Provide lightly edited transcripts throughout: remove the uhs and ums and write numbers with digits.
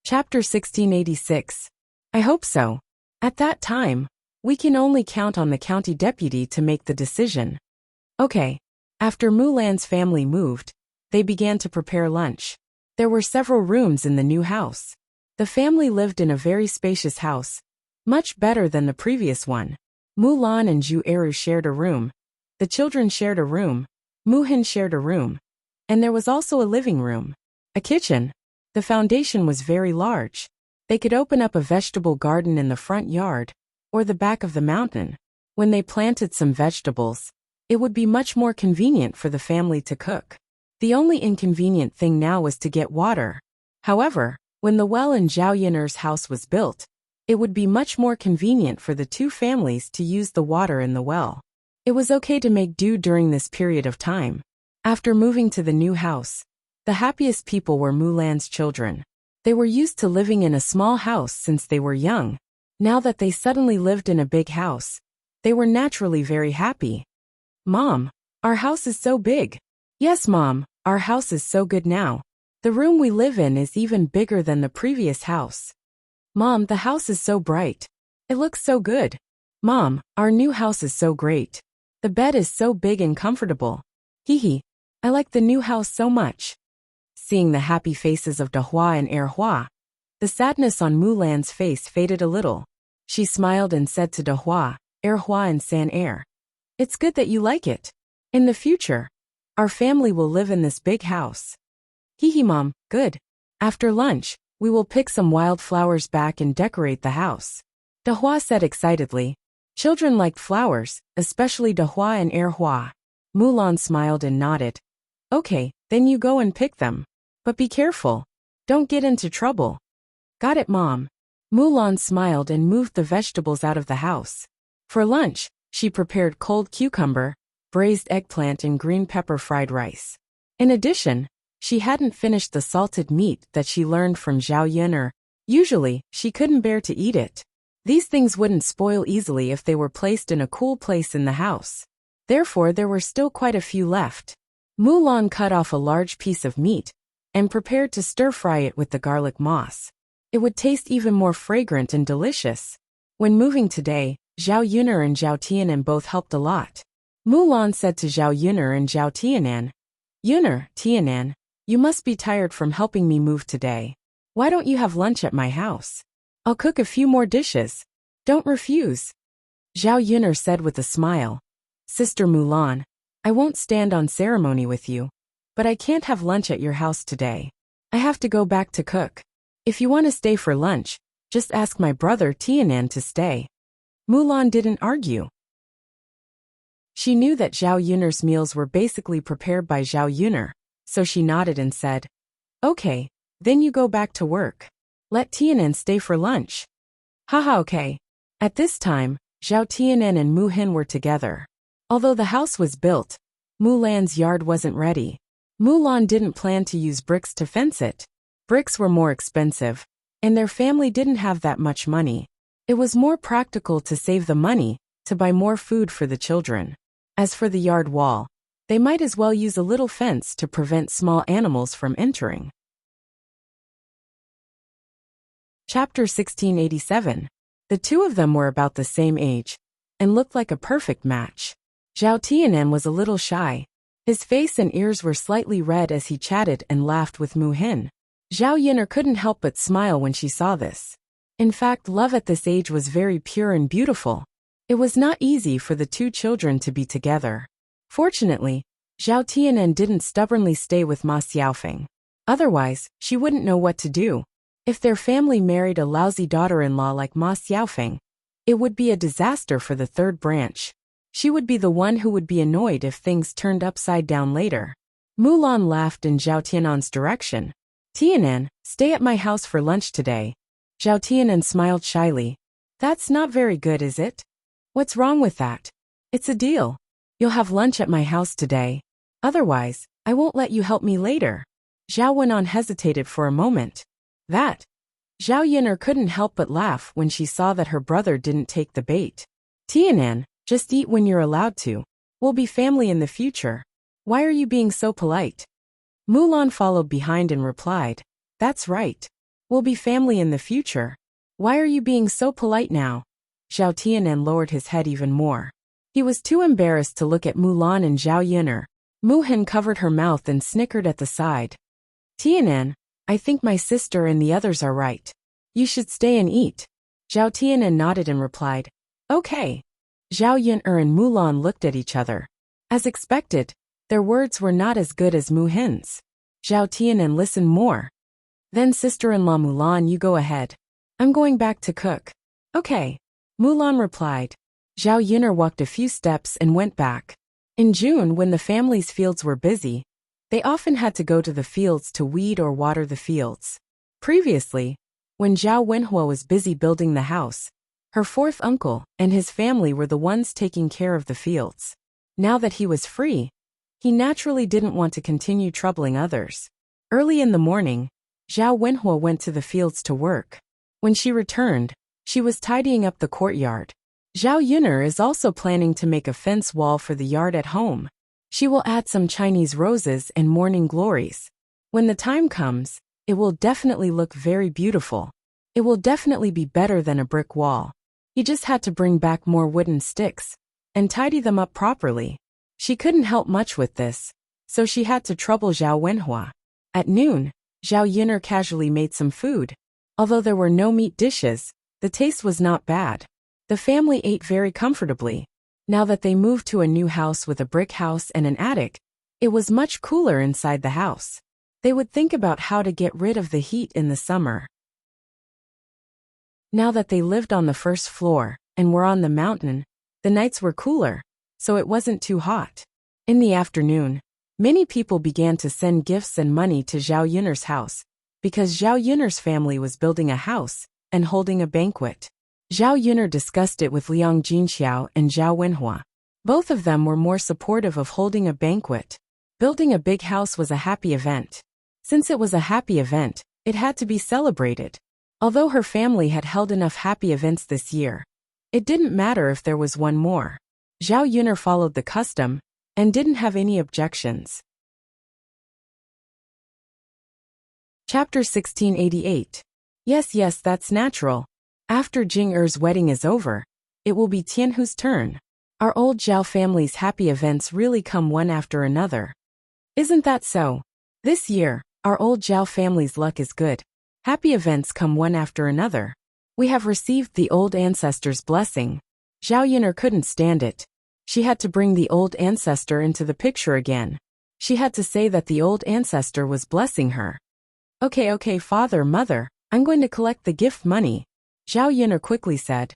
Chapter 1686. I hope so. At that time, we can only count on the county deputy to make the decision. Okay. After Mulan's family moved, they began to prepare lunch. There were several rooms in the new house. The family lived in a very spacious house, much better than the previous one. Mulan and Zhu Eru shared a room. The children shared a room. Muhin shared a room. And there was also a living room. A kitchen. The foundation was very large. They could open up a vegetable garden in the front yard, or the back of the mountain. When they planted some vegetables, it would be much more convenient for the family to cook. The only inconvenient thing now was to get water. However, when the well in Zhao Yiner's house was built, it would be much more convenient for the two families to use the water in the well. It was okay to make do during this period of time. After moving to the new house, the happiest people were Mulan's children. They were used to living in a small house since they were young. Now that they suddenly lived in a big house, they were naturally very happy. Mom, our house is so big. Yes, Mom, our house is so good now. The room we live in is even bigger than the previous house. Mom, the house is so bright. It looks so good. Mom, our new house is so great. The bed is so big and comfortable. Hee hee, I like the new house so much. Seeing the happy faces of Dehua and Erhua, the sadness on Mulan's face faded a little. She smiled and said to Dehua, Erhua and San Er, it's good that you like it. In the future, our family will live in this big house. Hee hee, Mom, good. After lunch, we will pick some wild flowers back and decorate the house. Dehua said excitedly. Children liked flowers, especially Dehua and Erhua. Mulan smiled and nodded. Okay, then you go and pick them. But be careful. Don't get into trouble. Got it, Mom. Mulan smiled and moved the vegetables out of the house. For lunch, she prepared cold cucumber, braised eggplant and green pepper fried rice. In addition, she hadn't finished the salted meat that she learned from Zhao Yiner. Usually, she couldn't bear to eat it. These things wouldn't spoil easily if they were placed in a cool place in the house. Therefore, there were still quite a few left. Mulan cut off a large piece of meat and prepared to stir-fry it with the garlic moss. It would taste even more fragrant and delicious. When moving today, Zhao Yun'er and Zhao Tianan both helped a lot. Mulan said to Zhao Yun'er and Zhao Tianan, Yun'er, Tianan, you must be tired from helping me move today. Why don't you have lunch at my house? I'll cook a few more dishes. Don't refuse. Zhao Yun'er said with a smile, Sister Mulan, I won't stand on ceremony with you, but I can't have lunch at your house today. I have to go back to cook. If you want to stay for lunch, just ask my brother Tianan to stay. Mulan didn't argue. She knew that Zhao Yun'er's meals were basically prepared by Zhao Yun'er, so she nodded and said, Okay, then you go back to work. Let Tianan stay for lunch. Haha, okay. At this time, Zhao Tianan and Mu Hin were together. Although the house was built, Mulan's yard wasn't ready. Mulan didn't plan to use bricks to fence it. Bricks were more expensive, and their family didn't have that much money. It was more practical to save the money to buy more food for the children. As for the yard wall, they might as well use a little fence to prevent small animals from entering. Chapter 1687. The two of them were about the same age, and looked like a perfect match. Zhao Tianan was a little shy. His face and ears were slightly red as he chatted and laughed with Mu Hin. Zhao Yiner couldn't help but smile when she saw this. In fact, love at this age was very pure and beautiful. It was not easy for the two children to be together. Fortunately, Zhao Tianan didn't stubbornly stay with Ma Xiaofeng. Otherwise, she wouldn't know what to do. If their family married a lousy daughter-in-law like Ma Xiaofeng, it would be a disaster for the third branch. She would be the one who would be annoyed if things turned upside down later. Mulan laughed in Zhao Tianan's direction. Tianan, stay at my house for lunch today. Zhao Tianan smiled shyly. That's not very good, is it? What's wrong with that? It's a deal. You'll have lunch at my house today. Otherwise, I won't let you help me later. Zhao Wenan hesitated for a moment. That. Zhao Yiner couldn't help but laugh when she saw that her brother didn't take the bait. Tianan, just eat when you're allowed to. We'll be family in the future. Why are you being so polite? Mulan followed behind and replied, That's right. We'll be family in the future. Why are you being so polite now? Zhao Tianan lowered his head even more. He was too embarrassed to look at Mulan and Zhao Yuner. Mu Hin covered her mouth and snickered at the side. Tianan, I think my sister and the others are right. You should stay and eat. Zhao Tianan nodded and replied, Okay. Zhao Yuner and Mulan looked at each other. As expected, their words were not as good as Mu Hin's. Zhao Tianan listened more. Then sister-in-law Mulan, you go ahead. I'm going back to cook. Okay. Mulan replied. Zhao Yuner walked a few steps and went back. In June, when the family's fields were busy, they often had to go to the fields to weed or water the fields. Previously, when Zhao Wenhua was busy building the house, her fourth uncle and his family were the ones taking care of the fields. Now that he was free, he naturally didn't want to continue troubling others. Early in the morning, Zhao Wenhua went to the fields to work. When she returned, she was tidying up the courtyard. Zhao Yuner is also planning to make a fence wall for the yard at home. She will add some Chinese roses and morning glories. When the time comes, it will definitely look very beautiful. It will definitely be better than a brick wall. He just had to bring back more wooden sticks and tidy them up properly. She couldn't help much with this, so she had to trouble Zhao Wenhua. At noon, Zhao Yuner casually made some food. Although there were no meat dishes, the taste was not bad. The family ate very comfortably. Now that they moved to a new house with a brick house and an attic, it was much cooler inside the house. They would think about how to get rid of the heat in the summer. Now that they lived on the first floor and were on the mountain, the nights were cooler, so it wasn't too hot. In the afternoon, many people began to send gifts and money to Zhao Yuner's house, because Zhao Yuner's family was building a house and holding a banquet. Zhao Yuner discussed it with Liang Jinxiao and Zhao Wenhua. Both of them were more supportive of holding a banquet. Building a big house was a happy event. Since it was a happy event, it had to be celebrated. Although her family had held enough happy events this year, it didn't matter if there was one more. Zhao Yuner followed the custom and didn't have any objections. Chapter 1688. Yes, that's natural. After Jing Er's wedding is over, it will be Tianhu's turn. Our old Zhao family's happy events really come one after another. Isn't that so? This year, our old Zhao family's luck is good. Happy events come one after another. We have received the old ancestor's blessing. Zhao Yuner couldn't stand it. She had to bring the old ancestor into the picture again. She had to say that the old ancestor was blessing her. Okay, father, mother, I'm going to collect the gift money. Zhao Yuner quickly said.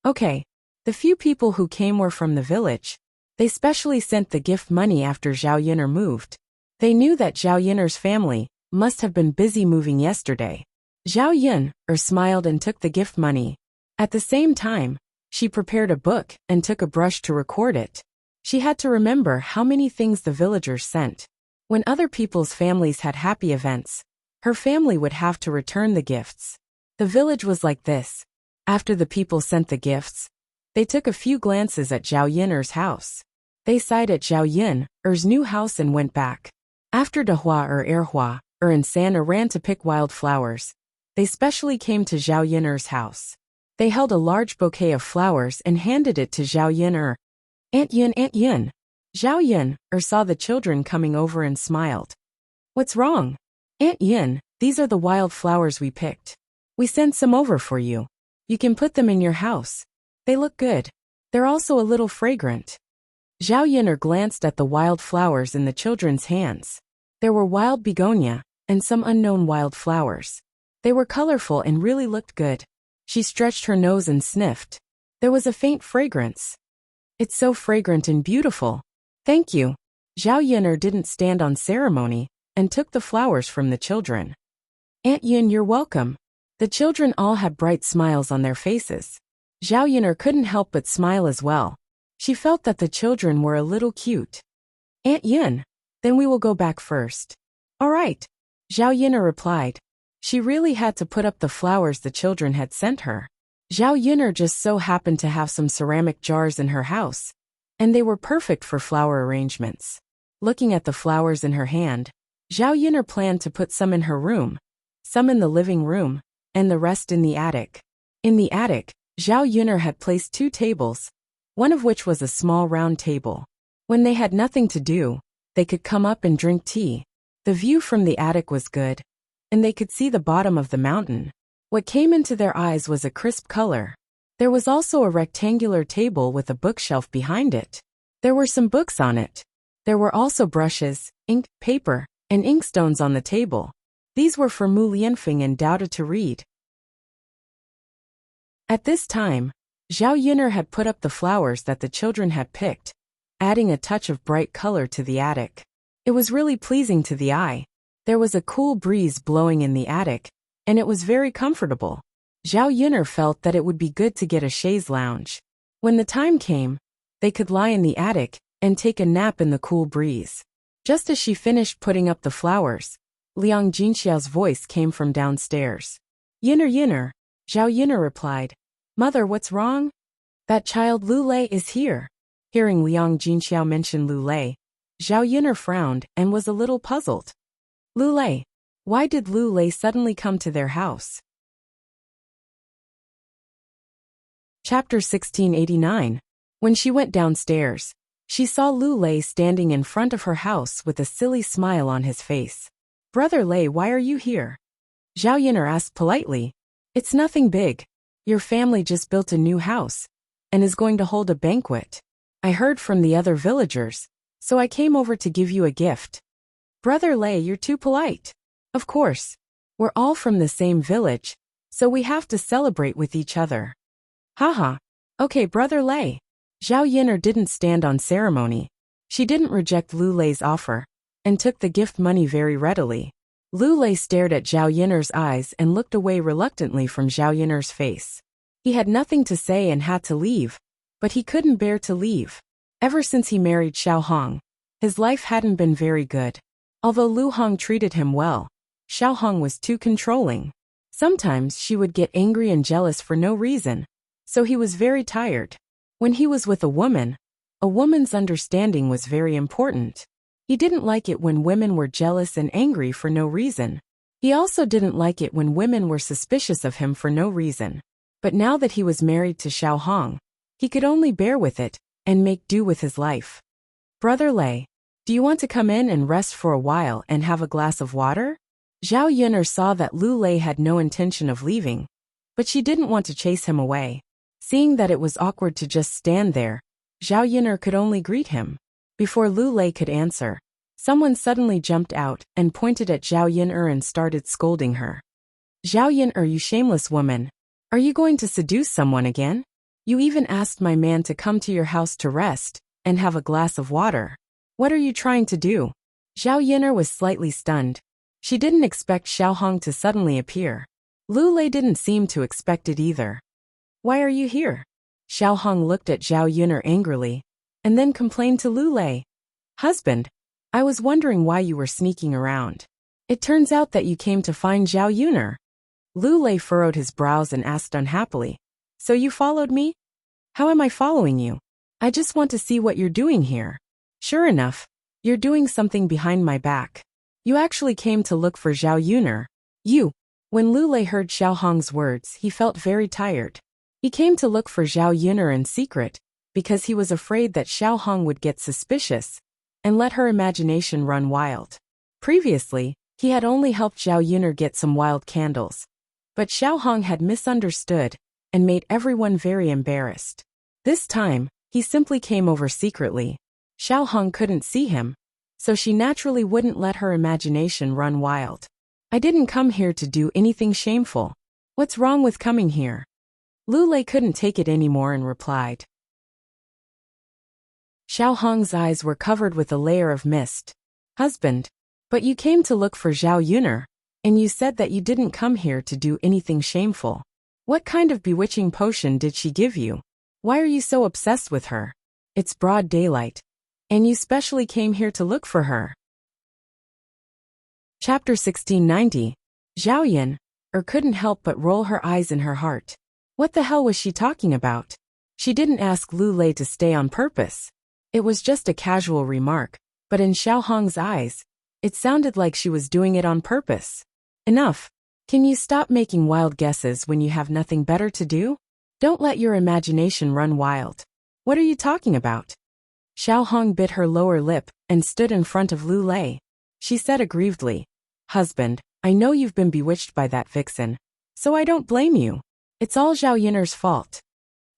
Okay. The few people who came were from the village. They specially sent the gift money after Zhao Yuner moved. They knew that Zhao Yuner's family must have been busy moving yesterday. Zhao Yuner smiled and took the gift money. At the same time, she prepared a book and took a brush to record it. She had to remember how many things the villagers sent. When other people's families had happy events, her family would have to return the gifts. The village was like this. After the people sent the gifts, they took a few glances at Zhao Yuner's house. They sighed at Zhao Yuner's new house and went back. After Dehua Erhua and Sana ran to pick wild flowers, they specially came to Zhao Yuner's house. They held a large bouquet of flowers and handed it to Zhao Yuner. Aunt Yun. Zhao Yuner saw the children coming over and smiled. What's wrong? Aunt Yun, these are the wild flowers we picked. We sent some over for you. You can put them in your house. They look good. They're also a little fragrant. Zhao Yuner glanced at the wild flowers in the children's hands. There were wild begonia and some unknown wild flowers. They were colorful and really looked good. She stretched her nose and sniffed. There was a faint fragrance. It's so fragrant and beautiful. Thank you. Zhao Yuner didn't stand on ceremony and took the flowers from the children. Aunt Yun, you're welcome. The children all had bright smiles on their faces. Zhao Yuner couldn't help but smile as well. She felt that the children were a little cute. Aunt Yun, then we will go back first. All right. Zhao Yuner replied. She really had to put up the flowers the children had sent her. Zhao Yuner just so happened to have some ceramic jars in her house, and they were perfect for flower arrangements. Looking at the flowers in her hand, Zhao Yuner planned to put some in her room, some in the living room, and the rest in the attic. In the attic, Zhao Yuner had placed 2 tables, one of which was a small round table. When they had nothing to do, they could come up and drink tea. The view from the attic was good, and they could see the bottom of the mountain. What came into their eyes was a crisp color. There was also a rectangular table with a bookshelf behind it. There were some books on it. There were also brushes, ink, paper, and inkstones on the table. These were for Mu Lianfeng and Dauda to read. At this time, Zhao Yuner had put up the flowers that the children had picked, adding a touch of bright color to the attic. It was really pleasing to the eye. There was a cool breeze blowing in the attic, and it was very comfortable. Zhao Yuner felt that it would be good to get a chaise lounge. When the time came, they could lie in the attic and take a nap in the cool breeze. Just as she finished putting up the flowers, Liang Jinxiao's voice came from downstairs. Yuner, Yuner, Zhao Yuner replied. Mother, what's wrong? That child Lu Lei is here. Hearing Liang Jinxiao mention Lu Lei, Zhao Yuner frowned and was a little puzzled. Lu Lei. Why did Lu Lei suddenly come to their house? Chapter 1689. When she went downstairs, she saw Lu Lei standing in front of her house with a silly smile on his face. Brother Lei, why are you here? Zhao Yuner asked politely. It's nothing big. Your family just built a new house and is going to hold a banquet. I heard from the other villagers, so I came over to give you a gift. Brother Lei, you're too polite. Of course. We're all from the same village, so we have to celebrate with each other. Haha. Okay, Brother Lei. Zhao Yuner didn't stand on ceremony. She didn't reject Lu Lei's offer, and took the gift money very readily. Lu Lei stared at Zhao Yuner's eyes and looked away reluctantly from Zhao Yuner's face. He had nothing to say and had to leave, but he couldn't bear to leave. Ever since he married Xiao Hong, his life hadn't been very good. Although Lu Hong treated him well, Xiao Hong was too controlling. Sometimes she would get angry and jealous for no reason, so he was very tired. When he was with a woman's understanding was very important. He didn't like it when women were jealous and angry for no reason. He also didn't like it when women were suspicious of him for no reason. But now that he was married to Xiao Hong, he could only bear with it and make do with his life. Brother Lei, do you want to come in and rest for a while and have a glass of water? Zhao Yuner saw that Lu Lei had no intention of leaving, but she didn't want to chase him away. Seeing that it was awkward to just stand there, Zhao Yuner could only greet him. Before Lu Lei could answer, someone suddenly jumped out and pointed at Zhao Yuner and started scolding her. Zhao Yuner, you shameless woman. Are you going to seduce someone again? You even asked my man to come to your house to rest and have a glass of water. What are you trying to do? Zhao Yuner was slightly stunned. She didn't expect Xiao Hong to suddenly appear. Lu Lei didn't seem to expect it either. Why are you here? Xiao Hong looked at Zhao Yuner angrily, and then complained to Lu Lei. Husband, I was wondering why you were sneaking around. It turns out that you came to find Zhao Yuner. Lu Lei furrowed his brows and asked unhappily. So you followed me? How am I following you? I just want to see what you're doing here. Sure enough, you're doing something behind my back. You actually came to look for Zhao Yuner. You. When Lu Lei heard Xiao Hong's words, he felt very tired. He came to look for Zhao Yuner in secret, because he was afraid that Xiao Hong would get suspicious and let her imagination run wild. Previously, he had only helped Zhao Yuner get some wild candles, but Xiao Hong had misunderstood and made everyone very embarrassed. This time, he simply came over secretly. Xiao Hong couldn't see him, so she naturally wouldn't let her imagination run wild. I didn't come here to do anything shameful. What's wrong with coming here? Lu Lei couldn't take it anymore and replied. Xiao Hong's eyes were covered with a layer of mist. Husband, but you came to look for Zhao Yuner, and you said that you didn't come here to do anything shameful. What kind of bewitching potion did she give you? Why are you so obsessed with her? It's broad daylight, and you specially came here to look for her. Chapter 1690. Zhao Yuner couldn't help but roll her eyes in her heart. What the hell was she talking about? She didn't ask Lu Lei to stay on purpose. It was just a casual remark, but in Xiao Hong's eyes, it sounded like she was doing it on purpose. Enough. Can you stop making wild guesses when you have nothing better to do? Don't let your imagination run wild. What are you talking about? Xiao Hong bit her lower lip and stood in front of Lu Lei. She said aggrievedly, "Husband, I know you've been bewitched by that vixen, so I don't blame you. It's all Zhao Yin'er's fault."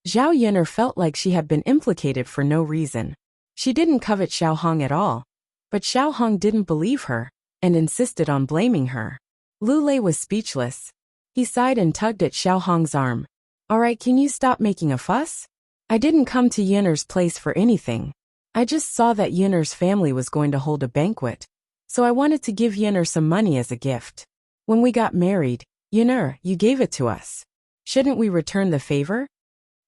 Zhao Yin'er felt like she had been implicated for no reason. She didn't covet Xiao Hong at all, but Xiao Hong didn't believe her and insisted on blaming her. Lu Lei was speechless. He sighed and tugged at Xiao Hong's arm. "All right, can you stop making a fuss? I didn't come to Yin'er's place for anything. I just saw that Yin'er's family was going to hold a banquet, so I wanted to give Yin'er some money as a gift. When we got married, Yin'er, you gave it to us. Shouldn't we return the favor?"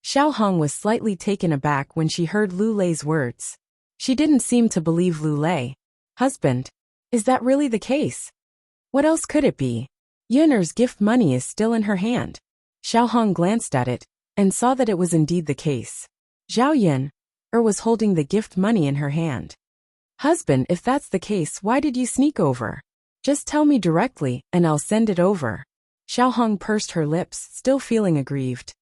Xiao Hong was slightly taken aback when she heard Lu Lei's words. She didn't seem to believe Lu Lei. "Husband, is that really the case? What else could it be? Yin'er's gift money is still in her hand." Xiao Hong glanced at it and saw that it was indeed the case. Zhao Yin'er was holding the gift money in her hand. "Husband, if that's the case, why did you sneak over? Just tell me directly and I'll send it over." Xiao Hong pursed her lips, still feeling aggrieved.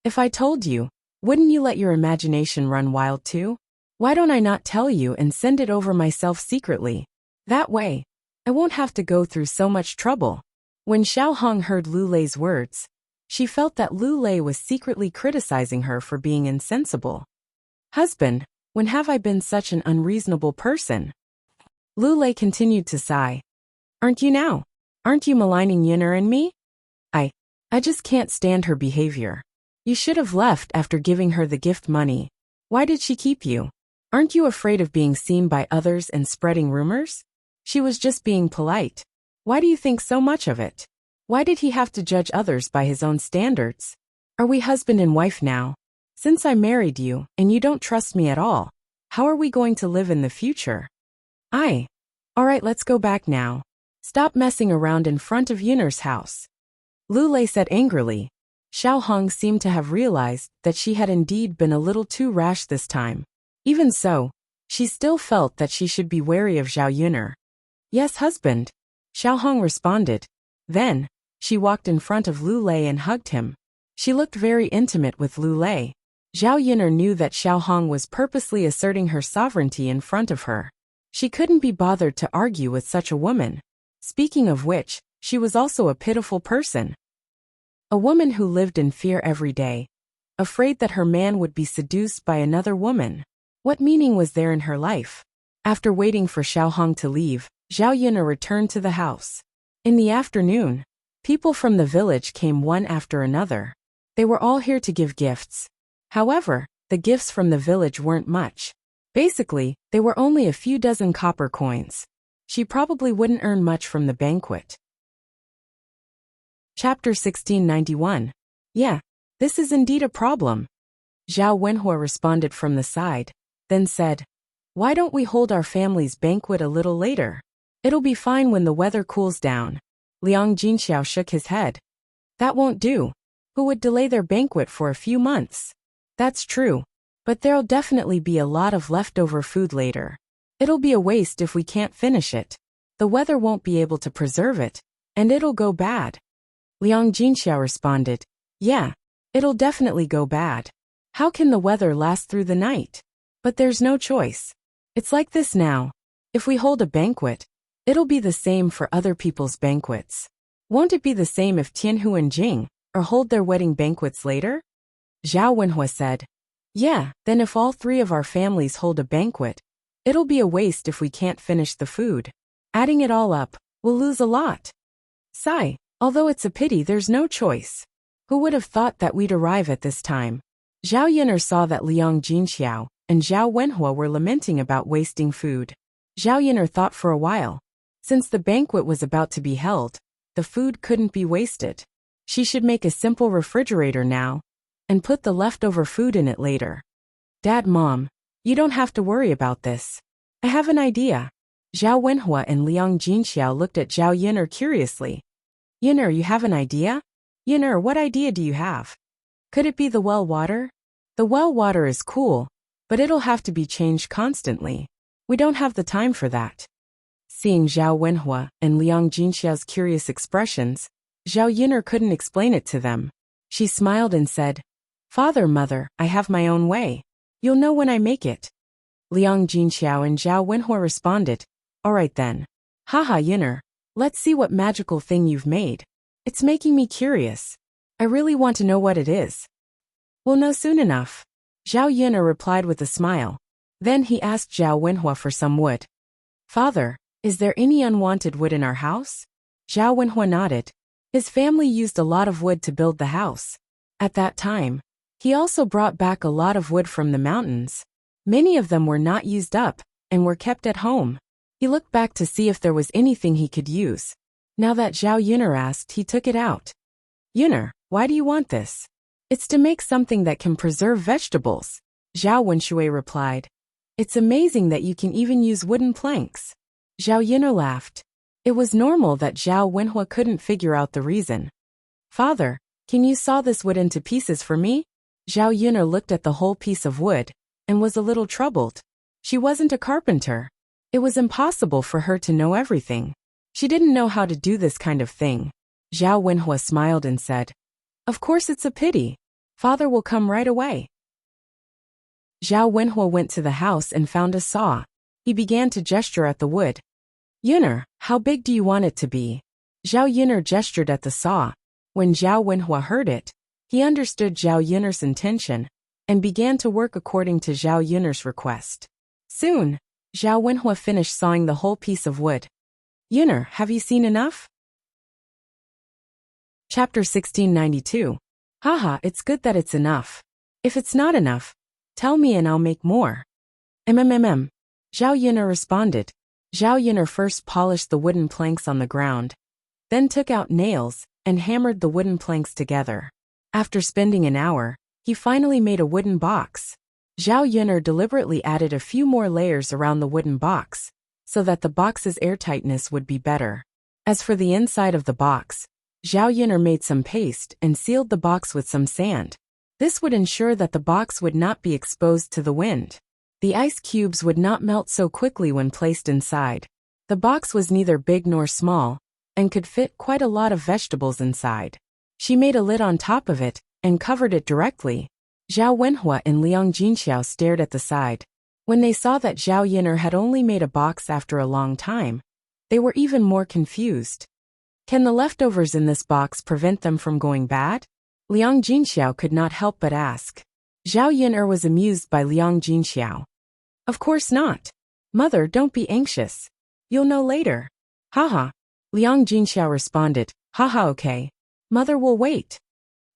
"If I told you, wouldn't you let your imagination run wild too? Why don't I not tell you and send it over myself secretly? That way, I won't have to go through so much trouble." When Xiao Hong heard Lu Lei's words, she felt that Lu Lei was secretly criticizing her for being insensible. "Husband, when have I been such an unreasonable person?" Lu Lei continued to sigh. "Aren't you now? Aren't you maligning Yin'er and me? I just can't stand her behavior. You should have left after giving her the gift money. Why did she keep you? Aren't you afraid of being seen by others and spreading rumors? She was just being polite. Why do you think so much of it? Why did he have to judge others by his own standards? Are we husband and wife now? Since I married you and you don't trust me at all, how are we going to live in the future? All right, let's go back now. Stop messing around in front of Yin'er's house." Lu Lei said angrily. Xiao Hong seemed to have realized that she had indeed been a little too rash this time. Even so, she still felt that she should be wary of Zhao Yin'er. "Yes, husband," Xiao Hong responded. Then, she walked in front of Lu Lei and hugged him. She looked very intimate with Lu Lei. Zhao Yin'er knew that Xiao Hong was purposely asserting her sovereignty in front of her. She couldn't be bothered to argue with such a woman. Speaking of which, she was also a pitiful person. A woman who lived in fear every day, afraid that her man would be seduced by another woman. What meaning was there in her life? After waiting for Xiao Hong to leave, Zhao Yin'er returned to the house. In the afternoon, people from the village came one after another. They were all here to give gifts. However, the gifts from the village weren't much. Basically, they were only a few dozen copper coins. She probably wouldn't earn much from the banquet. Chapter 1691. "Yeah, this is indeed a problem." Zhao Wenhua responded from the side, then said, "Why don't we hold our family's banquet a little later? It'll be fine when the weather cools down." Liang Jinxiao shook his head. "That won't do. Who would delay their banquet for a few months?" "That's true, but there'll definitely be a lot of leftover food later. It'll be a waste if we can't finish it. The weather won't be able to preserve it, and it'll go bad." Liang Jinxiao responded, "Yeah, it'll definitely go bad. How can the weather last through the night? But there's no choice. It's like this now. If we hold a banquet, it'll be the same for other people's banquets. Won't it be the same if Tianhu and Jing hold their wedding banquets later?" Zhao Wenhua said, "Yeah, then if all three of our families hold a banquet, it'll be a waste if we can't finish the food. Adding it all up, we'll lose a lot. Sigh, although it's a pity there's no choice. Who would have thought that we'd arrive at this time?" Zhao Yin'er saw that Liang Jinxiao and Zhao Wenhua were lamenting about wasting food. Zhao Yin'er thought for a while. Since the banquet was about to be held, the food couldn't be wasted. She should make a simple refrigerator now and put the leftover food in it later. "Dad, Mom, you don't have to worry about this. I have an idea." Zhao Wenhua and Liang Jinxiao looked at Zhao Yin'er curiously. "Yin'er, you have an idea? Yin'er, what idea do you have? Could it be the well water?" "The well water is cool, but it'll have to be changed constantly. We don't have the time for that." Seeing Zhao Wenhua and Liang Jinxiao's curious expressions, Zhao Yun'er couldn't explain it to them. She smiled and said, "Father, mother, I have my own way. You'll know when I make it." Liang Jinxiao and Zhao Wenhua responded, "All right then. Haha, Yun'er, let's see what magical thing you've made. It's making me curious. I really want to know what it is." "We'll know soon enough," Zhao Yun'er replied with a smile. Then he asked Zhao Wenhua for some wood. "Father, is there any unwanted wood in our house?" Zhao Wenhua nodded. His family used a lot of wood to build the house. At that time, he also brought back a lot of wood from the mountains. Many of them were not used up and were kept at home. He looked back to see if there was anything he could use. Now that Zhao Yun'er asked, he took it out. "Yun'er, why do you want this?" "It's to make something that can preserve vegetables," Zhao Wenshui replied. "It's amazing that you can even use wooden planks." Zhao Yun'er laughed. It was normal that Zhao Wenhua couldn't figure out the reason. "Father, can you saw this wood into pieces for me?" Zhao Yun'er looked at the whole piece of wood and was a little troubled. She wasn't a carpenter. It was impossible for her to know everything. She didn't know how to do this kind of thing. Zhao Wenhua smiled and said, "Of course it's a pity. Father will come right away." Zhao Wenhua went to the house and found a saw. He began to gesture at the wood. "Yun'er, how big do you want it to be?" Zhao Yun'er gestured at the saw. When Zhao Wenhua heard it, he understood Zhao Yun'er's intention and began to work according to Zhao Yun'er's request. Soon, Zhao Wenhua finished sawing the whole piece of wood. "Yun'er, have you seen enough?" Chapter 1692. Haha, it's good that it's enough. If it's not enough, tell me and I'll make more. Zhao Yun'er responded. Zhao Yun'er first polished the wooden planks on the ground, then took out nails and hammered the wooden planks together. After spending an hour, he finally made a wooden box. Zhao Yun'er deliberately added a few more layers around the wooden box, so that the box's airtightness would be better. As for the inside of the box, Zhao Yun'er made some paste and sealed the box with some sand. This would ensure that the box would not be exposed to the wind. The ice cubes would not melt so quickly when placed inside. The box was neither big nor small, and could fit quite a lot of vegetables inside. She made a lid on top of it, and covered it directly. Zhao Wenhua and Liang Jinxiao stared at the side. When they saw that Zhao Yun'er had only made a box after a long time, they were even more confused. "Can the leftovers in this box prevent them from going bad?" Liang Jinxiao could not help but ask. Zhao Yun'er was amused by Liang Jinxiao. "Of course not. Mother, don't be anxious. You'll know later." "Haha." Liang Jinxiao responded. "Haha, okay. Mother will wait."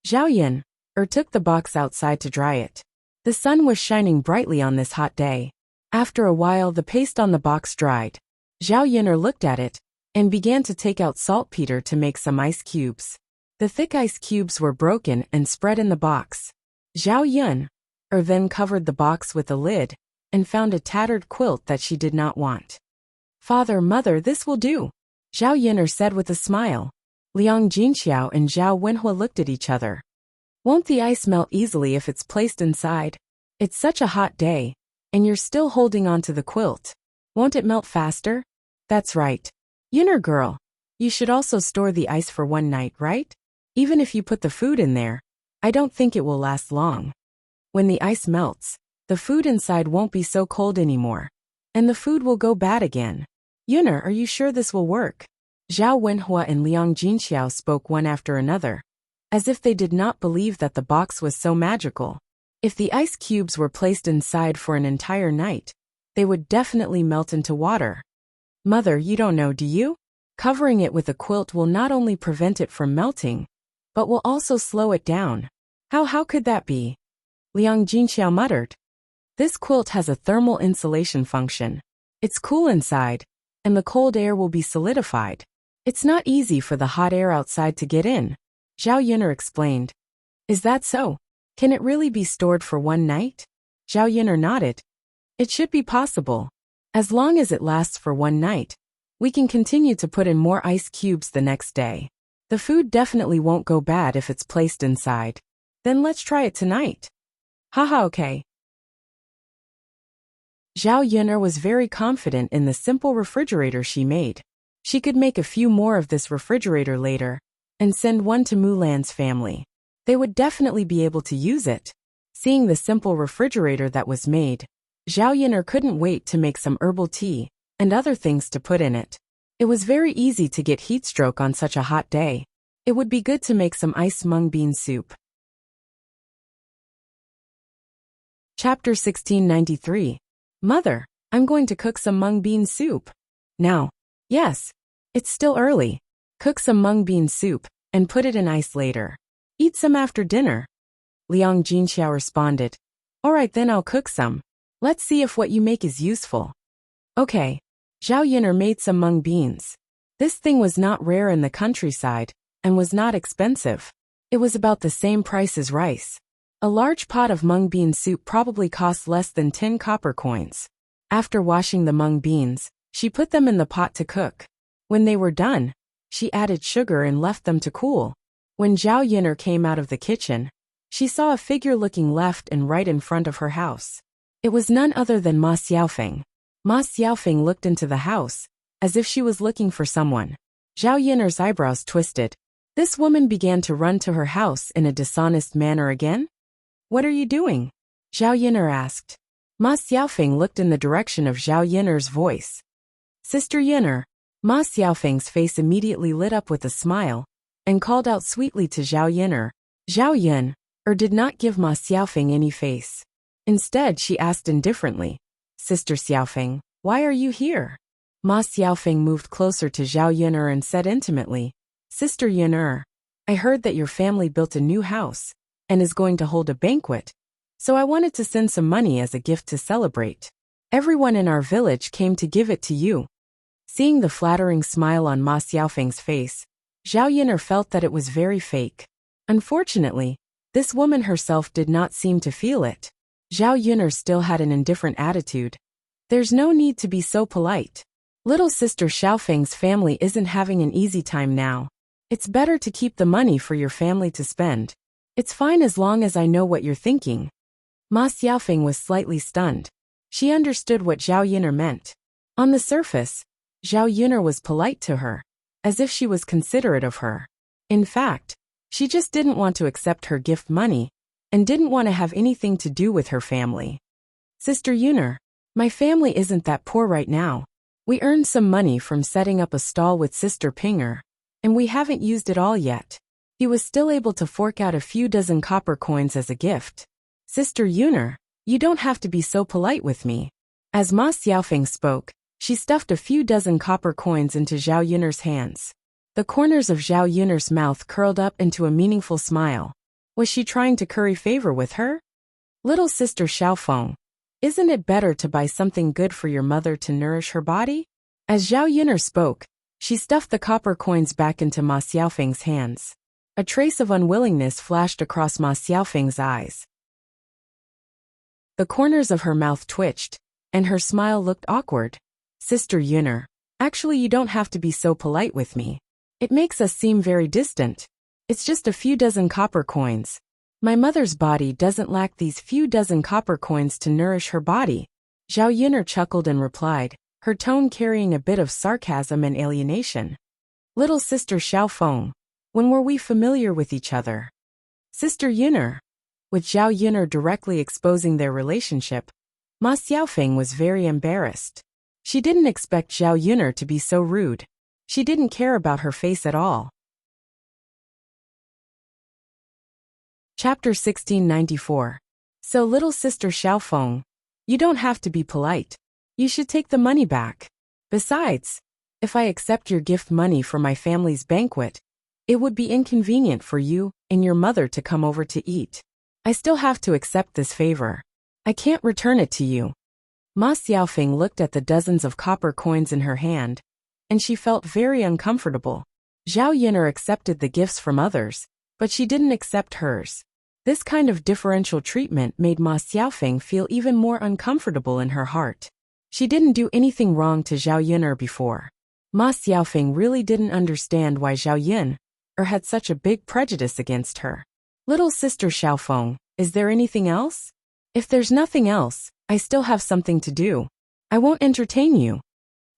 Zhao Yun'er took the box outside to dry it. The sun was shining brightly on this hot day. After a while the paste on the box dried. Zhao Yun'er looked at it and began to take out saltpeter to make some ice cubes. The thick ice cubes were broken and spread in the box. Zhao Yun'er then covered the box with a lid and found a tattered quilt that she did not want. "Father, mother, this will do," Zhao Yun'er said with a smile. Liang Jinxiao and Zhao Wenhua looked at each other. "Won't the ice melt easily if it's placed inside? It's such a hot day, and you're still holding on to the quilt. Won't it melt faster?" "That's right. Yun'er girl, you should also store the ice for one night, right? Even if you put the food in there, I don't think it will last long. When the ice melts, the food inside won't be so cold anymore, and the food will go bad again. Yun'er, are you sure this will work?" Zhao Wenhua and Liang Jinxiao spoke one after another, as if they did not believe that the box was so magical. If the ice cubes were placed inside for an entire night, they would definitely melt into water. "Mother, you don't know, do you? Covering it with a quilt will not only prevent it from melting, but will also slow it down." How could that be?" Liang Jinxiao muttered. "This quilt has a thermal insulation function. It's cool inside, and the cold air will be solidified. It's not easy for the hot air outside to get in," Zhao Yun'er explained. "Is that so? Can it really be stored for one night?" Zhao Yun'er nodded. "It should be possible. As long as it lasts for one night, we can continue to put in more ice cubes the next day. The food definitely won't go bad if it's placed inside. Then let's try it tonight." "Haha, okay." Zhao Yun'er was very confident in the simple refrigerator she made. She could make a few more of this refrigerator later, and send one to Mulan's family. They would definitely be able to use it. Seeing the simple refrigerator that was made, Zhao Yin'er couldn't wait to make some herbal tea and other things to put in it. It was very easy to get heatstroke on such a hot day. It would be good to make some iced mung bean soup. Chapter 1693. Mother, I'm going to cook some mung bean soup. Now. Yes. It's still early. Cook some mung bean soup and put it in ice later. Eat some after dinner. Liang Jinxiao responded. All right, then I'll cook some. Let's see if what you make is useful. Okay. Zhao Yin'er made some mung beans. This thing was not rare in the countryside and was not expensive. It was about the same price as rice. A large pot of mung bean soup probably cost less than 10 copper coins. After washing the mung beans, she put them in the pot to cook. When they were done, she added sugar and left them to cool. When Zhao Yin'er came out of the kitchen, she saw a figure looking left and right in front of her house. It was none other than Ma Xiaofeng. Ma Xiaofeng looked into the house, as if she was looking for someone. Zhao Yin'er's eyebrows twisted. This woman began to run to her house in a dishonest manner again? What are you doing? Zhao Yin'er asked. Ma Xiaofeng looked in the direction of Zhao Yin'er's voice. Sister Yin'er. Ma Xiaofeng's face immediately lit up with a smile, and called out sweetly to Zhao Yin'er. Zhao Yin'er did not give Ma Xiaofeng any face. Instead, she asked indifferently, Sister Xiaofeng, why are you here? Ma Xiaofeng moved closer to Zhao Yin'er and said intimately, Sister Yin'er, I heard that your family built a new house and is going to hold a banquet, so I wanted to send some money as a gift to celebrate. Everyone in our village came to give it to you. Seeing the flattering smile on Ma Xiaofeng's face, Zhao Yin'er felt that it was very fake. Unfortunately, this woman herself did not seem to feel it. Zhao Yin'er still had an indifferent attitude. There's no need to be so polite. Little sister Xiaofeng's family isn't having an easy time now. It's better to keep the money for your family to spend. It's fine as long as I know what you're thinking. Ma Xiaofeng was slightly stunned. She understood what Zhao Yin'er meant. On the surface, Zhao Yin'er was polite to her, as if she was considerate of her. In fact, she just didn't want to accept her gift money, and didn't want to have anything to do with her family. Sister Yin'er, my family isn't that poor right now. We earned some money from setting up a stall with Sister Pinger, and we haven't used it all yet. He was still able to fork out a few dozen copper coins as a gift. Sister Yin'er, you don't have to be so polite with me. As Ma Xiaofeng spoke, she stuffed a few dozen copper coins into Zhao Yin'er's hands. The corners of Zhao Yin'er's mouth curled up into a meaningful smile. Was she trying to curry favor with her? Little sister Xiaofeng, isn't it better to buy something good for your mother to nourish her body? As Zhao Yin'er spoke, she stuffed the copper coins back into Ma Xiaofeng's hands. A trace of unwillingness flashed across Ma Xiaofeng's eyes. The corners of her mouth twitched, and her smile looked awkward. Sister Yin'er, actually you don't have to be so polite with me. It makes us seem very distant. It's just a few dozen copper coins. My mother's body doesn't lack these few dozen copper coins to nourish her body. Zhao Yin'er chuckled and replied, her tone carrying a bit of sarcasm and alienation. Little sister Xiaofeng, when were we familiar with each other? Sister Yin'er. With Zhao Yin'er directly exposing their relationship, Ma Xiaofeng was very embarrassed. She didn't expect Zhao Yin'er to be so rude. She didn't care about her face at all. Chapter 1694. So little sister Xiaofeng, you don't have to be polite. You should take the money back. Besides, if I accept your gift money for my family's banquet, it would be inconvenient for you and your mother to come over to eat. I still have to accept this favor. I can't return it to you. Ma Xiaofeng looked at the dozens of copper coins in her hand, and she felt very uncomfortable. Zhao Yin'er accepted the gifts from others, but she didn't accept hers. This kind of differential treatment made Ma Xiaofeng feel even more uncomfortable in her heart. She didn't do anything wrong to Zhao Yin'er before. Ma Xiaofeng really didn't understand why Zhao Yin'er had such a big prejudice against her. Little sister Xiaofeng, is there anything else? If there's nothing else, I still have something to do. I won't entertain you.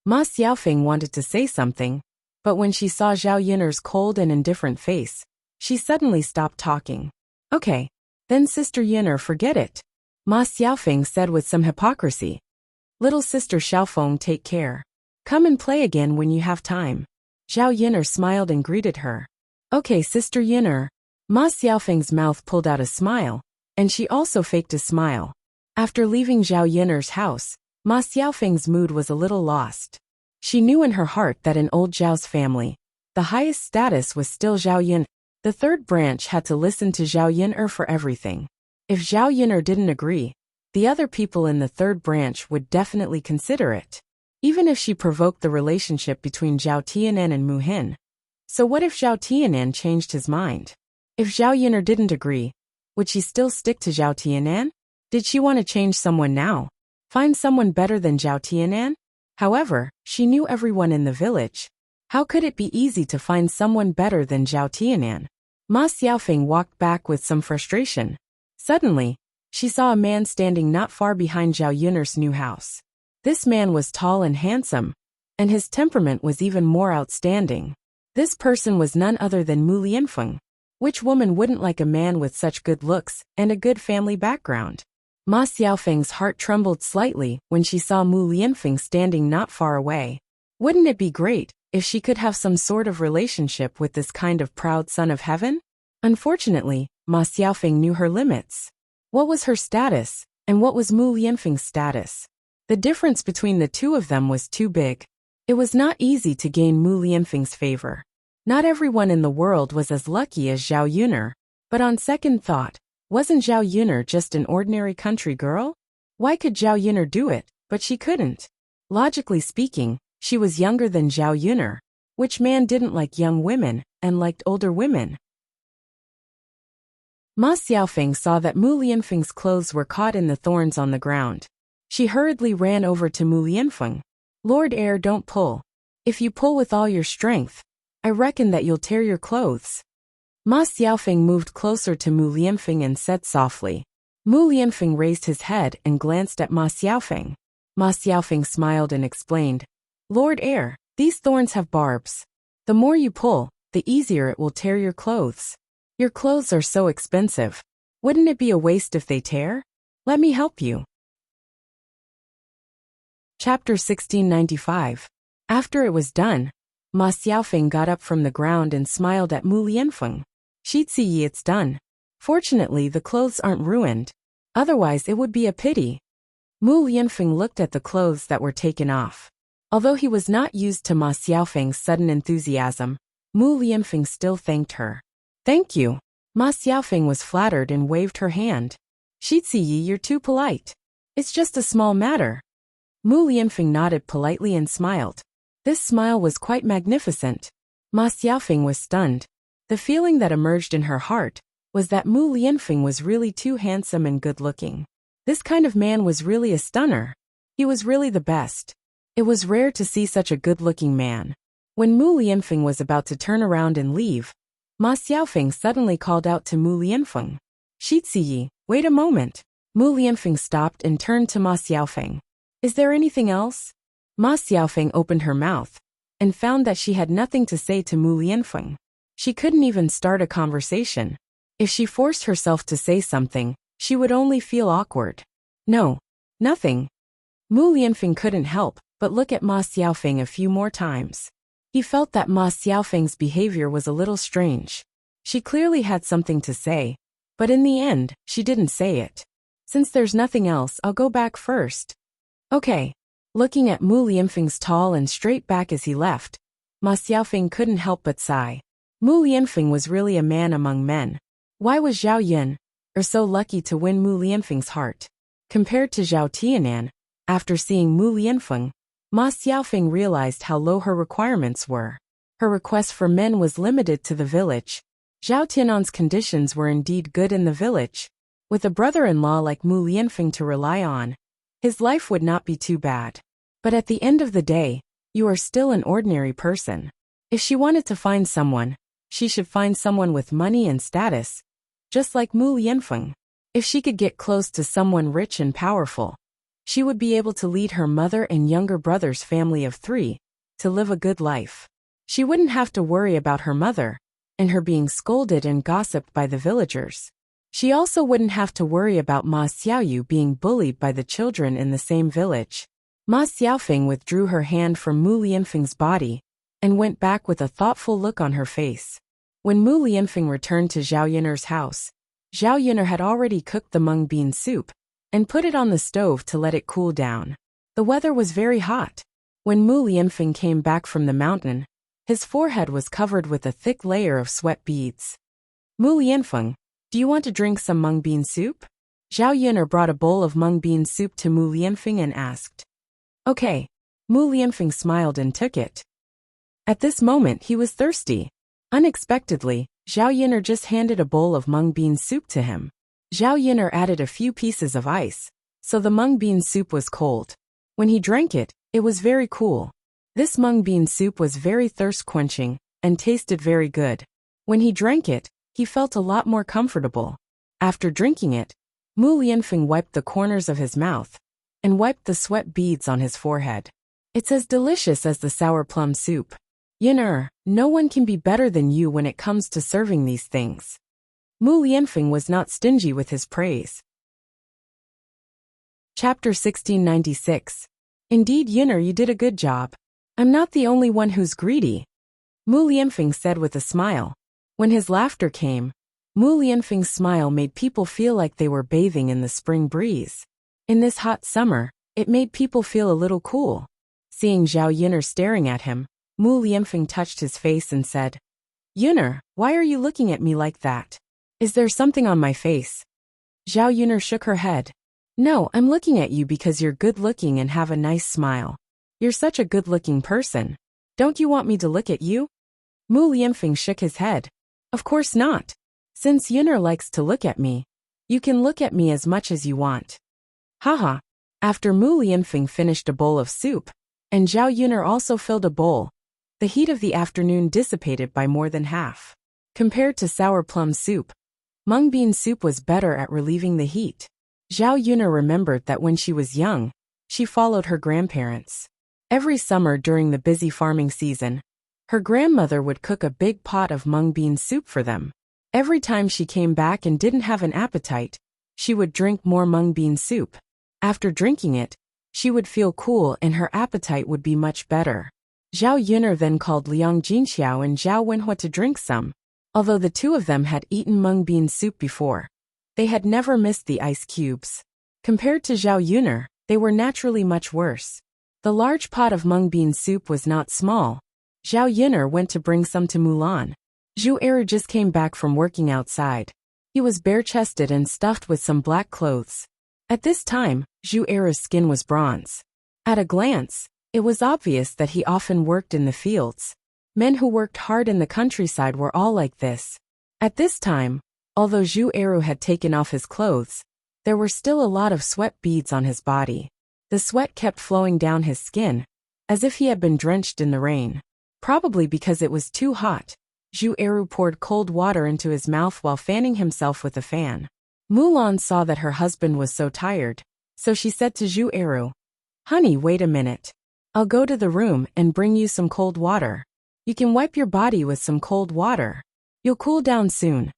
Ma Xiaofeng wanted to say something, But when she saw Zhao Yiner's cold and indifferent face, she suddenly stopped talking. Okay, then Sister Yiner, forget it, Ma Xiaofeng said with some hypocrisy. Little Sister Xiaofeng, take care. Come and play again when you have time. Zhao Yiner smiled and greeted her. Okay, Sister Yiner. Ma Xiaofeng's mouth pulled out a smile, and she also faked a smile. After leaving Zhao Yiner's house, Ma Xiaofeng's mood was a little lost. She knew in her heart that in old Zhao's family, the highest status was still Zhao Yin. The third branch had to listen to Zhao Yiner for everything. If Zhao Yiner didn't agree, the other people in the third branch would definitely consider it. Even if she provoked the relationship between Zhao Tianan and Mu Hin. So what if Zhao Tianan changed his mind? If Zhao Yiner didn't agree, would she still stick to Zhao Tianan? Did she want to change someone now? Find someone better than Zhao Tianan? However, she knew everyone in the village. How could it be easy to find someone better than Zhao Tianan? Ma Xiaofeng walked back with some frustration. Suddenly, she saw a man standing not far behind Zhao Yiner's new house. This man was tall and handsome, and his temperament was even more outstanding. This person was none other than Mu Lianfeng. Which woman wouldn't like a man with such good looks and a good family background? Ma Xiaofeng's heart trembled slightly when she saw Mu Lianfeng standing not far away. Wouldn't it be great if she could have some sort of relationship with this kind of proud son of heaven? Unfortunately, Ma Xiaofeng knew her limits. What was her status, and what was Mu Lianfeng's status? The difference between the two of them was too big. It was not easy to gain Mu Lianfeng's favor. Not everyone in the world was as lucky as Zhao Yiner, but on second thought, wasn't Zhao Yiner just an ordinary country girl? Why could Zhao Yiner do it, but she couldn't? Logically speaking, she was younger than Zhao Yiner. Which man didn't like young women and liked older women? Ma Xiaofeng saw that Mu Lianfeng's clothes were caught in the thorns on the ground. She hurriedly ran over to Mu Lianfeng. Lord Heir, don't pull. If you pull with all your strength, I reckon that you'll tear your clothes. Ma Xiaofeng moved closer to Mu Lianfeng and said softly. Mu Lianfeng raised his head and glanced at Ma Xiaofeng. Ma Xiaofeng smiled and explained. Lord Heir, these thorns have barbs. The more you pull, the easier it will tear your clothes. Your clothes are so expensive. Wouldn't it be a waste if they tear? Let me help you. Chapter 1695. After it was done, Ma Xiaofeng got up from the ground and smiled at Mu Lianfeng. Shiziyi, it's done. Fortunately, the clothes aren't ruined. Otherwise, it would be a pity. Mu Lianfeng looked at the clothes that were taken off. Although he was not used to Ma Xiaofeng's sudden enthusiasm, Mu Lianfeng still thanked her. Thank you. Ma Xiaofeng was flattered and waved her hand. Shiziyi, you're too polite. It's just a small matter. Mu Lianfeng nodded politely and smiled. This smile was quite magnificent. Ma Xiaofeng was stunned. The feeling that emerged in her heart was that Mu Lianfeng was really too handsome and good-looking. This kind of man was really a stunner. He was really the best. It was rare to see such a good-looking man. When Mu Lianfeng was about to turn around and leave, Ma Xiaofeng suddenly called out to Mu Lianfeng. Shiziyi, wait a moment. Mu Lianfeng stopped and turned to Ma Xiaofeng. Is there anything else? Ma Xiaofeng opened her mouth and found that she had nothing to say to Mu Lianfeng. She couldn't even start a conversation. If she forced herself to say something, she would only feel awkward. No, nothing. Mu Lianfeng couldn't help but look at Ma Xiaofeng a few more times. He felt that Ma Xiaofeng's behavior was a little strange. She clearly had something to say, but in the end, she didn't say it. Since there's nothing else, I'll go back first. Okay. Looking at Mu Lianfeng's tall and straight back as he left, Ma Xiaofeng couldn't help but sigh. Mu Lianfeng was really a man among men. Why was Zhao Yiner so lucky to win Mu Lianfeng's heart? Compared to Zhao Tianan, after seeing Mu Lianfeng, Ma Xiaofeng realized how low her requirements were. Her request for men was limited to the village. Zhao Tianan's conditions were indeed good in the village. With a brother-in-law like Mu Lianfeng to rely on, his life would not be too bad. But at the end of the day, you are still an ordinary person. If she wanted to find someone, she should find someone with money and status, just like Mu Lianfeng. If she could get close to someone rich and powerful, she would be able to lead her mother and younger brother's family of 3 to live a good life. She wouldn't have to worry about her mother and her being scolded and gossiped by the villagers. She also wouldn't have to worry about Ma Xiaoyu being bullied by the children in the same village. Ma Xiaofeng withdrew her hand from Mu Lianfeng's body and went back with a thoughtful look on her face. When Mu Lianfeng returned to Zhao Yun'er's house, Zhao Yun'er had already cooked the mung bean soup and put it on the stove to let it cool down. The weather was very hot. When Mu Lianfeng came back from the mountain, his forehead was covered with a thick layer of sweat beads. Mu Lianfeng, do you want to drink some mung bean soup? Zhao Yun'er brought a bowl of mung bean soup to Mu Lianfeng and asked. Okay. Mu Lianfeng smiled and took it. At this moment he was thirsty. Unexpectedly, Zhao Yun'er just handed a bowl of mung bean soup to him. Zhao Yun'er added a few pieces of ice, so the mung bean soup was cold. When he drank it, it was very cool. This mung bean soup was very thirst-quenching and tasted very good. When he drank it, he felt a lot more comfortable. After drinking it, Mu Lianfeng wiped the corners of his mouth and wiped the sweat beads on his forehead. It's as delicious as the sour plum soup. Yun'er, no one can be better than you when it comes to serving these things. Mu Lianfeng was not stingy with his praise. Chapter 1696. Indeed, Yun'er, you did a good job. I'm not the only one who's greedy. Mu Lianfeng said with a smile. When his laughter came, Mu Lianfeng's smile made people feel like they were bathing in the spring breeze. In this hot summer, it made people feel a little cool. Seeing Zhao Yun'er staring at him, Mu Lianfeng touched his face and said, Yun'er, why are you looking at me like that? Is there something on my face? Zhao Yun'er shook her head. No, I'm looking at you because you're good-looking and have a nice smile. You're such a good-looking person. Don't you want me to look at you? Mu Lianfeng shook his head. Of course not. Since Yun'er likes to look at me, you can look at me as much as you want. Haha. After Mu Lianfeng finished a bowl of soup, and Zhao Yun'er also filled a bowl, the heat of the afternoon dissipated by more than half. Compared to sour plum soup, mung bean soup was better at relieving the heat. Zhao Yun'er remembered that when she was young, she followed her grandparents. Every summer during the busy farming season, her grandmother would cook a big pot of mung bean soup for them. Every time she came back and didn't have an appetite, she would drink more mung bean soup. After drinking it, she would feel cool and her appetite would be much better. Zhao Yun'er then called Liang Jinxiao and Zhao Wenhua to drink some. Although the two of them had eaten mung bean soup before, they had never missed the ice cubes. Compared to Zhao Yun'er, they were naturally much worse. The large pot of mung bean soup was not small. Zhao Yun'er went to bring some to Mulan. Zhu Eru just came back from working outside. He was bare-chested and stuffed with some black clothes. At this time, Zhu Eru's skin was bronze. At a glance, it was obvious that he often worked in the fields. Men who worked hard in the countryside were all like this. At this time, although Zhu Eru had taken off his clothes, there were still a lot of sweat beads on his body. The sweat kept flowing down his skin, as if he had been drenched in the rain. Probably because it was too hot, Zhu Eru poured cold water into his mouth while fanning himself with a fan. Mulan saw that her husband was so tired, so she said to Zhu Eru, Honey, wait a minute. I'll go to the room and bring you some cold water. You can wipe your body with some cold water. You'll cool down soon.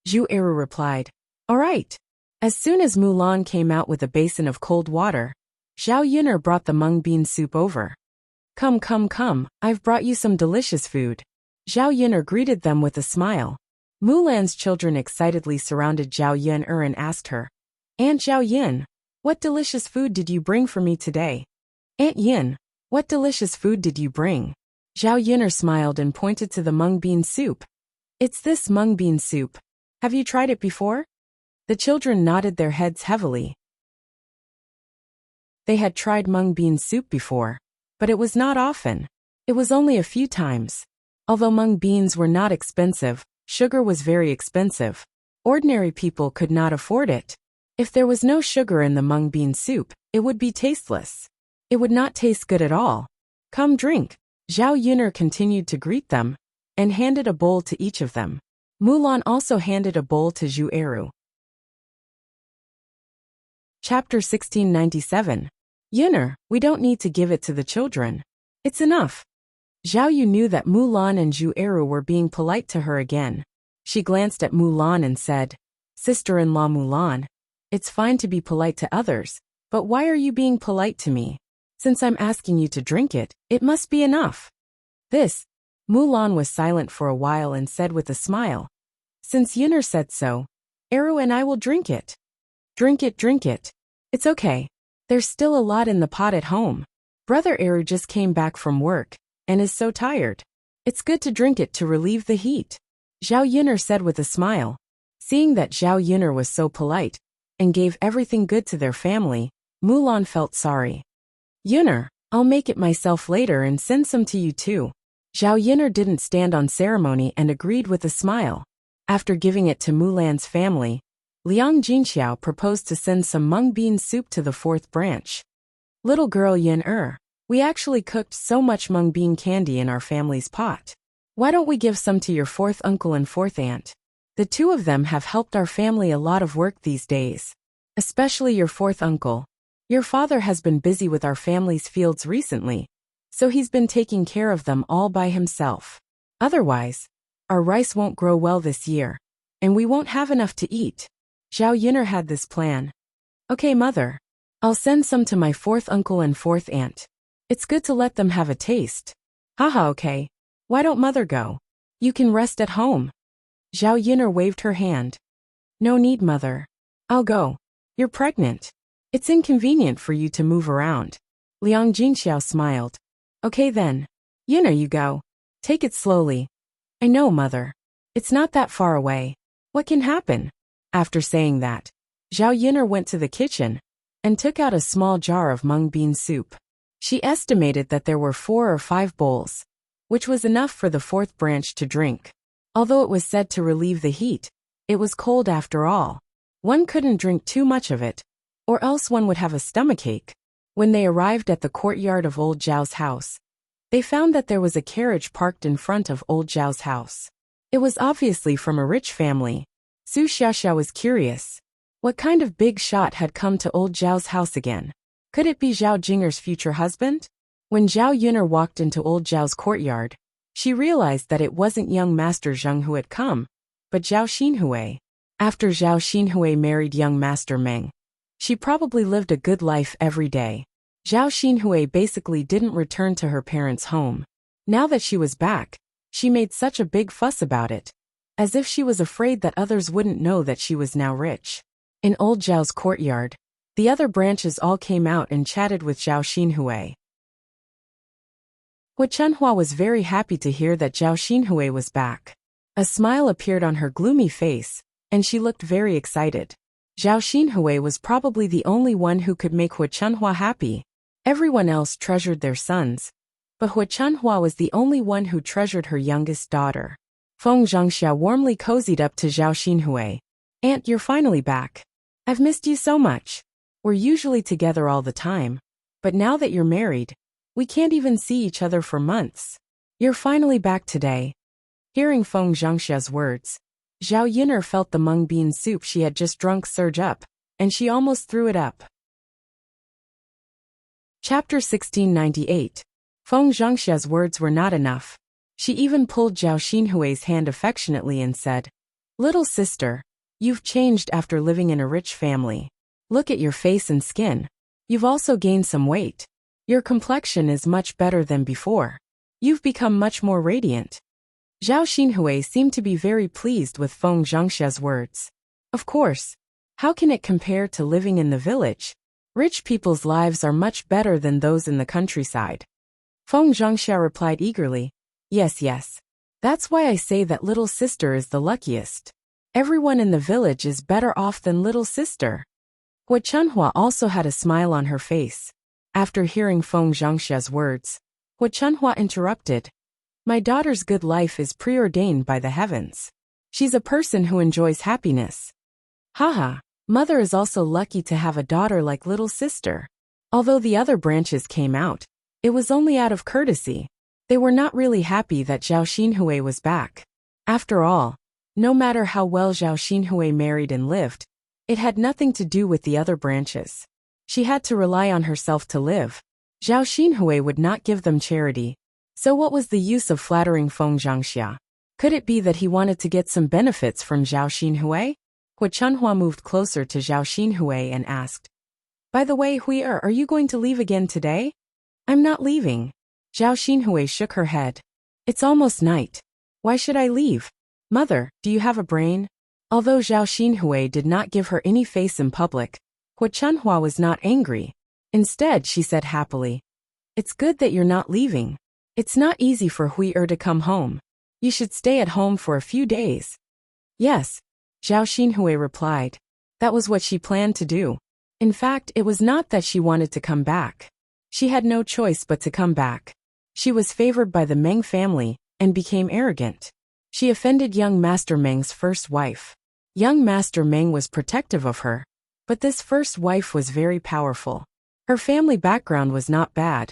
Zhu Eru replied, All right. As soon as Mulan came out with a basin of cold water, Zhao Yun'er brought the mung bean soup over. Come, come, come, I've brought you some delicious food. Zhao Yun'er greeted them with a smile. Mulan's children excitedly surrounded Zhao Yun'er and asked her, Aunt Zhao Yin, what delicious food did you bring for me today? Aunt Yin, what delicious food did you bring? Zhao Yun'er smiled and pointed to the mung bean soup. It's this mung bean soup. Have you tried it before? The children nodded their heads heavily. They had tried mung bean soup before, but it was not often. It was only a few times. Although mung beans were not expensive, sugar was very expensive. Ordinary people could not afford it. If there was no sugar in the mung bean soup, it would be tasteless. It would not taste good at all. Come drink. Zhao Yun'er continued to greet them, and handed a bowl to each of them. Mulan also handed a bowl to Zhu Eru. Chapter 1697. Yun'er, we don't need to give it to the children. It's enough. Zhao Yu knew that Mulan and Zhu Eru were being polite to her again. She glanced at Mulan and said, "Sister-in-law Mulan, it's fine to be polite to others, but why are you being polite to me? Since I'm asking you to drink it, it must be enough." This, Mulan was silent for a while and said with a smile, "Since Yuner said so, Eru and I will drink it." Drink it, drink it. It's okay. There's still a lot in the pot at home. Brother Eru just came back from work and is so tired. It's good to drink it to relieve the heat," Zhao Yuner said with a smile. Seeing that Zhao Yuner was so polite and gave everything good to their family, Mulan felt sorry. "Yuner, I'll make it myself later and send some to you too." Zhao Yuner didn't stand on ceremony and agreed with a smile. After giving it to Mulan's family, Liang Jinxiao proposed to send some mung bean soup to the fourth branch. "Little girl Yin we actually cooked so much mung bean candy in our family's pot. Why don't we give some to your fourth uncle and fourth aunt? The two of them have helped our family a lot of work these days. Especially your fourth uncle. Your father has been busy with our family's fields recently, so he's been taking care of them all by himself. Otherwise, our rice won't grow well this year, and we won't have enough to eat." Zhao Yuner had this plan. "Okay, mother. I'll send some to my fourth uncle and fourth aunt. It's good to let them have a taste." "Haha, okay. Why don't mother go? You can rest at home." Zhao Yuner waved her hand. "No need, mother. I'll go. You're pregnant. It's inconvenient for you to move around." Liang Jinxiao smiled. "Okay then. Yuner, you go. Take it slowly." "I know, mother. It's not that far away. What can happen?" After saying that, Zhao Yuner went to the kitchen and took out a small jar of mung bean soup. She estimated that there were 4 or 5 bowls, which was enough for the fourth branch to drink. Although it was said to relieve the heat, it was cold after all. One couldn't drink too much of it, or else one would have a stomachache. When they arrived at the courtyard of old Zhao's house, they found that there was a carriage parked in front of old Zhao's house. It was obviously from a rich family. Su Xiaoxiao was curious. What kind of big shot had come to old Zhao's house again? Could it be Zhao Jinger's future husband? When Zhao Yuner walked into old Zhao's courtyard, she realized that it wasn't young Master Zheng who had come, but Zhao Xinhui. After Zhao Xinhui married young Master Meng, she probably lived a good life every day. Zhao Xinhui basically didn't return to her parents' home. Now that she was back, she made such a big fuss about it, as if she was afraid that others wouldn't know that she was now rich. In old Zhao's courtyard, the other branches all came out and chatted with Zhao Xinhui. Hu Chunhua was very happy to hear that Zhao Xinhui was back. A smile appeared on her gloomy face, and she looked very excited. Zhao Xinhui was probably the only one who could make Hu Chunhua happy. Everyone else treasured their sons, but Hu Chunhua was the only one who treasured her youngest daughter. Feng Zhangxia warmly cozied up to Zhao Xinhui. "Aunt, you're finally back. I've missed you so much. We're usually together all the time, but now that you're married, we can't even see each other for months. You're finally back today." Hearing Feng Zhangxia's words, Zhao Yuner felt the mung bean soup she had just drunk surge up, and she almost threw it up. Chapter 1698. Feng Zhangxia's words were not enough. She even pulled Zhao Xinhui's hand affectionately and said, "Little sister, you've changed after living in a rich family. Look at your face and skin. You've also gained some weight. Your complexion is much better than before. You've become much more radiant." Zhao Xinhui seemed to be very pleased with Feng Zhangxia's words. Of course. How can it compare to living in the village? Rich people's lives are much better than those in the countryside. Feng Zhangxia replied eagerly, Yes. That's why I say that little sister is the luckiest. Everyone in the village is better off than little sister." Hu Chunhua also had a smile on her face. After hearing Feng Zhangxia's words, Hu Chunhua interrupted. "My daughter's good life is preordained by the heavens. She's a person who enjoys happiness." Haha, mother is also lucky to have a daughter like little sister. Although the other branches came out, it was only out of courtesy. They were not really happy that Zhao Xinhui was back. After all, no matter how well Zhao Xinhui married and lived, it had nothing to do with the other branches. She had to rely on herself to live. Zhao Xinhui would not give them charity, So what was the use of flattering Feng Zhangxia? Could it be that he wanted to get some benefits from Zhao Xinhui? Hu Chunhua moved closer to Zhao Xinhui and asked, "By the way, Hui are you going to leave again today?" "I'm not leaving." Zhao Xinhui shook her head. "It's almost night. Why should I leave? Mother, do you have a brain?" Although Zhao Xinhui did not give her any face in public, Hu Chunhua was not angry. Instead, she said happily, "It's good that you're not leaving. It's not easy for Hui to come home. You should stay at home for a few days." "Yes," Zhao Xinhui replied. That was what she planned to do. In fact, it was not that she wanted to come back. She had no choice but to come back. She was favored by the Meng family and became arrogant. She offended young Master Meng's first wife. Young Master Meng was protective of her, but this first wife was very powerful. Her family background was not bad,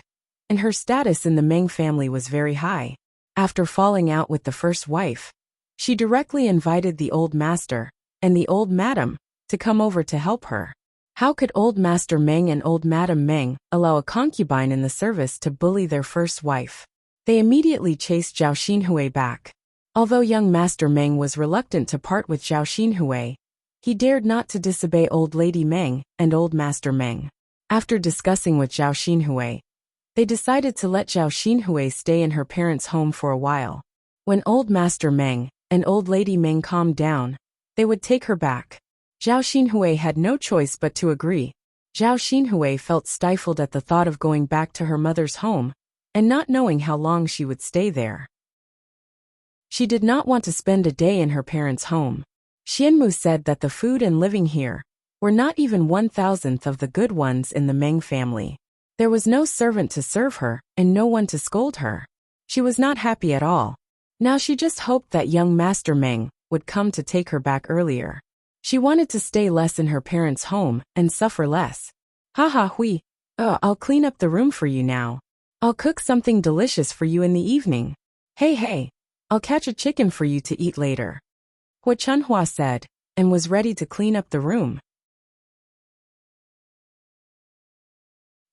and her status in the Meng family was very high. After falling out with the first wife, she directly invited the old master and the old madam to come over to help her. How could old Master Meng and old Madam Meng allow a concubine in the service to bully their first wife? They immediately chased Zhao Xinhui back. Although young Master Meng was reluctant to part with Zhao Xinhui, he dared not to disobey old Lady Meng and old Master Meng. After discussing with Zhao Xinhui, they decided to let Zhao Xinhui stay in her parents' home for a while. When old Master Meng and old Lady Meng calmed down, they would take her back. Zhao Xinhui had no choice but to agree. Zhao Xinhui felt stifled at the thought of going back to her mother's home and not knowing how long she would stay there. She did not want to spend a day in her parents' home. Xianmu said that the food and living here were not even 1,000th of the good ones in the Meng family. There was no servant to serve her and no one to scold her. She was not happy at all. Now she just hoped that young Master Meng would come to take her back earlier. She wanted to stay less in her parents' home and suffer less. "Haha, Hui. I'll clean up the room for you now. I'll cook something delicious for you in the evening. Hey, I'll catch a chicken for you to eat later." Hu Chunhua said, and was ready to clean up the room.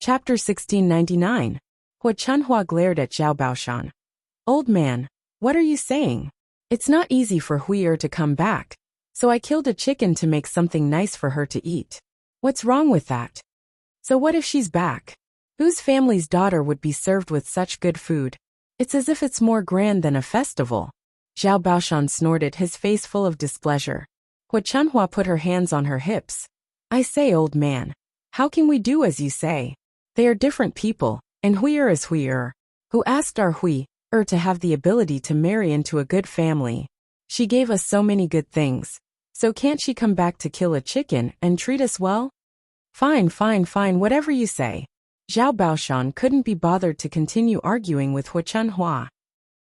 Chapter 1699. Hu Chunhua glared at Zhao Baoshan. "Old man, what are you saying? It's not easy for Hui to come back, so I killed a chicken to make something nice for her to eat. What's wrong with that? So what if she's back? Whose family's daughter would be served with such good food? It's as if it's more grand than a festival." Zhao Baoshan snorted, his face full of displeasure. Hu Chunhua put her hands on her hips. "I say, old man, how can we do as you say? They are different people, and Huier is Huier. Who asked our Hui to have the ability to marry into a good family? She gave us so many good things. So can't she come back to kill a chicken and treat us well?" Fine, whatever you say." Zhao Baoshan couldn't be bothered to continue arguing with Hu Chunhua.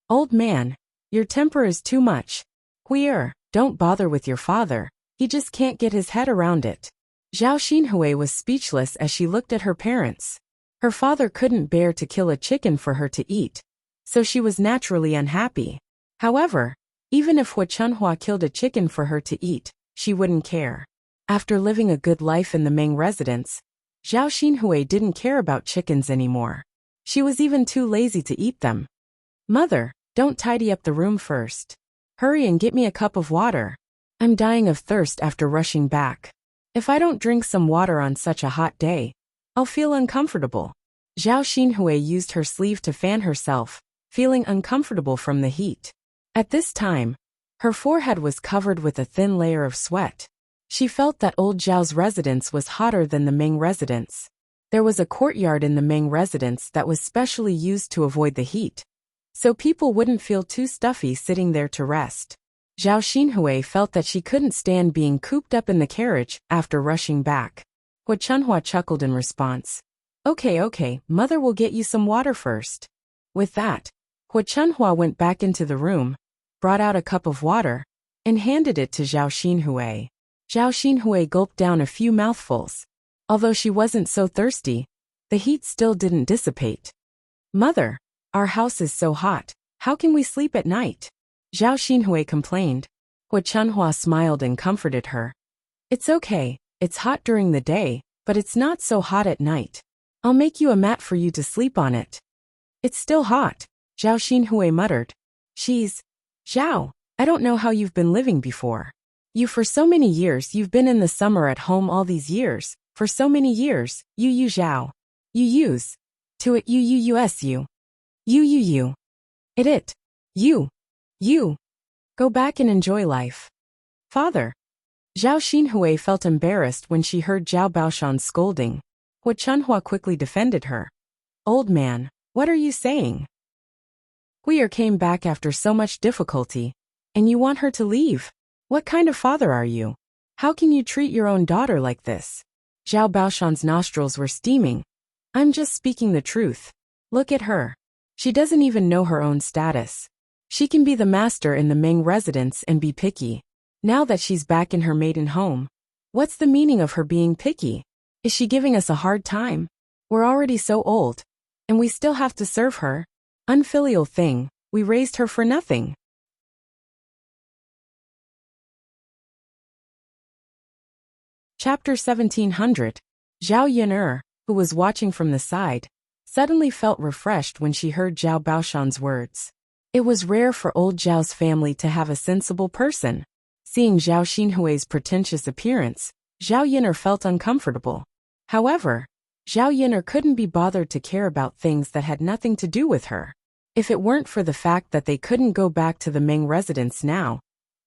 "Old man, your temper is too much. Huier, don't bother with your father. He just can't get his head around it." Zhao Xinhui was speechless as she looked at her parents. Her father couldn't bear to kill a chicken for her to eat, so she was naturally unhappy. However, even if Hu Chunhua killed a chicken for her to eat, she wouldn't care. After living a good life in the Meng residence, Zhao Xinhui didn't care about chickens anymore. She was even too lazy to eat them. "Mother, don't tidy up the room first. Hurry and get me a cup of water. I'm dying of thirst after rushing back. If I don't drink some water on such a hot day, I'll feel uncomfortable." Zhao Xinhui used her sleeve to fan herself, feeling uncomfortable from the heat. At this time, her forehead was covered with a thin layer of sweat. She felt that old Zhao's residence was hotter than the Meng residence. There was a courtyard in the Meng residence that was specially used to avoid the heat, so people wouldn't feel too stuffy sitting there to rest. Zhao Xinhui felt that she couldn't stand being cooped up in the carriage after rushing back. Hu Chunhua chuckled in response. Okay, mother will get you some water first." With that, Hu Chunhua went back into the room, brought out a cup of water, and handed it to Zhao Xinhui. Zhao Xinhui gulped down a few mouthfuls. Although she wasn't so thirsty, the heat still didn't dissipate. "Mother, our house is so hot, how can we sleep at night?" Zhao Xinhui complained. Hu Chunhua smiled and comforted her. "It's okay, it's hot during the day, but it's not so hot at night. I'll make you a mat for you to sleep on it." "It's still hot. Zhao Xinhui muttered. Zhao, I don't know how you've been living before. You for so many years you've been in the summer at home all these years, for so many years, you Zhao. You use. To it you. You. It. You. Go back and enjoy life. Father. Zhao Xinhui felt embarrassed when she heard Zhao Baoshan's scolding. Hua Chunhua quickly defended her. Old man, what are you saying? Huir came back after so much difficulty, and you want her to leave? What kind of father are you? How can you treat your own daughter like this? Zhao Baoshan's nostrils were steaming. I'm just speaking the truth. Look at her. She doesn't even know her own status. She can be the master in the Ming residence and be picky. Now that she's back in her maiden home. What's the meaning of her being picky? Is she giving us a hard time? We're already so old. And we still have to serve her. Unfilial thing, we raised her for nothing. Chapter 1700. Zhao Yin'er, who was watching from the side, suddenly felt refreshed when she heard Zhao Baoshan's words. It was rare for old Zhao's family to have a sensible person. Seeing Zhao Xinhui's pretentious appearance, Zhao Yin'er felt uncomfortable. However, Zhao Yin'er couldn't be bothered to care about things that had nothing to do with her. If it weren't for the fact that they couldn't go back to the Ming residence now,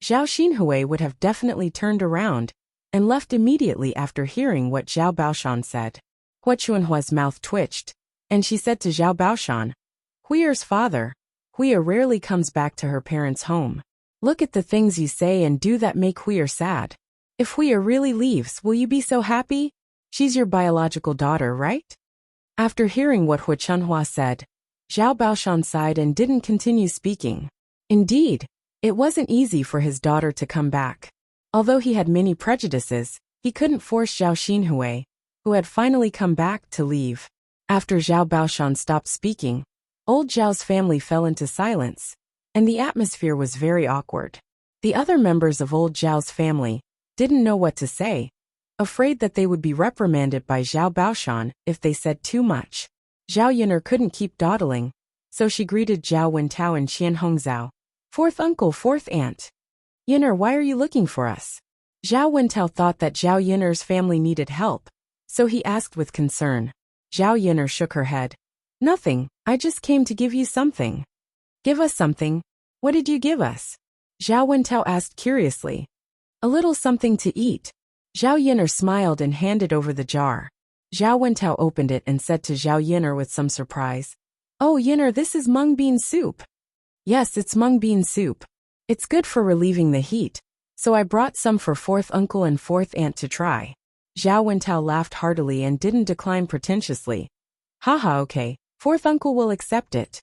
Zhao Xinhui would have definitely turned around and left immediately after hearing what Zhao Baoshan said. Hua Chunhua's mouth twitched, and she said to Zhao Baoshan, Huir's father, Huir rarely comes back to her parents' home. Look at the things you say and do that make Huir sad. If Huir really leaves, will you be so happy? She's your biological daughter, right? After hearing what Hua Chunhua said, Zhao Baoshan sighed and didn't continue speaking. Indeed, it wasn't easy for his daughter to come back. Although he had many prejudices, he couldn't force Zhao Xinhui, who had finally come back, to leave. After Zhao Baoshan stopped speaking, old Zhao's family fell into silence, and the atmosphere was very awkward. The other members of old Zhao's family didn't know what to say, afraid that they would be reprimanded by Zhao Baoshan if they said too much. Zhao Yin'er couldn't keep dawdling, so she greeted Zhao Wentao and Qian Hongzhao. Fourth uncle, fourth aunt. Yin'er, why are you looking for us? Zhao Wentao thought that Zhao Yin'er's family needed help, so he asked with concern. Zhao Yin'er shook her head. Nothing, I just came to give you something. Give us something? What did you give us? Zhao Wentao asked curiously. A little something to eat. Zhao Yin'er smiled and handed over the jar. Zhao Wentao opened it and said to Zhao Yin'er with some surprise. Oh Yin'er, this is mung bean soup. Yes, it's mung bean soup. It's good for relieving the heat, so I brought some for fourth uncle and fourth aunt to try. Zhao Wentao laughed heartily and didn't decline pretentiously. Haha, okay, fourth uncle will accept it.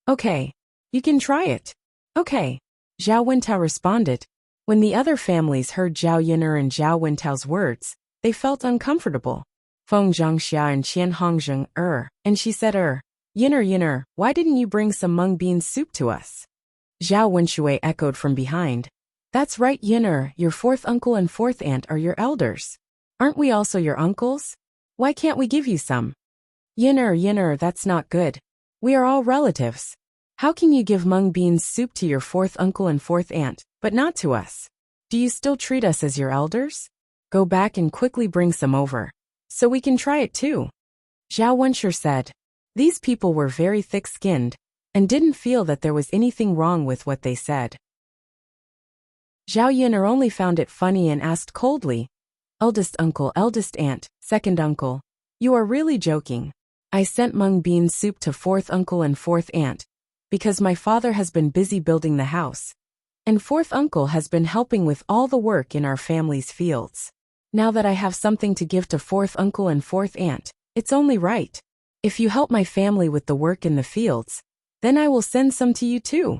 Okay, you can try it. Okay, Zhao Wentao responded. When the other families heard Zhao Yin'er and Zhao Wentao's words, they felt uncomfortable. Feng Zhangxia and Qian Hongzheng, and she said, Yin'er, why didn't you bring some mung bean soup to us? Zhao Wenshui echoed from behind. That's right, Yin'er, your fourth uncle and fourth aunt are your elders. Aren't we also your uncles? Why can't we give you some? Yin'er, that's not good. We are all relatives. How can you give mung bean soup to your fourth uncle and fourth aunt, but not to us? Do you still treat us as your elders? Go back and quickly bring some over, so we can try it too. Zhao Wenshui said. These people were very thick-skinned, and didn't feel that there was anything wrong with what they said. Zhao Yin'er only found it funny and asked coldly, Eldest uncle, eldest aunt, second uncle, you are really joking. I sent mung bean soup to fourth uncle and fourth aunt, because my father has been busy building the house, and fourth uncle has been helping with all the work in our family's fields. Now that I have something to give to fourth uncle and fourth aunt, it's only right. If you help my family with the work in the fields, then I will send some to you too.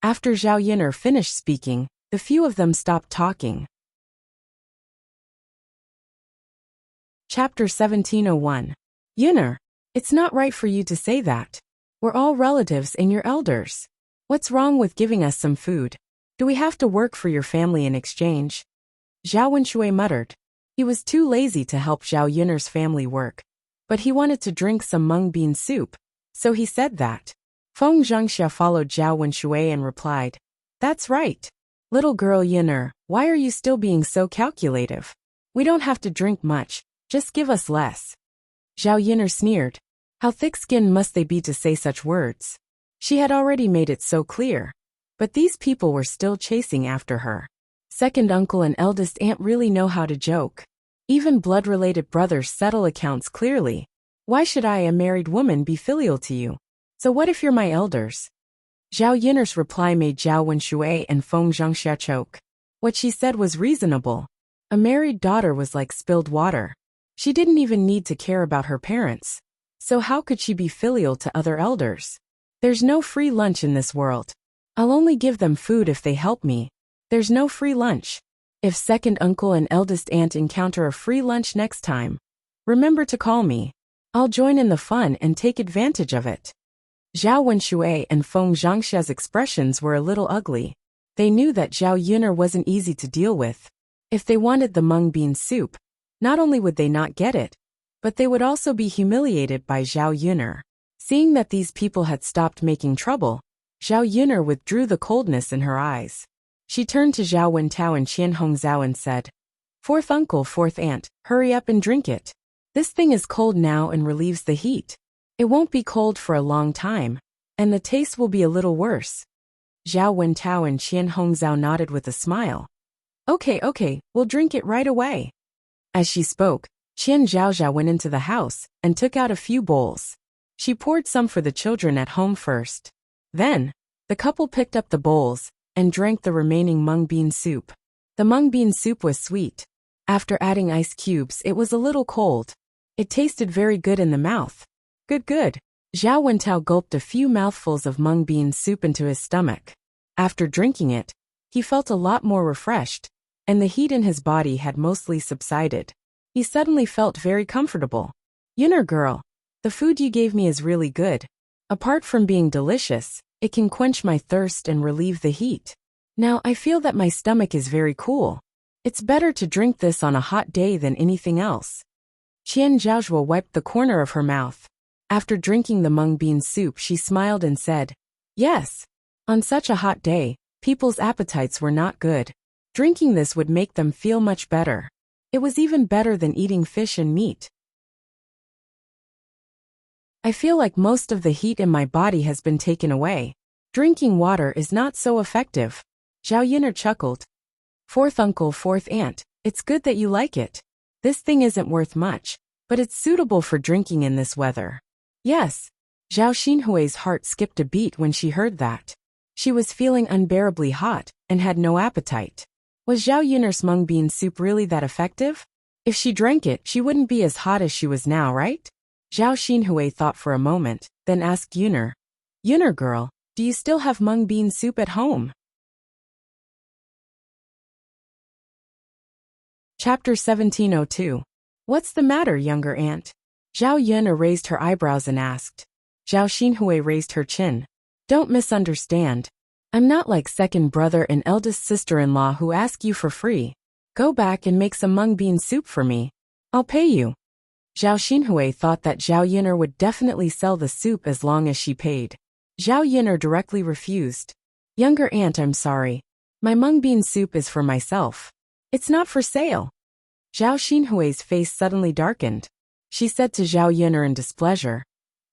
After Zhao Yin'er finished speaking, the few of them stopped talking. Chapter 1701. Yin'er, it's not right for you to say that. We're all relatives and your elders. What's wrong with giving us some food? Do we have to work for your family in exchange? Zhao Wenshui muttered. He was too lazy to help Zhao Yin'er's family work, but he wanted to drink some mung bean soup, so he said that. Feng Zhengxia followed Zhao Wenshui and replied, "That's right. Little girl Yin'er, why are you still being so calculative? We don't have to drink much, just give us less." Zhao Yin'er sneered. How thick-skinned must they be to say such words? She had already made it so clear. But these people were still chasing after her. Second uncle and eldest aunt really know how to joke. Even blood-related brothers settle accounts clearly. Why should I, a married woman, be filial to you? So what if you're my elders? Zhao Yin'er's reply made Zhao Wenshui and Feng Zhengxia choke. What she said was reasonable. A married daughter was like spilled water. She didn't even need to care about her parents. So how could she be filial to other elders? There's no free lunch in this world. I'll only give them food if they help me. There's no free lunch. If second uncle and eldest aunt encounter a free lunch next time, remember to call me. I'll join in the fun and take advantage of it. Zhao Wenshui and Feng Zhengxia's expressions were a little ugly. They knew that Zhao Yin'er wasn't easy to deal with. If they wanted the mung bean soup, not only would they not get it, but they would also be humiliated by Zhao Yin'er. Seeing that these people had stopped making trouble, Zhao Yin'er withdrew the coldness in her eyes. She turned to Zhao Wentao and Qian Hongzhao and said, "Fourth uncle, fourth aunt, hurry up and drink it. This thing is cold now and relieves the heat. It won't be cold for a long time, and the taste will be a little worse." Zhao Wentao and Qian Hongzhao nodded with a smile. Okay, we'll drink it right away." As she spoke, Qian Zhaozhao went into the house and took out a few bowls. She poured some for the children at home first. Then, the couple picked up the bowls and drank the remaining mung bean soup. The mung bean soup was sweet. After adding ice cubes, it was a little cold. It tasted very good in the mouth. Good. Zhao Wentao gulped a few mouthfuls of mung bean soup into his stomach. After drinking it, he felt a lot more refreshed, and the heat in his body had mostly subsided. He suddenly felt very comfortable. "Yin'er girl, the food you gave me is really good. Apart from being delicious, it can quench my thirst and relieve the heat. Now I feel that my stomach is very cool. It's better to drink this on a hot day than anything else." Qian Zhaozhua wiped the corner of her mouth. After drinking the mung bean soup, she smiled and said, "Yes. On such a hot day, people's appetites were not good. Drinking this would make them feel much better. It was even better than eating fish and meat. I feel like most of the heat in my body has been taken away. Drinking water is not so effective." Zhao Yin'er chuckled. "Fourth uncle, fourth aunt, it's good that you like it. This thing isn't worth much, but it's suitable for drinking in this weather." "Yes." Zhao Xinhui's heart skipped a beat when she heard that. She was feeling unbearably hot and had no appetite. Was Zhao Yin'er's mung bean soup really that effective? If she drank it, she wouldn't be as hot as she was now, right? Zhao Xinhui thought for a moment, then asked Yin'er, "Yin'er girl, do you still have mung bean soup at home?" Chapter 1702. What's the matter, younger aunt? Zhao Yin'er raised her eyebrows and asked. Zhao Xinhui raised her chin. Don't misunderstand. I'm not like second brother and eldest sister-in-law who ask you for free. Go back and make some mung bean soup for me. I'll pay you. Zhao Xinhui thought that Zhao Yin'er would definitely sell the soup as long as she paid. Zhao Yin'er directly refused. Younger aunt, I'm sorry. My mung bean soup is for myself. It's not for sale. Zhao Xinhui's face suddenly darkened. She said to Zhao Yin'er in displeasure,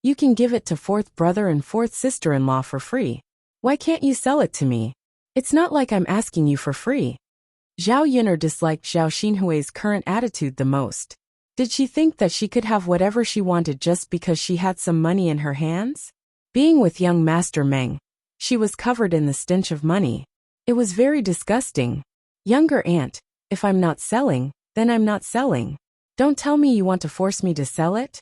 You can give it to fourth brother and fourth sister-in-law for free. Why can't you sell it to me? It's not like I'm asking you for free. Zhao Yin'er disliked Zhao Xinhui's current attitude the most. Did she think that she could have whatever she wanted just because she had some money in her hands? Being with young Master Meng, she was covered in the stench of money. It was very disgusting. Younger aunt, if I'm not selling, then I'm not selling. Don't tell me you want to force me to sell it?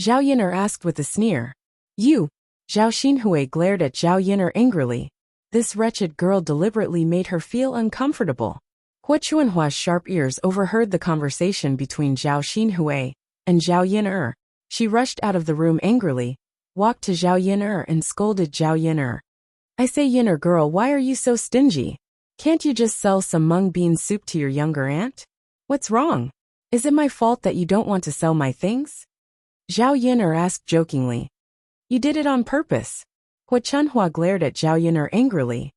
Zhao Yin'er asked with a sneer. You. Zhao Xinhui glared at Zhao Yin'er angrily. This wretched girl deliberately made her feel uncomfortable. Hua Chuanhua's sharp ears overheard the conversation between Zhao Xinhui and Zhao Yin'er. She rushed out of the room angrily, walked to Zhao Yin'er and scolded Zhao Yin'er. I say, Yin'er girl, why are you so stingy? Can't you just sell some mung bean soup to your younger aunt? What's wrong? Is it my fault that you don't want to sell my things? Zhao Yin'er asked jokingly. You did it on purpose. Hua Chunhua glared at Zhao Yun'er angrily.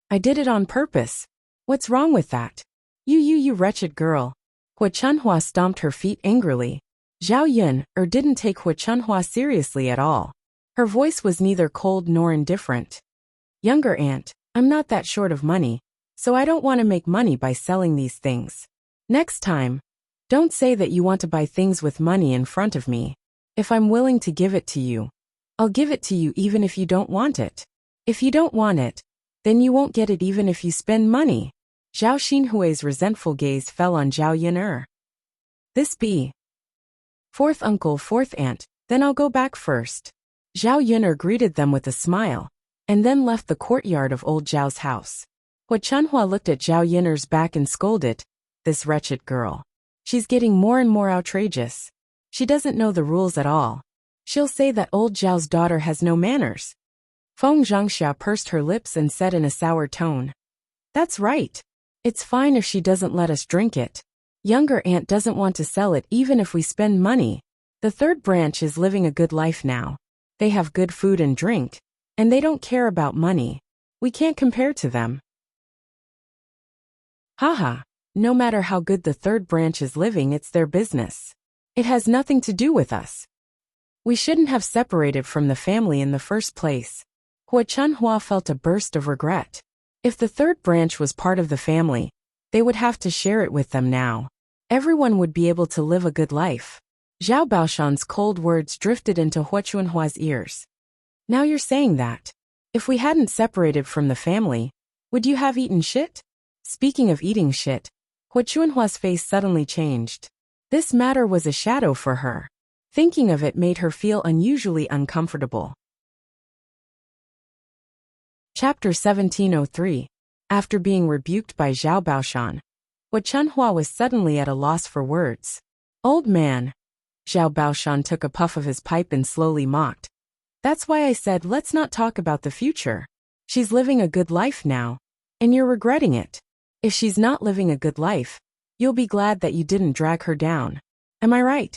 I did it on purpose. What's wrong with that? You wretched girl. Hua Chunhua stomped her feet angrily. Zhao Yun'er didn't take Hua Chunhua seriously at all. Her voice was neither cold nor indifferent. Younger aunt, I'm not that short of money, so I don't want to make money by selling these things. Next time, don't say that you want to buy things with money in front of me. If I'm willing to give it to you, I'll give it to you even if you don't want it. If you don't want it, then you won't get it even if you spend money. Zhao Xinhui's resentful gaze fell on Zhao Yun'er. This be fourth uncle, fourth aunt, then I'll go back first. Zhao Yun'er greeted them with a smile, and then left the courtyard of old Zhao's house. Hua Chunhua looked at Zhao Yun'er's back and scolded, this wretched girl. She's getting more and more outrageous. She doesn't know the rules at all. She'll say that old Zhao's daughter has no manners. Feng Zhangxia pursed her lips and said in a sour tone. That's right. It's fine if she doesn't let us drink it. Younger aunt doesn't want to sell it even if we spend money. The third branch is living a good life now. They have good food and drink, and they don't care about money. We can't compare to them. Haha, no matter how good the third branch is living, it's their business. It has nothing to do with us. We shouldn't have separated from the family in the first place. Hua Chunhua felt a burst of regret. If the third branch was part of the family, they would have to share it with them now. Everyone would be able to live a good life. Zhao Baoshan's cold words drifted into Hua Chunhua's ears. Now you're saying that. If we hadn't separated from the family, would you have eaten shit? Speaking of eating shit, Hua Chunhua's face suddenly changed. This matter was a shadow for her. Thinking of it made her feel unusually uncomfortable. Chapter 1703. After being rebuked by Zhao Baoshan, Hua Chunhua was suddenly at a loss for words. Old man. Zhao Baoshan took a puff of his pipe and slowly mocked. That's why I said let's not talk about the future. She's living a good life now, and you're regretting it. If she's not living a good life, you'll be glad that you didn't drag her down. Am I right?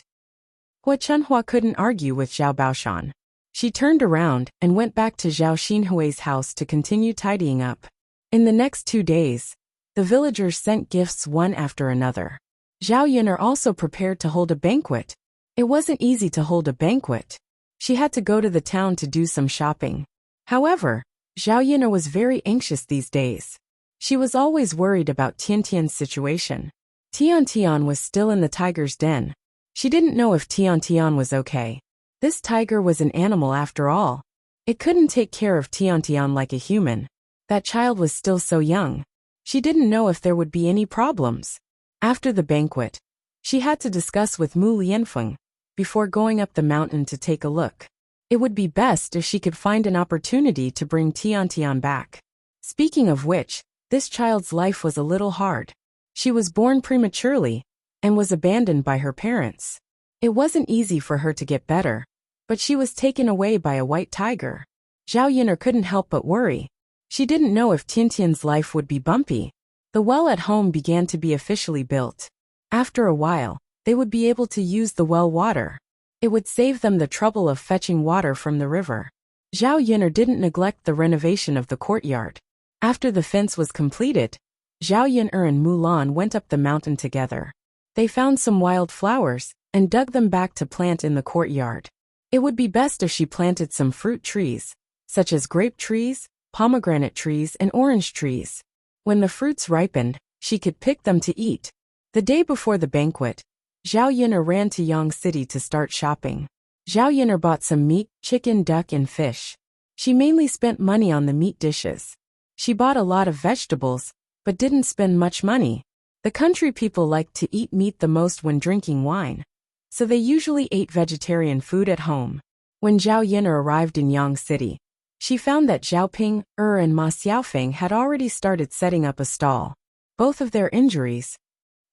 Hua Chunhua couldn't argue with Zhao Baoshan. She turned around and went back to Zhao Xinhui's house to continue tidying up. In the next 2 days, the villagers sent gifts one after another. Zhao Yun'er also prepared to hold a banquet. It wasn't easy to hold a banquet. She had to go to the town to do some shopping. However, Zhao Yun'er was very anxious these days. She was always worried about Tiantian's situation. Tiantian was still in the tiger's den. She didn't know if Tiantian was okay. This tiger was an animal after all. It couldn't take care of Tiantian like a human. That child was still so young. She didn't know if there would be any problems. After the banquet, she had to discuss with Mu Lianfeng before going up the mountain to take a look. It would be best if she could find an opportunity to bring Tiantian back. Speaking of which, this child's life was a little hard. She was born prematurely and was abandoned by her parents. It wasn't easy for her to get better, but she was taken away by a white tiger. Zhao Yun'er couldn't help but worry. She didn't know if Tiantian's life would be bumpy. The well at home began to be officially built. After a while, they would be able to use the well water. It would save them the trouble of fetching water from the river. Zhao Yun'er didn't neglect the renovation of the courtyard. After the fence was completed, Zhao Yun'er and Mulan went up the mountain together. They found some wild flowers and dug them back to plant in the courtyard. It would be best if she planted some fruit trees, such as grape trees, pomegranate trees, and orange trees. When the fruits ripened, she could pick them to eat. The day before the banquet, Zhao Yun'er ran to Yang City to start shopping. Zhao Yun'er bought some meat, chicken, duck, and fish. She mainly spent money on the meat dishes. She bought a lot of vegetables, but didn't spend much money. The country people liked to eat meat the most when drinking wine, so they usually ate vegetarian food at home. When Zhao Yun'er arrived in Yang City, she found that Zhao Ping, and Ma Xiaofeng had already started setting up a stall. Both of their injuries,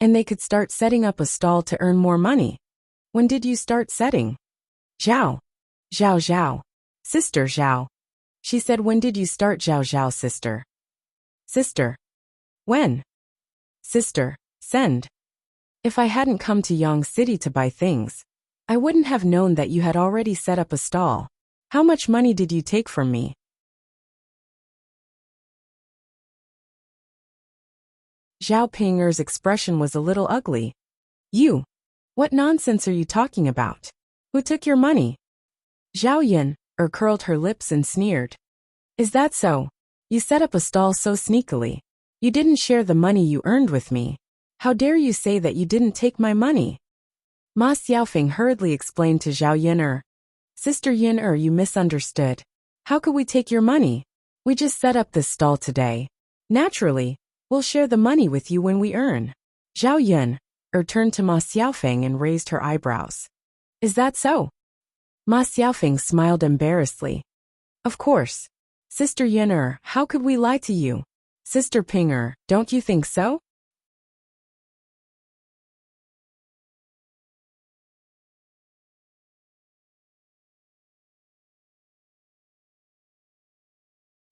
and they could start setting up a stall to earn more money. When did you start setting? Zhao. Zhao. Sister Zhao. She said, when did you start, Zhao sister? Sister. When? Sister, send. If I hadn't come to Yang City to buy things, I wouldn't have known that you had already set up a stall. How much money did you take from me? Zhao Ping'er's expression was a little ugly. You? What nonsense are you talking about? Who took your money? Zhao Yin curled her lips and sneered. Is that so? You set up a stall so sneakily. You didn't share the money you earned with me. How dare you say that you didn't take my money? Ma Xiaofeng hurriedly explained to Zhao Yin. Sister Yin, you misunderstood. How could we take your money? We just set up this stall today. Naturally, we'll share the money with you when we earn. Zhao Yin turned to Ma Xiaofeng and raised her eyebrows. Is that so? Ma Xiaofeng smiled embarrassedly. Of course. Sister Yin, how could we lie to you? Sister Ping, don't you think so?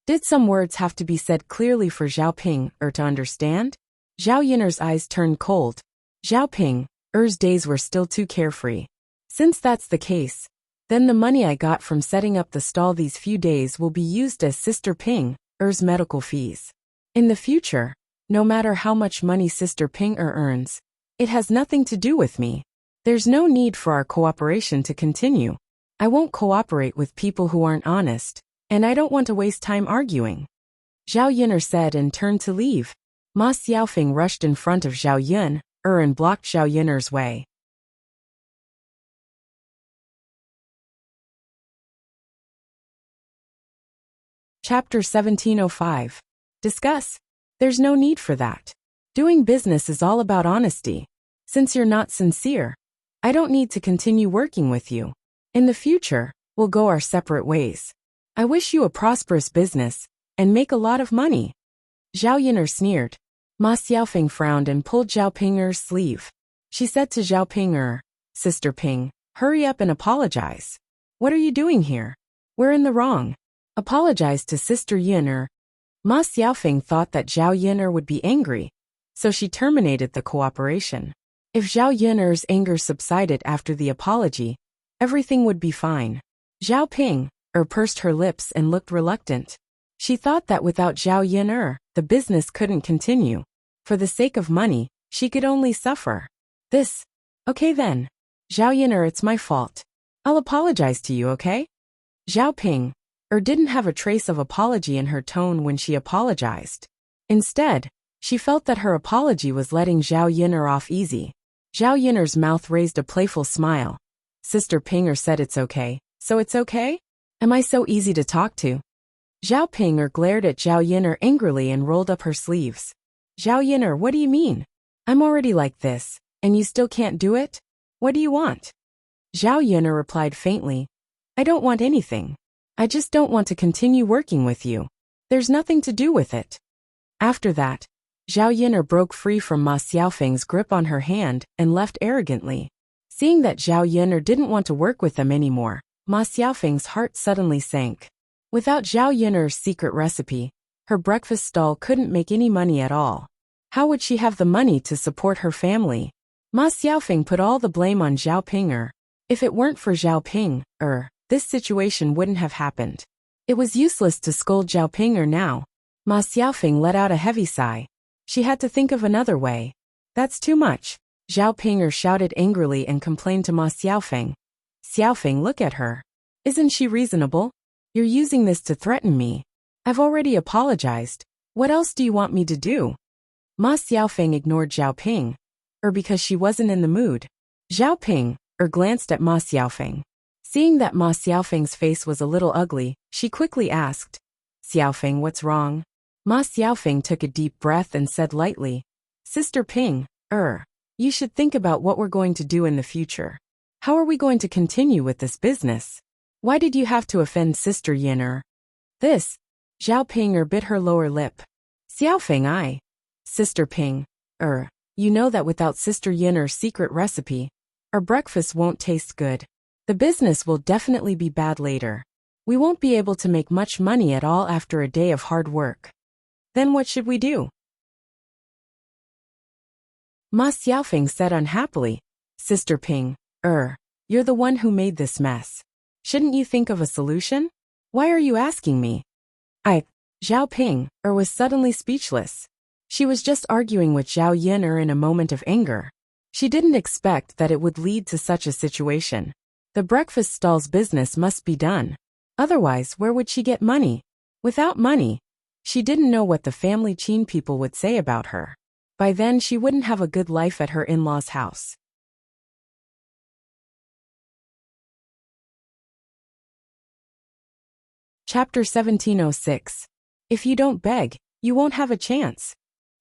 Did some words have to be said clearly for Zhao Ping to understand? Zhao Yin's eyes turned cold. Zhao Ping's days were still too carefree. Since that's the case, then the money I got from setting up the stall these few days will be used as Sister Ping's medical fees. In the future, no matter how much money Sister Ping earns, it has nothing to do with me. There's no need for our cooperation to continue. I won't cooperate with people who aren't honest, and I don't want to waste time arguing. Zhao Yin said and turned to leave. Ma Xiaofeng rushed in front of Zhao Yin and blocked Zhao Yin's way. Chapter 1705. Discuss. There's no need for that. Doing business is all about honesty. Since you're not sincere, I don't need to continue working with you. In the future, we'll go our separate ways. I wish you a prosperous business and make a lot of money. Zhao Yin sneered. Ma Xiaofeng frowned and pulled Zhao Ping's sleeve. She said to Zhao Ping, Sister Ping, hurry up and apologize. What are you doing here? We're in the wrong. Apologize to Sister Yin. Ma Xiaofeng thought that Zhao Yin would be angry, so she terminated the cooperation. If Zhao Yin's anger subsided after the apology, everything would be fine. Zhao Ping pursed her lips and looked reluctant. She thought that without Zhao Yin, the business couldn't continue. For the sake of money, she could only suffer. Okay then. Zhao Yin, it's my fault. I'll apologize to you, okay? Zhao Ping didn't have a trace of apology in her tone when she apologized. Instead, she felt that her apology was letting Zhao Yin off easy. Zhao Yin's mouth raised a playful smile. Sister Ping said it's okay, so it's okay? Am I so easy to talk to? Zhao Ping glared at Zhao Yin angrily and rolled up her sleeves. Zhao Yin, what do you mean? I'm already like this, and you still can't do it? What do you want? Zhao Yin replied faintly. I don't want anything. I just don't want to continue working with you. There's nothing to do with it. After that, Zhao Yin broke free from Ma Xiaofeng's grip on her hand and left arrogantly. Seeing that Zhao Yin didn't want to work with them anymore, Ma Xiaofeng's heart suddenly sank. Without Zhao Yin's secret recipe, her breakfast stall couldn't make any money at all. How would she have the money to support her family? Ma Xiaofeng put all the blame on Zhao Ping. If it weren't for Zhao Ping, this situation wouldn't have happened. It was useless to scold Zhao Ping now. Ma Xiaofeng let out a heavy sigh. She had to think of another way. That's too much. Zhao Ping shouted angrily and complained to Ma Xiaofeng. Xiaofeng, look at her. Isn't she reasonable? You're using this to threaten me. I've already apologized. What else do you want me to do? Ma Xiaofeng ignored Zhao Ping, because she wasn't in the mood. Zhao Ping glanced at Ma Xiaofeng. Seeing that Ma Xiaofeng's face was a little ugly, she quickly asked, Xiaofeng, what's wrong? Ma Xiaofeng took a deep breath and said lightly, Sister Ping, you should think about what we're going to do in the future. How are we going to continue with this business? Why did you have to offend Sister Yin? Zhao Ping bit her lower lip. Xiaofeng, Sister Ping, you know that without Sister Yin's secret recipe, our breakfast won't taste good. The business will definitely be bad later. We won't be able to make much money at all after a day of hard work. Then what should we do? Ma Xiaofeng said unhappily, Sister Ping, you're the one who made this mess. Shouldn't you think of a solution? Why are you asking me? Zhao Ping, was suddenly speechless. She was just arguing with Zhao Yin'er in a moment of anger. She didn't expect that it would lead to such a situation. The breakfast stall's business must be done. Otherwise, where would she get money? Without money, she didn't know what the family Qin people would say about her. By then she wouldn't have a good life at her in-laws' house. Chapter 1706. If you don't beg, you won't have a chance.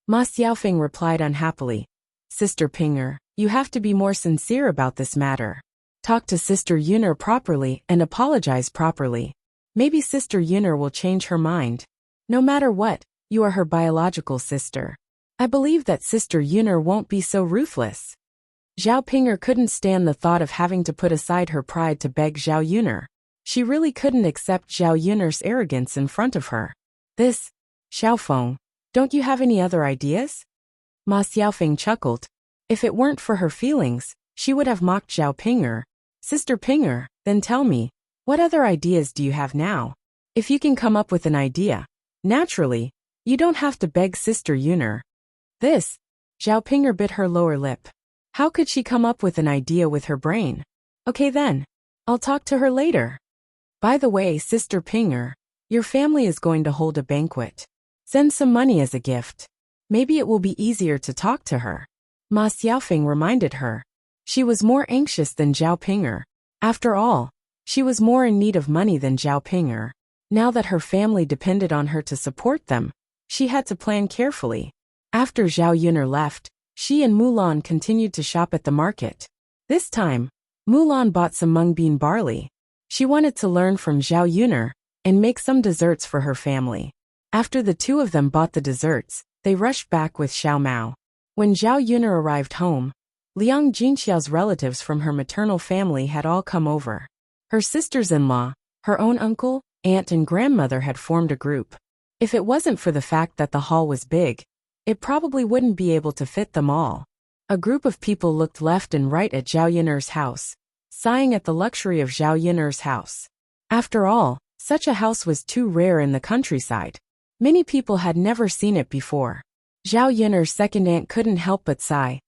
Ma Xiaofeng replied unhappily. Sister Ping'er, you have to be more sincere about this matter. Talk to Sister Yun'er properly and apologize properly. Maybe Sister Yun'er will change her mind. No matter what, you are her biological sister. I believe that Sister Yun'er won't be so ruthless. Zhao Ping'er couldn't stand the thought of having to put aside her pride to beg Zhao Yun'er. She really couldn't accept Zhao Yun'er's arrogance in front of her. Xiaofeng, don't you have any other ideas? Ma Xiaofeng chuckled. If it weren't for her feelings, she would have mocked Zhao Ping'er. Sister Ping'er, then tell me, what other ideas do you have now? If you can come up with an idea, naturally, you don't have to beg Sister Yun'er. Zhao Ping'er bit her lower lip. How could she come up with an idea with her brain? Okay then, I'll talk to her later. By the way, Sister Ping'er, your family is going to hold a banquet. Send some money as a gift. Maybe it will be easier to talk to her. Ma Xiaofeng reminded her. She was more anxious than Zhao Ping'er. After all, she was more in need of money than Zhao Ping'er. Now that her family depended on her to support them, she had to plan carefully. After Zhao Yun'er left, she and Mulan continued to shop at the market. This time, Mulan bought some mung bean barley. She wanted to learn from Zhao Yun'er and make some desserts for her family. After the two of them bought the desserts, they rushed back with Xiao Mao. When Zhao Yun'er arrived home, Liang Jinxiao's relatives from her maternal family had all come over. Her sisters-in-law, her own uncle, aunt and grandmother had formed a group. If it wasn't for the fact that the hall was big, it probably wouldn't be able to fit them all. A group of people looked left and right at Zhao Yun'er's house, sighing at the luxury of Zhao Yun'er's house. After all, such a house was too rare in the countryside. Many people had never seen it before. Zhao Yun'er's second aunt couldn't help but sigh.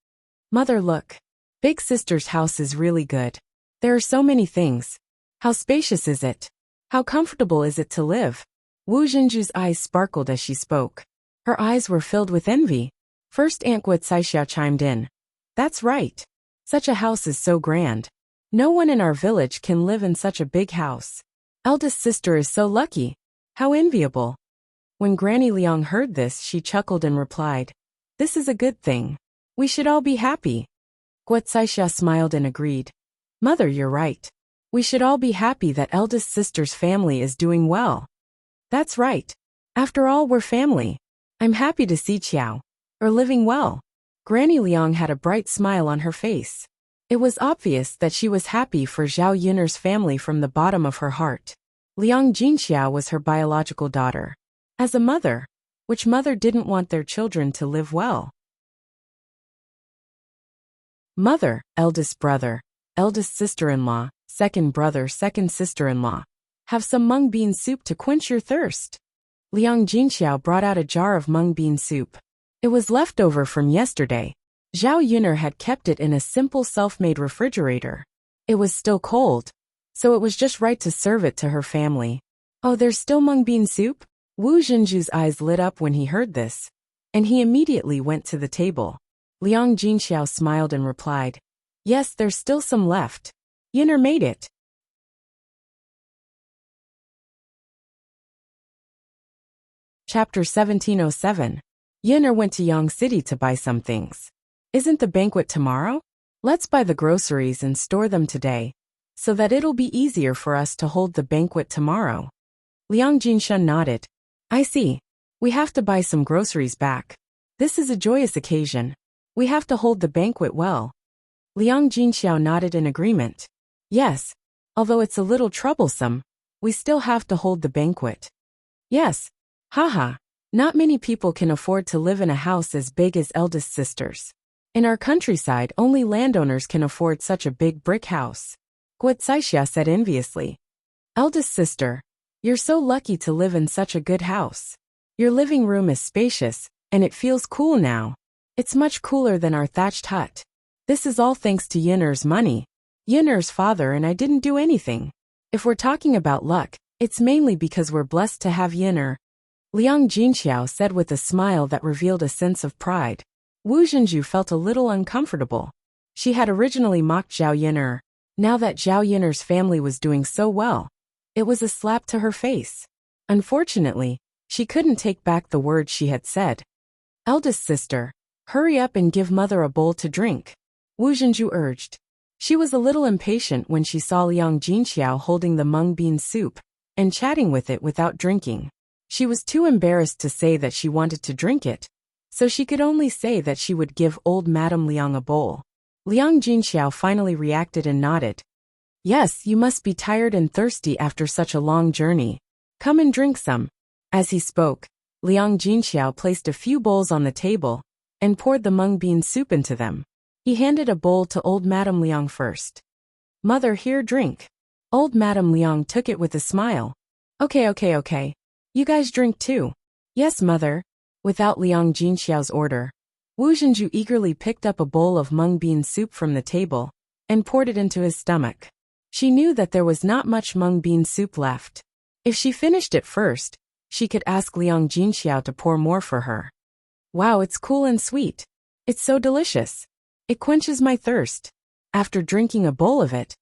Mother, look. Big sister's house is really good. There are so many things. How spacious is it? How comfortable is it to live? Wu Zhenju's eyes sparkled as she spoke. Her eyes were filled with envy. First Aunt Guo Caixia chimed in. That's right. Such a house is so grand. No one in our village can live in such a big house. Eldest sister is so lucky. How enviable. When Granny Liang heard this, she chuckled and replied, This is a good thing. We should all be happy. Guo Caixia smiled and agreed. Mother, you're right. We should all be happy that eldest sister's family is doing well. That's right. After all, we're family. I'm happy to see Qiao are living well. Granny Liang had a bright smile on her face. It was obvious that she was happy for Zhao Yun'er's family from the bottom of her heart. Liang Jinxiao was her biological daughter. As a mother, which mother didn't want their children to live well? Mother, eldest brother, eldest sister-in-law, second brother, second sister-in-law. Have some mung bean soup to quench your thirst. Liang Jinxiao brought out a jar of mung bean soup. It was leftover from yesterday. Zhao Yun'er had kept it in a simple self-made refrigerator. It was still cold, so it was just right to serve it to her family. Oh, there's still mung bean soup? Wu Zhenju's eyes lit up when he heard this, and he immediately went to the table. Liang Jinxiao smiled and replied, Yes, there's still some left. Yun'er made it. Chapter 1707. Yun'er went to Yang City to buy some things. Isn't the banquet tomorrow? Let's buy the groceries and store them today, so that it'll be easier for us to hold the banquet tomorrow. Liang Jinxiao nodded. I see. We have to buy some groceries back. This is a joyous occasion. We have to hold the banquet well. Liang Jinxiao nodded in agreement. Yes, although it's a little troublesome, we still have to hold the banquet. Yes. Haha. Not many people can afford to live in a house as big as eldest sister's. In our countryside, only landowners can afford such a big brick house. Guo Caixia said enviously. Eldest sister, you're so lucky to live in such a good house. Your living room is spacious, and it feels cool now. It's much cooler than our thatched hut. This is all thanks to Yinner's money. Yinner's father and I didn't do anything. If we're talking about luck, it's mainly because we're blessed to have Yinner," Liang Jinxiao said with a smile that revealed a sense of pride. Wu Zhenju felt a little uncomfortable. She had originally mocked Zhao Yinner. Now that Zhao Yinner's family was doing so well, it was a slap to her face. Unfortunately, she couldn't take back the words she had said. "Eldest sister, hurry up and give mother a bowl to drink," Wu Zhenju urged. She was a little impatient when she saw Liang Jinxiao holding the mung bean soup and chatting with it without drinking. She was too embarrassed to say that she wanted to drink it, so she could only say that she would give old Madame Liang a bowl. Liang Jinxiao finally reacted and nodded. "Yes, you must be tired and thirsty after such a long journey. Come and drink some." As he spoke, Liang Jinxiao placed a few bowls on the table and poured the mung bean soup into them. He handed a bowl to old Madame Liang first. "Mother, here, drink." Old Madame Liang took it with a smile. Okay. You guys drink too." "Yes, mother." Without Liang Jinxiao's order, Wu Zhenju eagerly picked up a bowl of mung bean soup from the table and poured it into his stomach. She knew that there was not much mung bean soup left. If she finished it first, she could ask Liang Jinxiao to pour more for her. "Wow, it's cool and sweet. It's so delicious. It quenches my thirst. After drinking a bowl of it,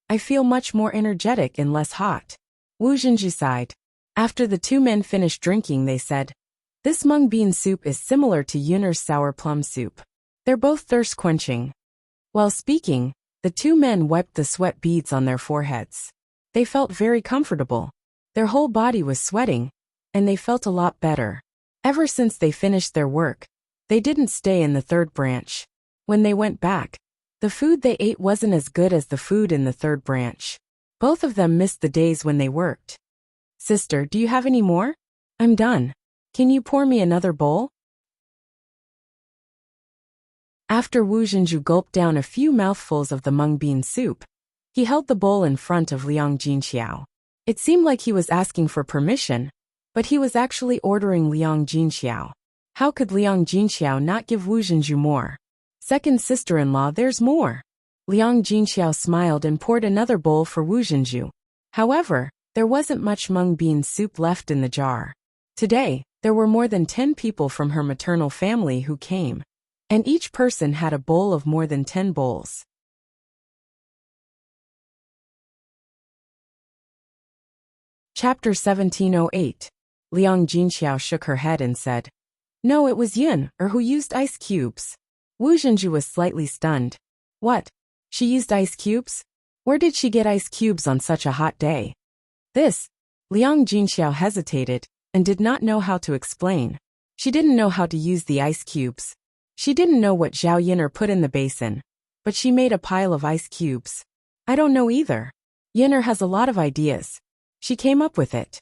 I feel much more energetic and less hot." Wu Zhenju sighed. After the two men finished drinking, they said, "This mung bean soup is similar to Yunner's sour plum soup. They're both thirst-quenching." While speaking, the two men wiped the sweat beads on their foreheads. They felt very comfortable. Their whole body was sweating, and they felt a lot better. Ever since they finished their work, they didn't stay in the third branch. When they went back, the food they ate wasn't as good as the food in the third branch. Both of them missed the days when they worked. "Sister, do you have any more? I'm done. Can you pour me another bowl?" After Wu Zhenju gulped down a few mouthfuls of the mung bean soup, he held the bowl in front of Liang Jinxiao. It seemed like he was asking for permission, but he was actually ordering Liang Jinxiao. How could Liang Jinxiao not give Wu Zhenju more? "Second sister-in-law, there's more." Liang Jinxiao smiled and poured another bowl for Wu Zhenju. However, there wasn't much mung bean soup left in the jar. Today, there were more than 10 people from her maternal family who came, and each person had a bowl of more than 10 bowls. Chapter 1708. Liang Jinxiao shook her head and said, "No, it was Yin, or who used ice cubes." Wu Zhenju was slightly stunned. "What? She used ice cubes? Where did she get ice cubes on such a hot day?" Liang Jinxiao hesitated and did not know how to explain. She didn't know how to use the ice cubes. She didn't know what Zhao Yinner put in the basin, but she made a pile of ice cubes. "I don't know either. Yinner has a lot of ideas. She came up with it."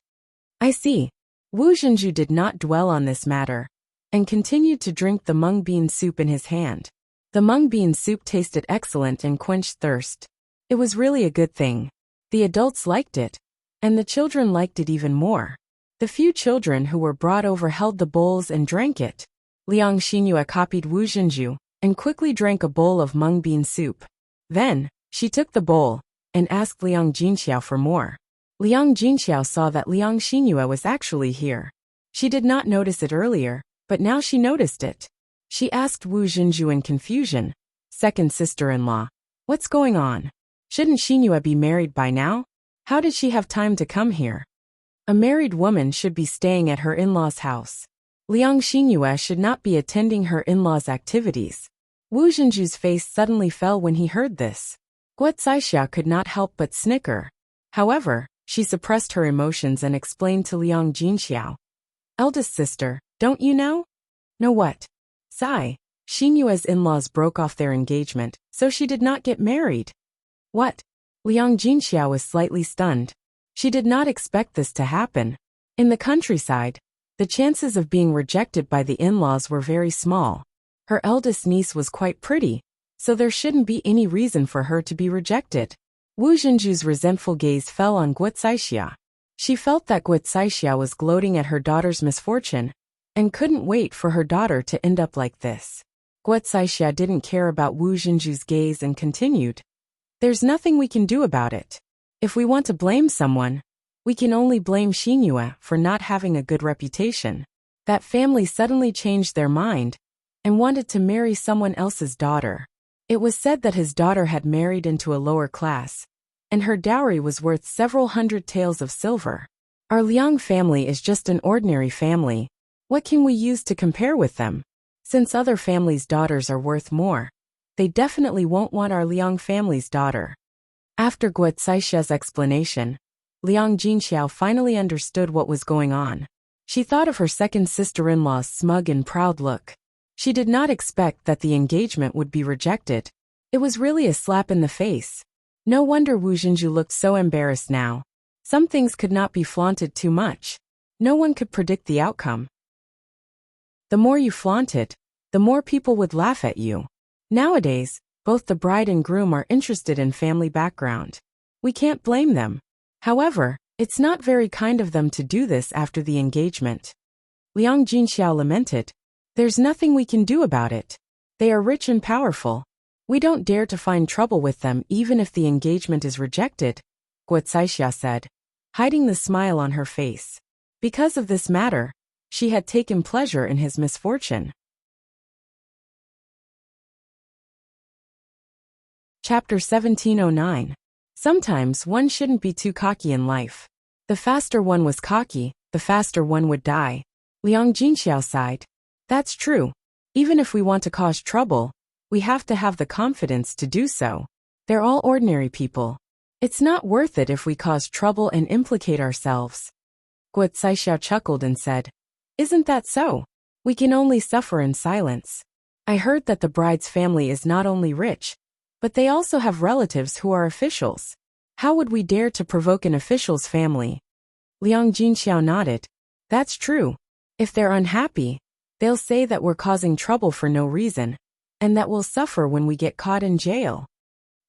"I see." Wu Zhenju did not dwell on this matter and continued to drink the mung bean soup in his hand. The mung bean soup tasted excellent and quenched thirst. It was really a good thing. The adults liked it, and the children liked it even more. The few children who were brought over held the bowls and drank it. Liang Xinyue copied Wu Zhenju and quickly drank a bowl of mung bean soup. Then, she took the bowl and asked Liang Jinxiao for more. Liang Jinxiao saw that Liang Xinyue was actually here. She did not notice it earlier, but now she noticed it. She asked Wu Zhenju in confusion, "Second sister-in-law, what's going on? Shouldn't Xinyue be married by now? How did she have time to come here? A married woman should be staying at her in-laws' house. Liang Xinyue should not be attending her in-laws' activities." Wu Zhenju's face suddenly fell when he heard this. Guo Zixia could not help but snicker. However, she suppressed her emotions and explained to Liang Jinxiao, "Eldest sister, don't you know?" "Know what?" "Sigh. Xinyue's in-laws broke off their engagement, so she did not get married." "What?" Liang Jinxiao was slightly stunned. She did not expect this to happen. In the countryside, the chances of being rejected by the in-laws were very small. Her eldest niece was quite pretty, so there shouldn't be any reason for her to be rejected. Wu Zhenju's resentful gaze fell on Guo Zixia. She felt that Guo Zixia was gloating at her daughter's misfortune, and couldn't wait for her daughter to end up like this. Guo Zixia didn't care about Wu Zhenju's gaze and continued. There's nothing we can do about it. If we want to blame someone, we can only blame Xinyu for not having a good reputation. That family suddenly changed their mind and wanted to marry someone else's daughter. It was said that his daughter had married into a lower class, and her dowry was worth several hundred taels of silver. Our Liang family is just an ordinary family. What can we use to compare with them? Since other families' daughters are worth more, they definitely won't want our Liang family's daughter. After Guo Zixia's explanation, Liang Jinxiao finally understood what was going on. She thought of her second sister-in-law's smug and proud look. She did not expect that the engagement would be rejected. It was really a slap in the face. No wonder Wu Zhenju looked so embarrassed now. Some things could not be flaunted too much. No one could predict the outcome. The more you flaunt it, the more people would laugh at you. Nowadays, both the bride and groom are interested in family background. We can't blame them. However, it's not very kind of them to do this after the engagement. Liang Jinxiao lamented. There's nothing we can do about it. They are rich and powerful. We don't dare to find trouble with them even if the engagement is rejected, Guo Zixia said, hiding the smile on her face. Because of this matter, she had taken pleasure in his misfortune. Chapter 1709. Sometimes one shouldn't be too cocky in life. The faster one was cocky, the faster one would die. Liang Jinxiao sighed. That's true. Even if we want to cause trouble, we have to have the confidence to do so. They're all ordinary people. It's not worth it if we cause trouble and implicate ourselves. Guo Zixia chuckled and said, Isn't that so? We can only suffer in silence. I heard that the bride's family is not only rich, but they also have relatives who are officials. How would we dare to provoke an official's family? Liang Jinxiao nodded. That's true. If they're unhappy, they'll say that we're causing trouble for no reason, and that we'll suffer when we get caught in jail.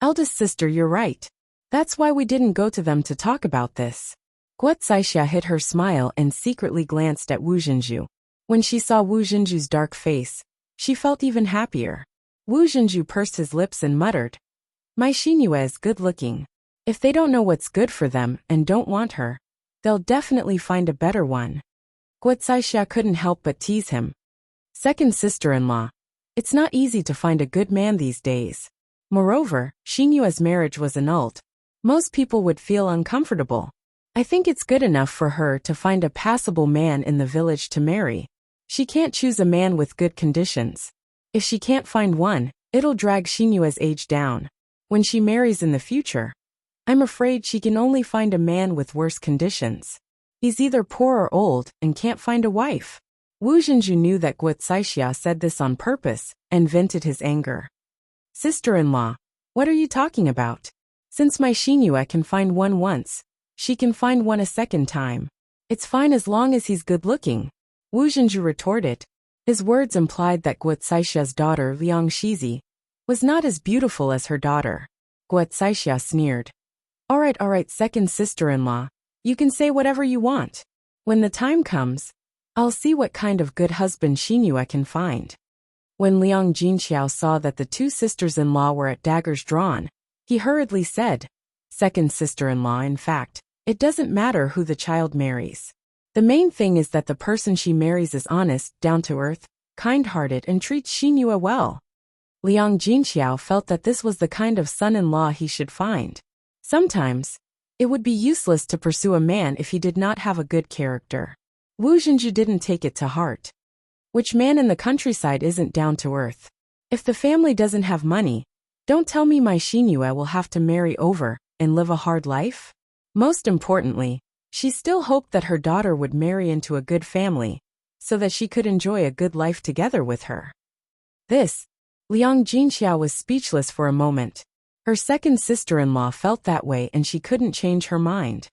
Eldest sister, you're right. That's why we didn't go to them to talk about this. Guo Zixia hid her smile and secretly glanced at Wu Zhenju. When she saw Wu Zhenju's dark face, she felt even happier. Wu Zhenju pursed his lips and muttered, My Xinyu is good-looking. If they don't know what's good for them and don't want her, they'll definitely find a better one. Guo Zixia couldn't help but tease him. Second sister-in-law. It's not easy to find a good man these days. Moreover, Xinyue's marriage was annulled. Most people would feel uncomfortable. I think it's good enough for her to find a passable man in the village to marry. She can't choose a man with good conditions. If she can't find one, it'll drag Xinyue's age down. When she marries in the future, I'm afraid she can only find a man with worse conditions. He's either poor or old and can't find a wife. Wu Zhenju knew that Guo Zixia said this on purpose and vented his anger. Sister-in-law, what are you talking about? Since my Xinyue can find one once, she can find one a second time. It's fine as long as he's good-looking. Wu Zhenju retorted. His words implied that Guo Zixia's daughter Liang Shizi was not as beautiful as her daughter. Guo Zixia sneered. All right, second sister-in-law. You can say whatever you want. When the time comes, I'll see what kind of good husband Xinyue can find. When Liang Jinxiao saw that the two sisters-in-law were at daggers drawn, he hurriedly said, Second sister-in-law, in fact, it doesn't matter who the child marries. The main thing is that the person she marries is honest, down-to-earth, kind-hearted and treats Xinyue well. Liang Jinxiao felt that this was the kind of son-in-law he should find. Sometimes, it would be useless to pursue a man if he did not have a good character. Wu Zhenju didn't take it to heart. Which man in the countryside isn't down-to-earth? If the family doesn't have money, don't tell me my Xinyue will have to marry over and live a hard life? Most importantly, she still hoped that her daughter would marry into a good family, so that she could enjoy a good life together with her. Liang Jinxiao was speechless for a moment. Her second sister-in-law felt that way and she couldn't change her mind.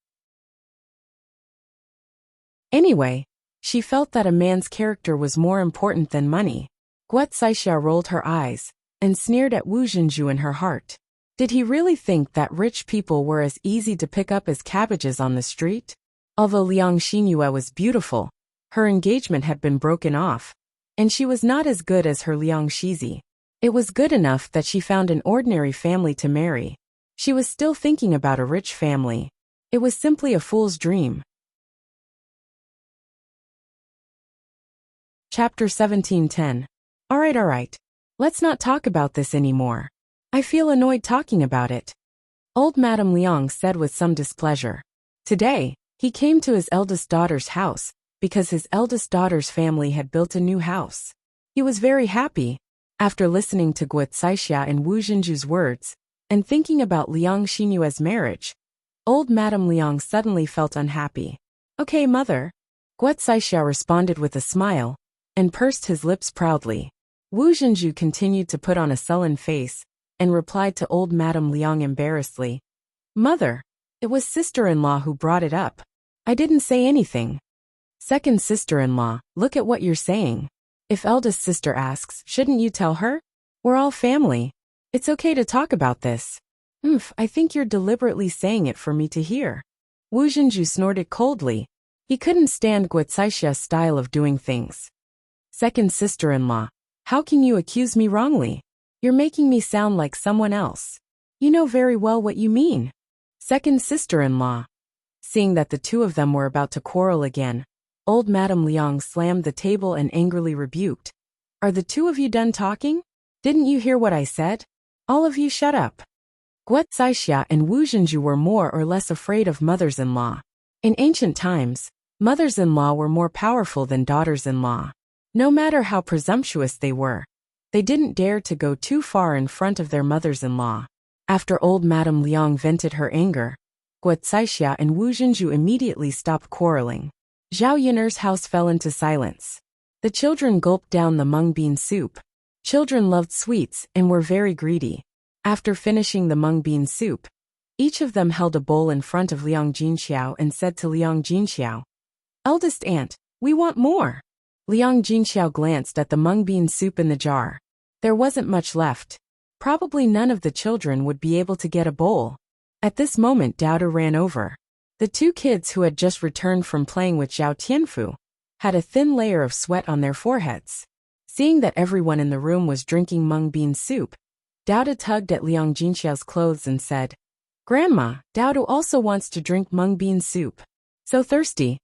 Anyway, she felt that a man's character was more important than money. Guo Zixia rolled her eyes and sneered at Wu Zhenju in her heart. Did he really think that rich people were as easy to pick up as cabbages on the street? Although Liang Xinyue was beautiful, Her engagement had been broken off, and she was not as good as her Liang Shizi. It was good enough that she found an ordinary family to marry. She was still thinking about a rich family. It was simply a fool's dream. Chapter 17:10. Alright. Let's not talk about this anymore. I feel annoyed talking about it. Old Madame Liang said with some displeasure. Today, he came to his eldest daughter's house, because his eldest daughter's family had built a new house. He was very happy. After listening to Guo Caixia and Wu Jinju's words, and thinking about Liang Xinyue's marriage, old Madame Liang suddenly felt unhappy. Okay, mother. Guo Caixia responded with a smile, and pursed his lips proudly. Wu Jinju continued to put on a sullen face, and replied to old Madame Liang embarrassedly. Mother, it was sister-in-law who brought it up. I didn't say anything. Second sister-in-law, look at what you're saying. If eldest sister asks, shouldn't you tell her? We're all family. It's okay to talk about this. I think you're deliberately saying it for me to hear. Wu Jinju snorted coldly. He couldn't stand Guo Caixia's style of doing things. Second sister-in-law, how can you accuse me wrongly? You're making me sound like someone else. You know very well what you mean. Second sister-in-law. Seeing that the two of them were about to quarrel again, old Madame Liang slammed the table and angrily rebuked. Are the two of you done talking? Didn't you hear what I said? All of you shut up. Guo Caixia and Wu Jinju were more or less afraid of mothers-in-law. In ancient times, mothers-in-law were more powerful than daughters-in-law. No matter how presumptuous they were, they didn't dare to go too far in front of their mothers-in-law. After old Madame Liang vented her anger, Guo Caixia and Wu Jinju immediately stopped quarreling. Zhao Yiner's house fell into silence. The children gulped down the mung bean soup. Children loved sweets and were very greedy. After finishing the mung bean soup, each of them held a bowl in front of Liang Jinxiao and said to Liang Jinxiao, Eldest aunt, we want more. Liang Jinxiao glanced at the mung bean soup in the jar. There wasn't much left. Probably none of the children would be able to get a bowl. At this moment Dao ran over. The two kids who had just returned from playing with Zhao Tianfu had a thin layer of sweat on their foreheads. Seeing that everyone in the room was drinking mung bean soup, Dao tugged at Liang Jinxiao's clothes and said, Grandma, Dao also wants to drink mung bean soup. So thirsty.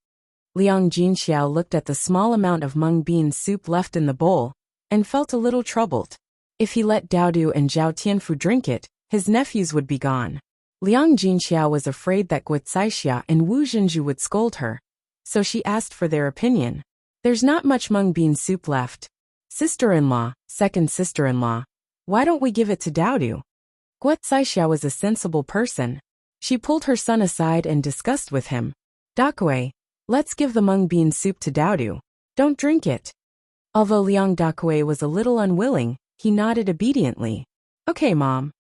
Liang Jinxiao looked at the small amount of mung bean soup left in the bowl, and felt a little troubled. If he let Dao and Zhao Tianfu drink it, his nephews would be gone. Liang Jinxiao was afraid that Guo Caixia and Wu Jinju would scold her, so she asked for their opinion. There's not much mung bean soup left. Sister-in-law, second sister-in-law, why don't we give it to Dao? Guo Caixia was a sensible person. She pulled her son aside and discussed with him. Dakue, let's give the mung bean soup to Dao. Don't drink it. Although Liang Dakue was a little unwilling, he nodded obediently. Okay, Mom.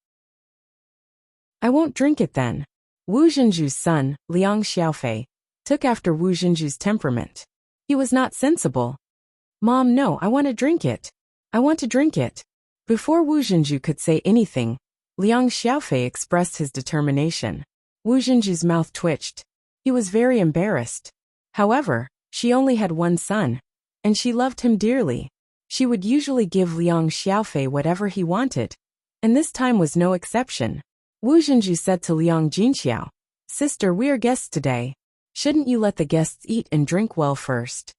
I won't drink it then. Wu Jinju's son, Liang Xiaofei, took after Wu Jinju's temperament. He was not sensible. Mom, no, I want to drink it. I want to drink it. Before Wu Jinju could say anything, Liang Xiaofei expressed his determination. Wu Jinju's mouth twitched. He was very embarrassed. However, she only had one son, and she loved him dearly. She would usually give Liang Xiaofei whatever he wanted, and this time was no exception. Wu Jinju said to Liang Jinxiao, Sister, we are guests today. Shouldn't you let the guests eat and drink well first?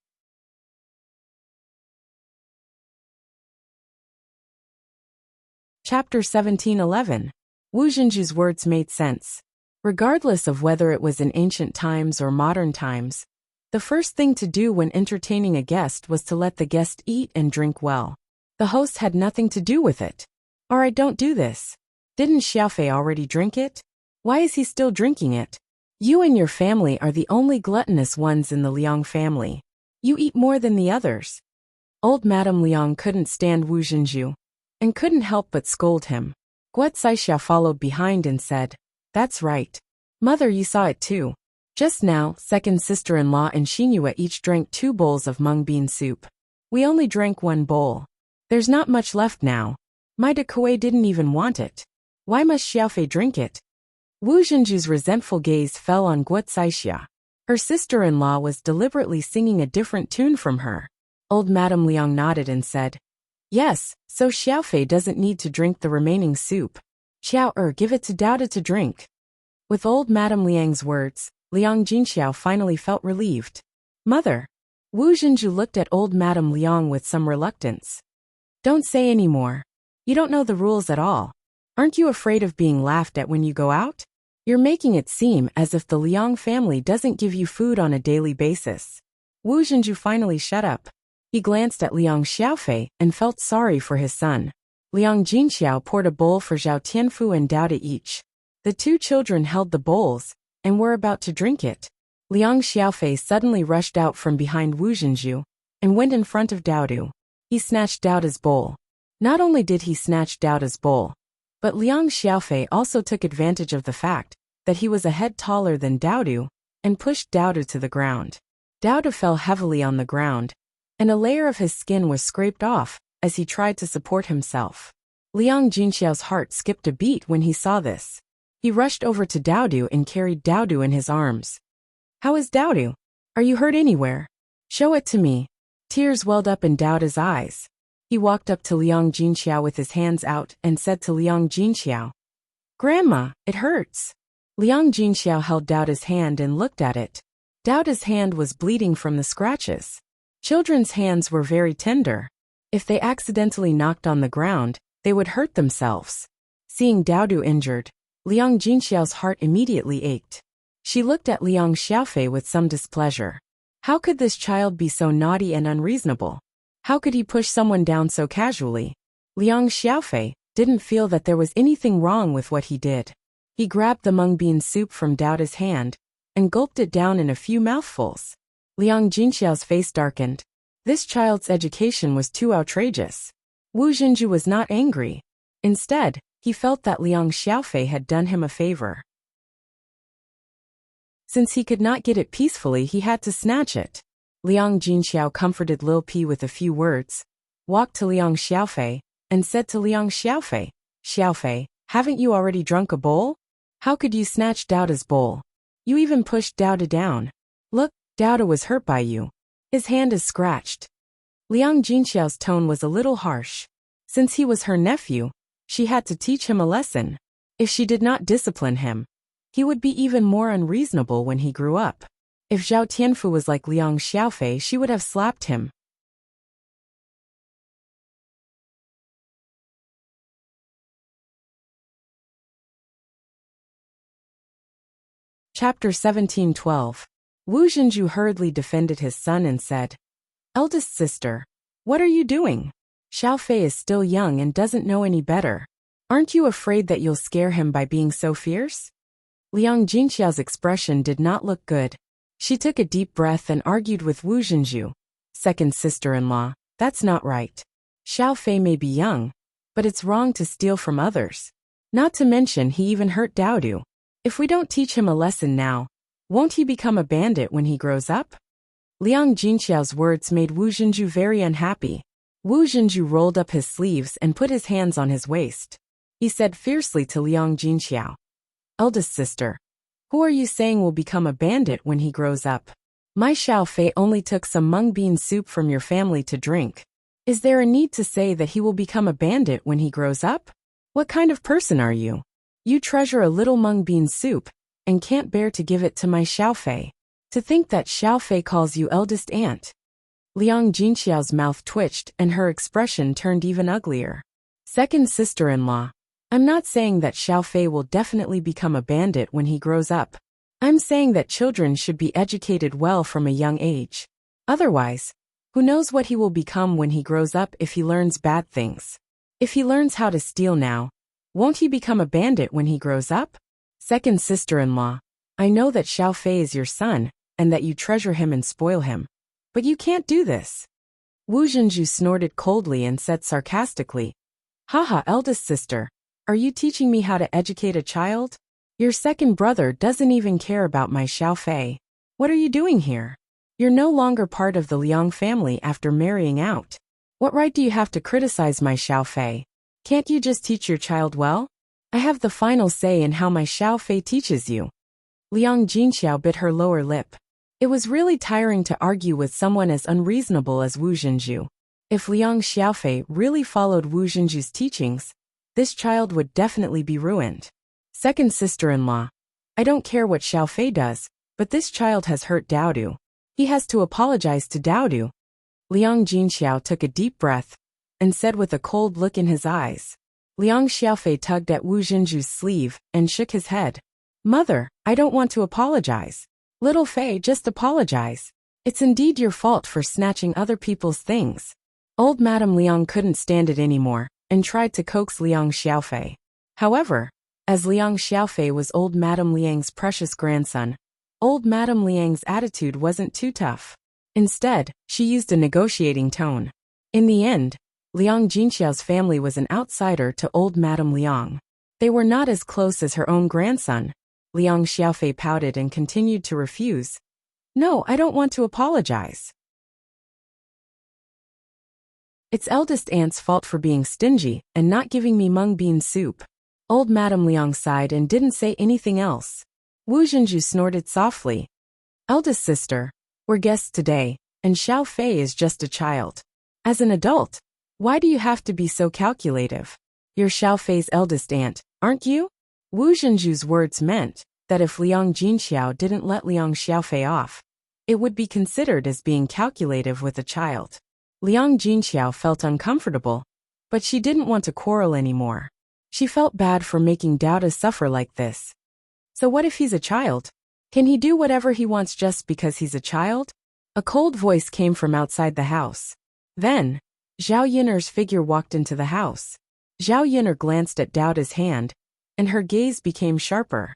Chapter 17:11. Wu Jinju's words made sense. Regardless of whether it was in ancient times or modern times, the first thing to do when entertaining a guest was to let the guest eat and drink well. The host had nothing to do with it. Alright, don't do this. Didn't Xiaofei already drink it? Why is he still drinking it? You and your family are the only gluttonous ones in the Liang family. You eat more than the others. Old Madame Liang couldn't stand Wu Jinju, and couldn't help but scold him. Guo Caixia followed behind and said, That's right. Mother, you saw it too. Just now, second sister-in-law and Xinyue each drank 2 bowls of mung bean soup. We only drank 1 bowl. There's not much left now. My Dakue didn't even want it. Why must Xiaofei drink it? Wu Jinju's resentful gaze fell on Guo Caixia. Her sister-in-law was deliberately singing a different tune from her. Old Madame Liang nodded and said, "Yes, so Xiaofei doesn't need to drink the remaining soup. Xiao give it to Dao to drink." With old Madame Liang's words, Liang Jinxiao finally felt relieved. "Mother." Wu Zhenju looked at old Madame Liang with some reluctance. "Don't say any more. You don't know the rules at all. Aren't you afraid of being laughed at when you go out? You're making it seem as if the Liang family doesn't give you food on a daily basis." Wu Zhenju finally shut up. He glanced at Liang Xiaofei and felt sorry for his son. Liang Jinxiao poured a bowl for Zhao Tianfu and Dao to each. The two children held the bowls and were about to drink it. Liang Xiaofei suddenly rushed out from behind Wu Zhenju and went in front of Daodu. He snatched Daoda's bowl. Not only did he snatch Daoda's bowl, but Liang Xiaofei also took advantage of the fact that he was a head taller than Daodu and pushed Daodu to the ground. Daodu fell heavily on the ground, and a layer of his skin was scraped off as he tried to support himself. Liang Jinxiao's heart skipped a beat when he saw this. He rushed over to Daodu and carried Daodu in his arms. "How is Daodu? Are you hurt anywhere? Show it to me." Tears welled up in Daoda's eyes. He walked up to Liang Jinxiao with his hands out and said to Liang Jinxiao, "Grandma, it hurts." Liang Jinxiao held Daoda's hand and looked at it. Daoda's hand was bleeding from the scratches. Children's hands were very tender. If they accidentally knocked on the ground, they would hurt themselves. Seeing Daodu injured, Liang Jinxiao's heart immediately ached. She looked at Liang Xiaofei with some displeasure. How could this child be so naughty and unreasonable? How could he push someone down so casually? Liang Xiaofei didn't feel that there was anything wrong with what he did. He grabbed the mung bean soup from Daoda's hand and gulped it down in a few mouthfuls. Liang Jinxiao's face darkened. This child's education was too outrageous. Wu Zhenju was not angry. Instead, he felt that Liang Xiaofei had done him a favor. Since he could not get it peacefully, he had to snatch it. Liang Jinxiao comforted Lil Pi with a few words, walked to Liang Xiaofei, and said to Liang Xiaofei, "Xiaofei, haven't you already drunk a bowl? How could you snatch Daoda's bowl? You even pushed Daoda down. Look, Daoda was hurt by you. His hand is scratched." Liang Jinxiao's tone was a little harsh. Since he was her nephew, she had to teach him a lesson. If she did not discipline him, he would be even more unreasonable when he grew up. If Zhao Tianfu was like Liang Xiaofei, she would have slapped him. Chapter 17:12. Wu Zhenju hurriedly defended his son and said, "Eldest sister, what are you doing? Xiaofei is still young and doesn't know any better. Aren't you afraid that you'll scare him by being so fierce?" Liang Jinxiao's expression did not look good. She took a deep breath and argued with Wu Zhenju, "Second sister-in-law, that's not right. Xiaofei may be young, but it's wrong to steal from others. Not to mention he even hurt Daodu. If we don't teach him a lesson now, won't he become a bandit when he grows up?" Liang Jinxiao's words made Wu Zhenju very unhappy. Wu Zhenju rolled up his sleeves and put his hands on his waist. He said fiercely to Liang Jinxiao, "Eldest sister, who are you saying will become a bandit when he grows up? My Xiaofei only took some mung bean soup from your family to drink. Is there a need to say that he will become a bandit when he grows up? What kind of person are you? You treasure a little mung bean soup and can't bear to give it to my Xiaofei. To think that Xiaofei calls you eldest aunt." Liang Jinxiao's mouth twitched and her expression turned even uglier. "Second sister-in-law, I'm not saying that Xiaofei will definitely become a bandit when he grows up. I'm saying that children should be educated well from a young age. Otherwise, who knows what he will become when he grows up if he learns bad things. If he learns how to steal now, won't he become a bandit when he grows up? Second sister-in-law, I know that Xiaofei is your son and that you treasure him and spoil him. But you can't do this." Wu Zhenju snorted coldly and said sarcastically, "Haha, eldest sister, are you teaching me how to educate a child? Your second brother doesn't even care about my Xiaofei. What are you doing here? You're no longer part of the Liang family after marrying out. What right do you have to criticize my Xiaofei? Can't you just teach your child well? I have the final say in how my Xiaofei teaches you." Liang Jinxiao bit her lower lip. It was really tiring to argue with someone as unreasonable as Wu Zhenju. If Liang Xiaofei really followed Wu Zhenju's teachings, this child would definitely be ruined. Second sister-in-law. I don't care what Xiaofei does, but this child has hurt Daodu. He has to apologize to Daodu. Liang Jinxiao took a deep breath and said with a cold look in his eyes. Liang Xiaofei tugged at Wu Zhenju's sleeve and shook his head. Mother, I don't want to apologize. Little Fei, just apologize. It's indeed your fault for snatching other people's things. Old Madame Liang couldn't stand it anymore and tried to coax Liang Xiaofei. However, as Liang Xiaofei was old Madame Liang's precious grandson, old Madame Liang's attitude wasn't too tough. Instead, she used a negotiating tone. In the end, Liang Jinxiao's family was an outsider to old Madame Liang. They were not as close as her own grandson. Liang Xiaofei pouted and continued to refuse. No, I don't want to apologize. It's eldest aunt's fault for being stingy and not giving me mung bean soup. Old Madame Liang sighed and didn't say anything else. Wu Zhenju snorted softly. Eldest sister, we're guests today, and Xiao Fei is just a child. As an adult, why do you have to be so calculative? You're Xiao Fei's eldest aunt, aren't you? Wu Zhenju's words meant that if Liang Jinxiao didn't let Liang Xiaofei off, it would be considered as being calculative with a child. Liang Jinxiao felt uncomfortable, but she didn't want to quarrel anymore. She felt bad for making Daoda suffer like this. So what if he's a child? Can he do whatever he wants just because he's a child? A cold voice came from outside the house. Then, Zhao Yiner's figure walked into the house. Zhao Yiner glanced at Daoda's hand, and her gaze became sharper.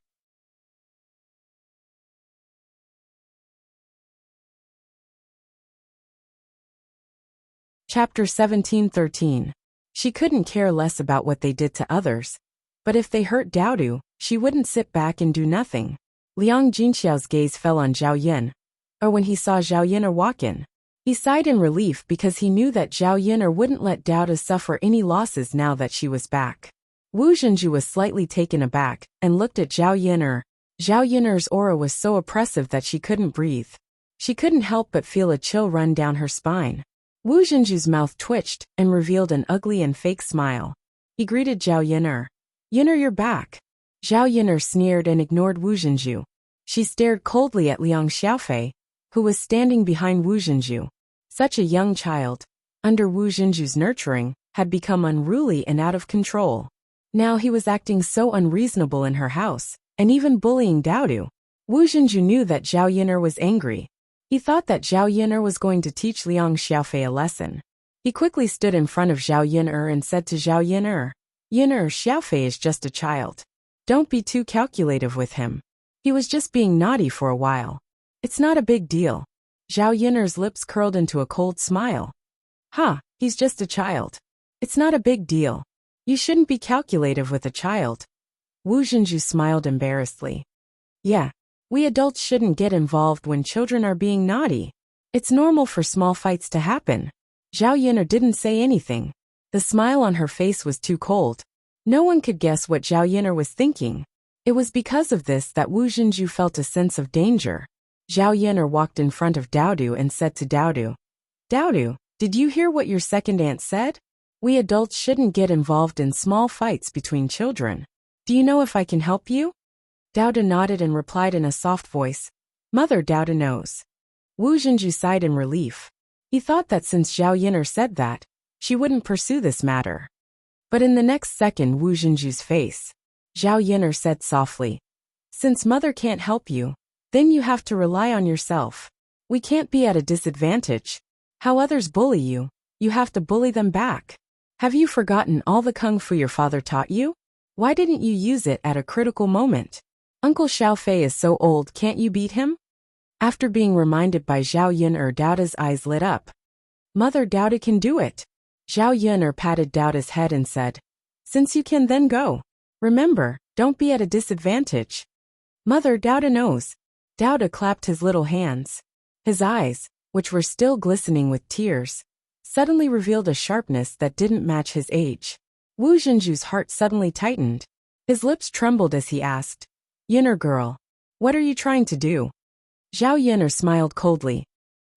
Chapter 17:13. She couldn't care less about what they did to others, but if they hurt Daodu, she wouldn't sit back and do nothing. Liang Jinxiao's gaze fell on Zhao Yin, or when he saw Zhao Yiner walk in. He sighed in relief because he knew that Zhao Yiner wouldn't let Daoda suffer any losses now that she was back. Wu Zhenju was slightly taken aback and looked at Zhao Yiner. Zhao Yiner's aura was so oppressive that she couldn't breathe. She couldn't help but feel a chill run down her spine. Wu Zhenju's mouth twitched and revealed an ugly and fake smile. He greeted Zhao Yiner. Yiner, you're back. Zhao Yiner sneered and ignored Wu Zhenju. She stared coldly at Liang Xiaofei, who was standing behind Wu Zhenju. Such a young child, under Wu Zhenju's nurturing, had become unruly and out of control. Now he was acting so unreasonable in her house, and even bullying Daodu. Wu Zhenju knew that Zhao Yiner was angry. He thought that Zhao Yiner was going to teach Liang Xiaofei a lesson. He quickly stood in front of Zhao Yiner and said to Zhao Yiner, Yiner, Xiaofei is just a child. Don't be too calculative with him. He was just being naughty for a while. It's not a big deal. Zhao Yiner's lips curled into a cold smile. He's just a child. It's not a big deal. You shouldn't be calculative with a child. Wu Zhenju smiled embarrassedly. Yeah, we adults shouldn't get involved when children are being naughty. It's normal for small fights to happen. Zhao Yiner didn't say anything. The smile on her face was too cold. No one could guess what Zhao Yiner was thinking. It was because of this that Wu Zhenju felt a sense of danger. Zhao Yiner walked in front of Daodu and said to Daodu, Daodu, did you hear what your second aunt said? We adults shouldn't get involved in small fights between children. Do you know if I can help you? Daodu nodded and replied in a soft voice, Mother, Daodu knows. Wu Zhenju sighed in relief. He thought that since Zhao Yiner said that, she wouldn't pursue this matter. But in the next second, Wu Zhenju's face. Zhao Yiner said softly, Since Mother can't help you, then you have to rely on yourself. We can't be at a disadvantage. How others bully you, you have to bully them back. Have you forgotten all the kung fu your father taught you? Why didn't you use it at a critical moment? Uncle Xiao Fei is so old, can't you beat him? After being reminded by Zhao Yiner, Daoda's eyes lit up. Mother, Daoda can do it. Zhao Yiner patted Daoda's head and said, Since you can, then go. Remember, don't be at a disadvantage. Mother, Daoda knows. Daoda clapped his little hands. His eyes, which were still glistening with tears, suddenly revealed a sharpness that didn't match his age. Wu Zhenju's heart suddenly tightened. His lips trembled as he asked, Yiner girl, what are you trying to do? Zhao Yun'er smiled coldly.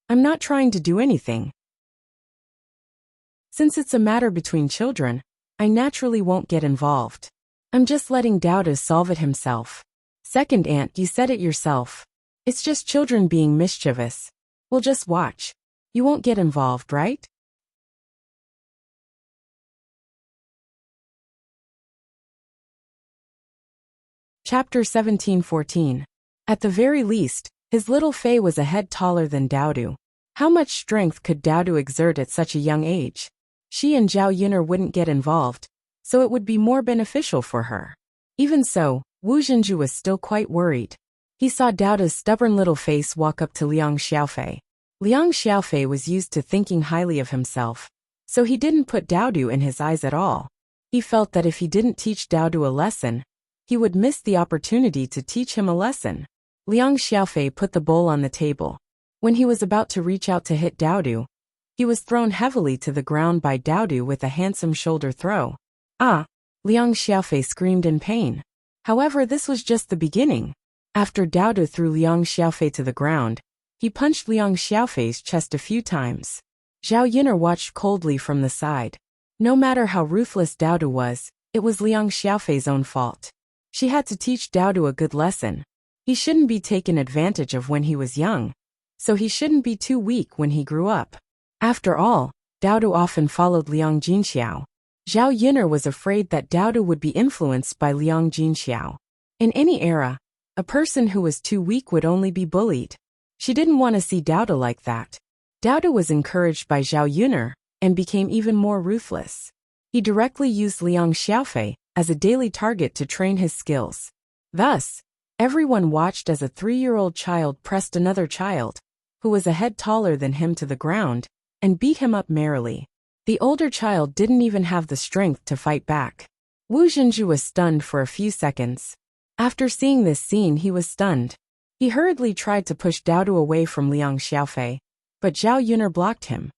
I'm not trying to do anything. Since it's a matter between children, I naturally won't get involved. I'm just letting Dao solve it himself. Second aunt, you said it yourself. It's just children being mischievous. We'll just watch. You won't get involved, right? Chapter 17:14. At the very least, his little Fei was a head taller than Daodu. How much strength could Daodu exert at such a young age? She and Zhao Yun'er wouldn't get involved, so it would be more beneficial for her. Even so, Wu Zhenju was still quite worried. He saw Daoda's stubborn little face walk up to Liang Xiaofei. Liang Xiaofei was used to thinking highly of himself, so he didn't put Daodu in his eyes at all. He felt that if he didn't teach Daodu a lesson, he would miss the opportunity to teach him a lesson. Liang Xiaofei put the bowl on the table. When he was about to reach out to hit Daodu, he was thrown heavily to the ground by Daodu with a handsome shoulder throw. Ah! Liang Xiaofei screamed in pain. However, this was just the beginning. After Daodu threw Liang Xiaofei to the ground, he punched Liang Xiaofei's chest a few times. Zhao Yun'er watched coldly from the side. No matter how ruthless Daodu was, it was Liang Xiaofei's own fault. She had to teach Daodu a good lesson. He shouldn't be taken advantage of when he was young, so he shouldn't be too weak when he grew up. After all, Daodu often followed Liang Jinxiao. Zhao Yun'er was afraid that Daodu would be influenced by Liang Jinxiao. In any era, a person who was too weak would only be bullied. She didn't want to see Daodu like that. Daodu was encouraged by Zhao Yun'er and became even more ruthless. He directly used Liang Xiaofei as a daily target to train his skills. Thus, everyone watched as a 3-year-old child pressed another child, who was a head taller than him, to the ground, and beat him up merrily. The older child didn't even have the strength to fight back. Wu Zhenju was stunned for a few seconds. After seeing this scene, he was stunned. He hurriedly tried to push Daodu away from Liang Xiaofei, but Zhao Yun'er blocked him.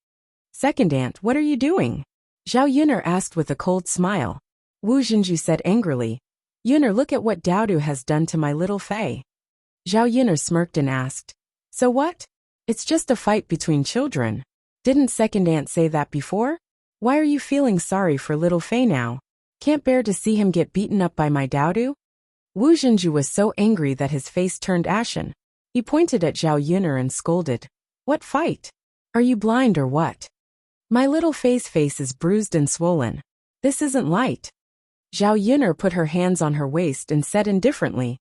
Second aunt, what are you doing? Zhao Yun'er asked with a cold smile. Wu Zhenju said angrily, Yun'er, look at what Daodu has done to my little Fei. Zhao Yun'er smirked and asked, so what? It's just a fight between children. Didn't second aunt say that before? Why are you feeling sorry for little Fei now? Can't bear to see him get beaten up by my Daodu? Wu Zhenju was so angry that his face turned ashen. He pointed at Zhao Yun'er and scolded. What fight? Are you blind or what? My little Fei's face is bruised and swollen. This isn't light. Zhao Yun'er put her hands on her waist and said indifferently,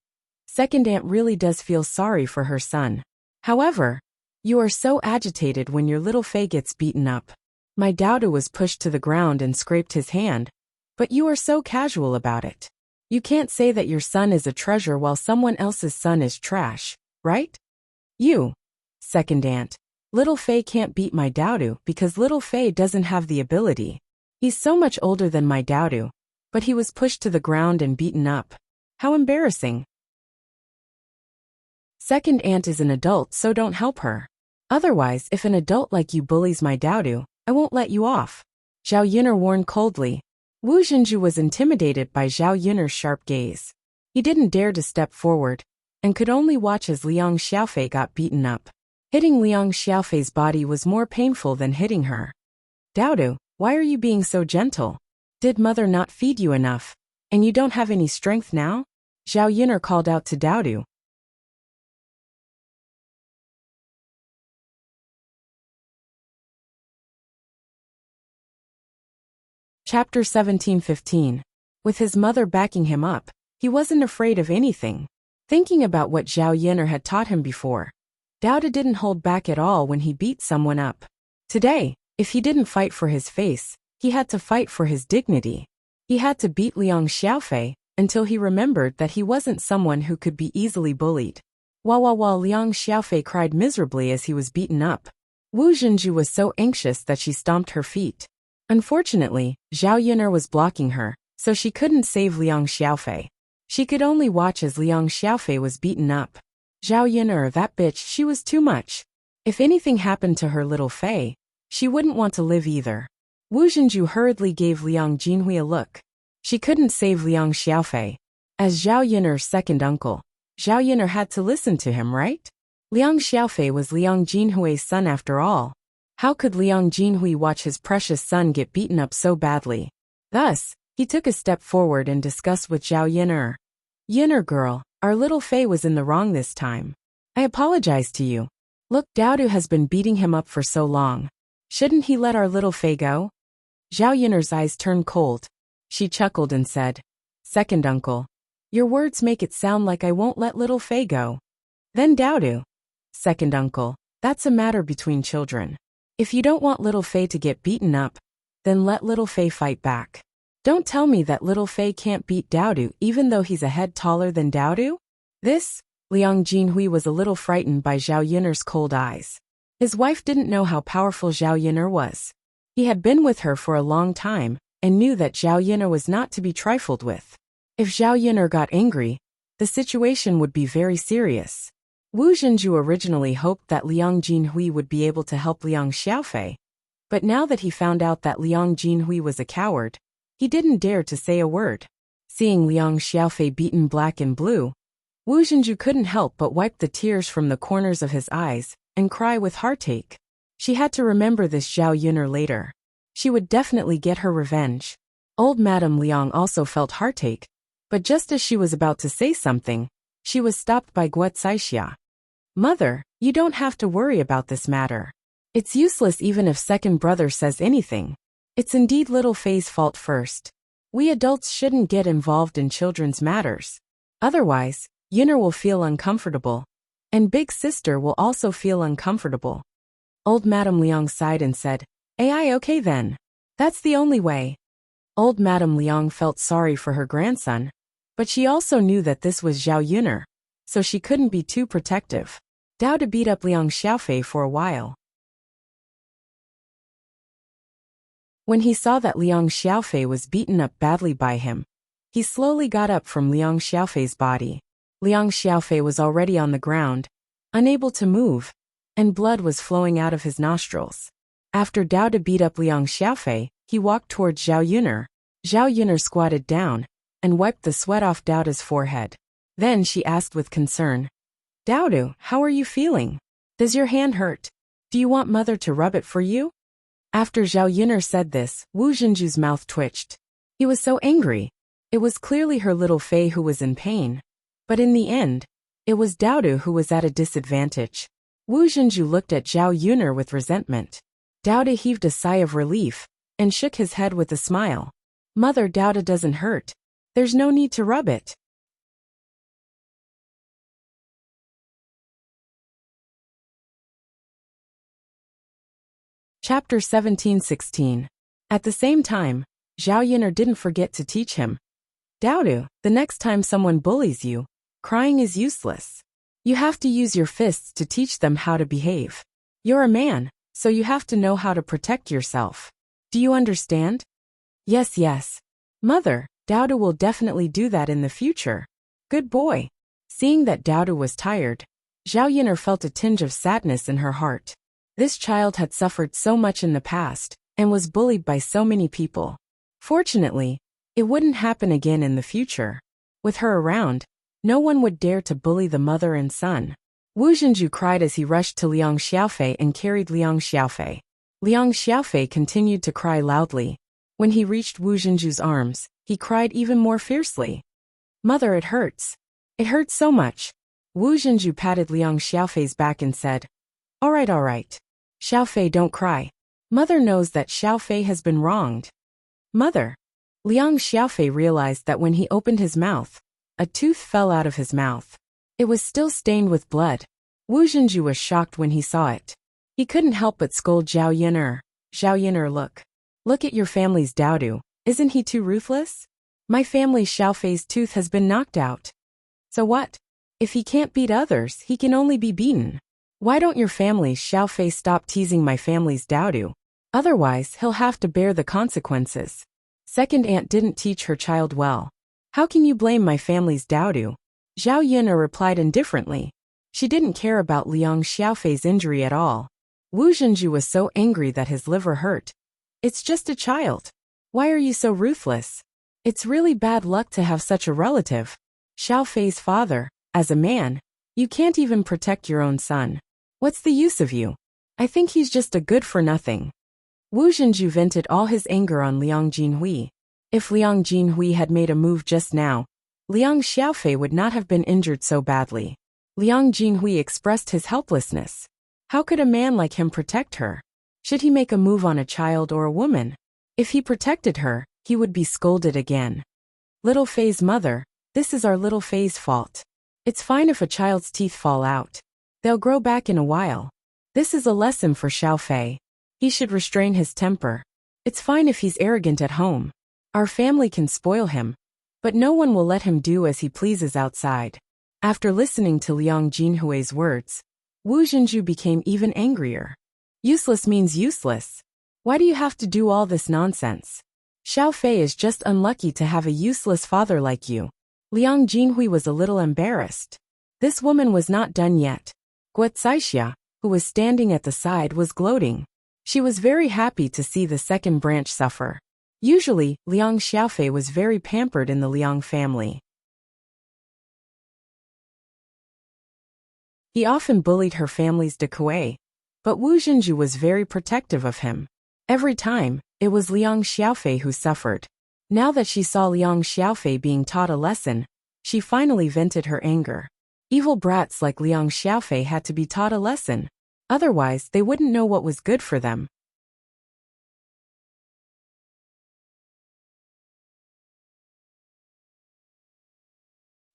second aunt really does feel sorry for her son. However, you are so agitated when your little Fei gets beaten up. My Daodu was pushed to the ground and scraped his hand, but you are so casual about it. You can't say that your son is a treasure while someone else's son is trash, right? You, second aunt, little Fei can't beat my Daodu because little Fei doesn't have the ability. He's so much older than my Daodu, but he was pushed to the ground and beaten up. How embarrassing. Second aunt is an adult, so don't help her. Otherwise, if an adult like you bullies my Daodu, I won't let you off. Zhao Yun'er warned coldly. Wu Zhenju was intimidated by Zhao Yun'er's sharp gaze. He didn't dare to step forward, and could only watch as Liang Xiaofei got beaten up. Hitting Liang Xiaofei's body was more painful than hitting her. Daodu, why are you being so gentle? Did mother not feed you enough, and you don't have any strength now? Zhao Yun'er called out to Daodu. Chapter 17:15. With his mother backing him up, he wasn't afraid of anything. Thinking about what Zhao Yun'er had taught him before, Daodu didn't hold back at all when he beat someone up. Today, if he didn't fight for his face, he had to fight for his dignity. He had to beat Liang Xiaofei until he remembered that he wasn't someone who could be easily bullied. While Liang Xiaofei cried miserably as he was beaten up, Wu Zhenju was so anxious that she stomped her feet. Unfortunately, Zhao Yun'er was blocking her, so she couldn't save Liang Xiaofei. She could only watch as Liang Xiaofei was beaten up. Zhao Yun'er, that bitch, she was too much. If anything happened to her little Fei, she wouldn't want to live either. Wu Zhenju hurriedly gave Liang Jinhui a look. She couldn't save Liang Xiaofei. As Zhao Yun'er's second uncle, Zhao Yun'er had to listen to him, right? Liang Xiaofei was Liang Jinhui's son after all. How could Liang Jinhui watch his precious son get beaten up so badly? Thus, he took a step forward and discussed with Zhao Yin'er. Yin'er girl, our little Fei was in the wrong this time. I apologize to you. Look, Daodu has been beating him up for so long. Shouldn't he let our little Fei go? Zhao Yin'er's eyes turned cold. She chuckled and said, Second uncle. Your words make it sound like I won't let little Fei go. Then Daodu. Second uncle, that's a matter between children. If you don't want little Fei to get beaten up, then let little Fei fight back. Don't tell me that little Fei can't beat Daodu even though he's a head taller than Daodu? This, Liang Jinhui was a little frightened by Zhao Yin'er's cold eyes. His wife didn't know how powerful Zhao Yin'er was. He had been with her for a long time and knew that Zhao Yin'er was not to be trifled with. If Zhao Yin'er got angry, the situation would be very serious. Wu Zhenju originally hoped that Liang Jinhui would be able to help Liang Xiaofei, but now that he found out that Liang Jinhui was a coward, he didn't dare to say a word. Seeing Liang Xiaofei beaten black and blue, Wu Zhenju couldn't help but wipe the tears from the corners of his eyes and cry with heartache. She had to remember this Zhao Yin'er later. She would definitely get her revenge. Old Madame Liang also felt heartache, but just as she was about to say something, she was stopped by Guo Caixia. Mother, you don't have to worry about this matter. It's useless even if second brother says anything. It's indeed little Fei's fault first. We adults shouldn't get involved in children's matters. Otherwise, Yin'er will feel uncomfortable, and big sister will also feel uncomfortable. Old Madame Liang sighed and said, "Ai, okay then. That's the only way." Old Madame Liang felt sorry for her grandson, but she also knew that this was Zhao Yin'er, so she couldn't be too protective. Daodu beat up Liang Xiaofei for a while. When he saw that Liang Xiaofei was beaten up badly by him, he slowly got up from Liang Xiaofei's body. Liang Xiaofei was already on the ground, unable to move, and blood was flowing out of his nostrils. After Daodu beat up Liang Xiaofei, he walked towards Zhao Yin'er. Zhao Yin'er squatted down and wiped the sweat off Daodu's forehead. Then she asked with concern, Daodu, how are you feeling? Does your hand hurt? Do you want mother to rub it for you? After Zhao Yin'er said this, Wu Zhenju's mouth twitched. He was so angry. It was clearly her little Fei who was in pain. But in the end, it was Daodu who was at a disadvantage. Wu Zhenju looked at Zhao Yin'er with resentment. Daodu heaved a sigh of relief and shook his head with a smile. Mother, Daodu doesn't hurt. There's no need to rub it. Chapter 17-16. At the same time, Zhao Yin'er didn't forget to teach him. Daodu, the next time someone bullies you, crying is useless. You have to use your fists to teach them how to behave. You're a man, so you have to know how to protect yourself. Do you understand? Yes, yes. Mother, Daodu will definitely do that in the future. Good boy. Seeing that Daodu was tired, Zhao Yin'er felt a tinge of sadness in her heart. This child had suffered so much in the past and was bullied by so many people. Fortunately, it wouldn't happen again in the future. With her around, no one would dare to bully the mother and son. Wu Zhenju cried as he rushed to Liang Xiaofei and carried Liang Xiaofei. Liang Xiaofei continued to cry loudly. When he reached Wu Zhenju's arms, he cried even more fiercely. Mother, it hurts. It hurts so much. Wu Zhenju patted Liang Xiaofei's back and said, All right. Xiaofei, don't cry. Mother knows that Xiaofei has been wronged. Mother. Liang Xiaofei realized that when he opened his mouth, a tooth fell out of his mouth. It was still stained with blood. Wu Zhenju was shocked when he saw it. He couldn't help but scold Zhao Yin'er. Zhao Yin'er, look at your family's Daodu. Isn't he too ruthless? My family's Xiaofei's tooth has been knocked out. So what? If he can't beat others, he can only be beaten. Why don't your family's Xiaofei stop teasing my family's Daodu? Otherwise, he'll have to bear the consequences. Second aunt didn't teach her child well. How can you blame my family's Daodu? Zhao Yin'er replied indifferently. She didn't care about Liang Xiaofei's injury at all. Wu Zhenju was so angry that his liver hurt. It's just a child. Why are you so ruthless? It's really bad luck to have such a relative. Xiaofei's father, as a man, You can't even protect your own son. What's the use of you? I think he's just a good-for-nothing. Wu Zhenju vented all his anger on Liang Jinhui. If Liang Jinhui had made a move just now, Liang Xiaofei would not have been injured so badly. Liang Jinhui expressed his helplessness. How could a man like him protect her? Should he make a move on a child or a woman? If he protected her, he would be scolded again. Little Fei's mother, this is our little Fei's fault. It's fine if a child's teeth fall out. They'll grow back in a while. This is a lesson for Xiao Fei. He should restrain his temper. It's fine if he's arrogant at home. Our family can spoil him, but no one will let him do as he pleases outside. After listening to Liang Jinhui's words, Wu Zhenju became even angrier. Useless means useless. Why do you have to do all this nonsense? Xiao Fei is just unlucky to have a useless father like you. Liang Jinhui was a little embarrassed. This woman was not done yet. Guo Caixia, who was standing at the side, was gloating. She was very happy to see the second branch suffer. Usually, Liang Xiaofei was very pampered in the Liang family. He often bullied her family's Kuei, but Wu Zhenju was very protective of him. Every time, it was Liang Xiaofei who suffered. Now that she saw Liang Xiaofei being taught a lesson, she finally vented her anger. Evil brats like Liang Xiaofei had to be taught a lesson. Otherwise, they wouldn't know what was good for them.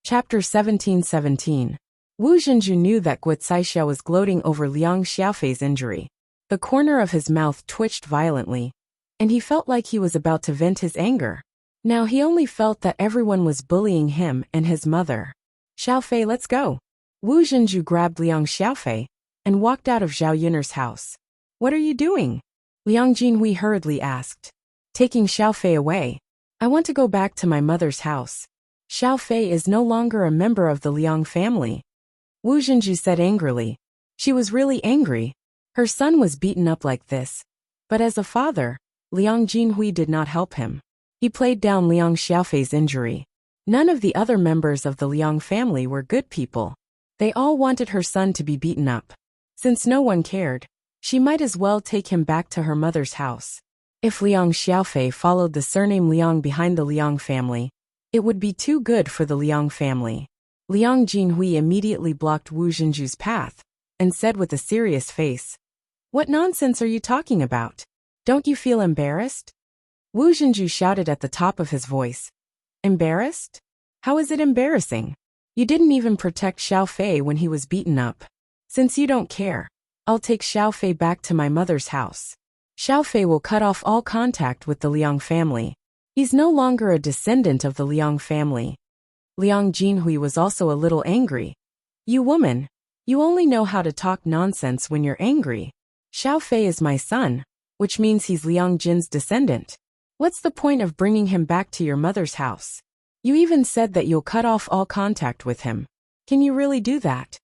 Chapter 17:17. Wu Zhenju knew that Guo Caixia was gloating over Liang Xiaofei's injury. The corner of his mouth twitched violently, and he felt like he was about to vent his anger. Now he only felt that everyone was bullying him and his mother. Xiaofei, let's go. Wu Zhenju grabbed Liang Xiaofei and walked out of Zhao Yun'er's house. What are you doing? Liang Jinhui hurriedly asked. Taking Xiaofei away. I want to go back to my mother's house. Xiaofei is no longer a member of the Liang family. Wu Zhenju said angrily. She was really angry. Her son was beaten up like this. But as a father, Liang Jinhui did not help him. He played down Liang Xiaofei's injury. None of the other members of the Liang family were good people. They all wanted her son to be beaten up. Since no one cared, she might as well take him back to her mother's house. If Liang Xiaofei followed the surname Liang behind the Liang family, it would be too good for the Liang family. Liang Jinhui immediately blocked Wu Zhenju's path and said with a serious face, What nonsense are you talking about? Don't you feel embarrassed? Wu Zhenju shouted at the top of his voice. Embarrassed? How is it embarrassing? You didn't even protect Xiao Fei when he was beaten up. Since you don't care, I'll take Xiao Fei back to my mother's house. Xiao Fei will cut off all contact with the Liang family. He's no longer a descendant of the Liang family. Liang Jinhui was also a little angry. You woman, you only know how to talk nonsense when you're angry. Xiao Fei is my son, which means he's Liang Jin's descendant. What's the point of bringing him back to your mother's house? You even said that you'll cut off all contact with him. Can you really do that?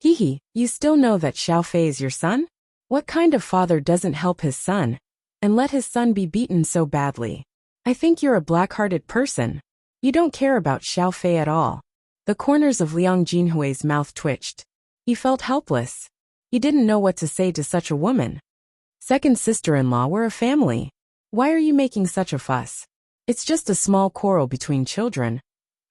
Hehe, you still know that Xiao Fei is your son? What kind of father doesn't help his son and let his son be beaten so badly? I think you're a black-hearted person. You don't care about Xiao Fei at all. The corners of Liang Jinhui's mouth twitched. He felt helpless. He didn't know what to say to such a woman. Second sister-in-law, we're a family. Why are you making such a fuss? It's just a small quarrel between children,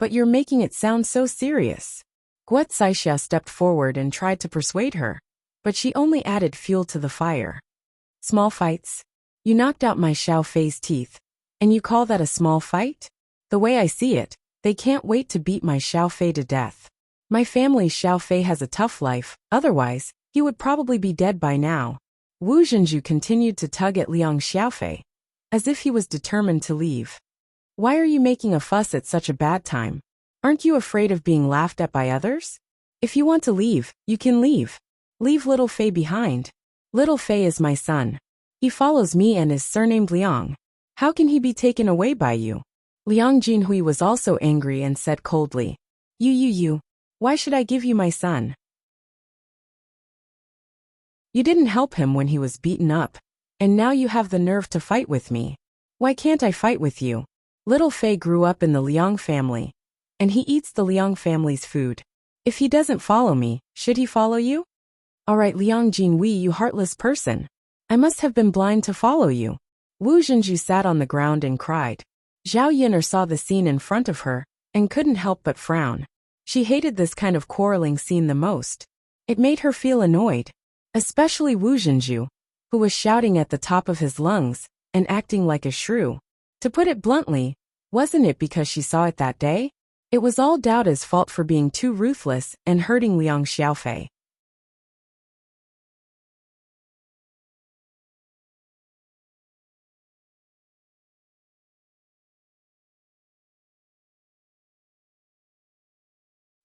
but you're making it sound so serious. Guo Caixia stepped forward and tried to persuade her, but she only added fuel to the fire. Small fights? You knocked out my Xiao Fei's teeth, and you call that a small fight? The way I see it, they can't wait to beat my Xiao Fei to death. My family's Xiao Fei has a tough life, otherwise, he would probably be dead by now. Wu Zhenju continued to tug at Liang Xiaofei, as if he was determined to leave. Why are you making a fuss at such a bad time? Aren't you afraid of being laughed at by others? If you want to leave, you can leave. Leave little Fei behind. Little Fei is my son. He follows me and is surnamed Liang. How can he be taken away by you? Liang Jinhui was also angry and said coldly, You, why should I give you my son? You didn't help him when he was beaten up, and now you have the nerve to fight with me. Why can't I fight with you? Little Fei grew up in the Liang family, and he eats the Liang family's food. If he doesn't follow me, should he follow you? All right, Liang Jinhui, you heartless person. I must have been blind to follow you. Wu Zhenju sat on the ground and cried. Zhao Yin'er saw the scene in front of her and couldn't help but frown. She hated this kind of quarreling scene the most. It made her feel annoyed, especially Wu Zhenju, who was shouting at the top of his lungs and acting like a shrew. To put it bluntly, wasn't it because she saw it that day? It was all Doubta's fault for being too ruthless and hurting Liang Xiaofei.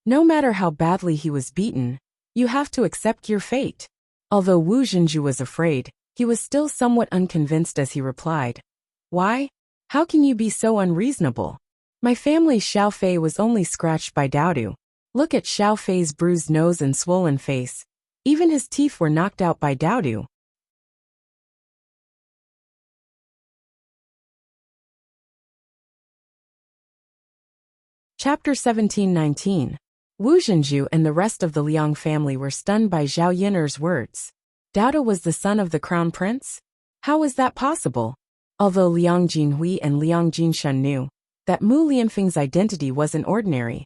No matter how badly he was beaten, you have to accept your fate. Although Wu Zhenju was afraid, he was still somewhat unconvinced as he replied. Why? How can you be so unreasonable? My family Xiaofei was only scratched by Doubtu. Look at Xiaofei's bruised nose and swollen face. Even his teeth were knocked out by Doubtu. Chapter 1719. Wu Zhenju and the rest of the Liang family were stunned by Zhao Yin'er's words. Doubtu was the son of the crown prince? How was that possible? Although Liang Jinhui and Liang Jinshan knew that Mu Lianfeng's identity wasn't ordinary,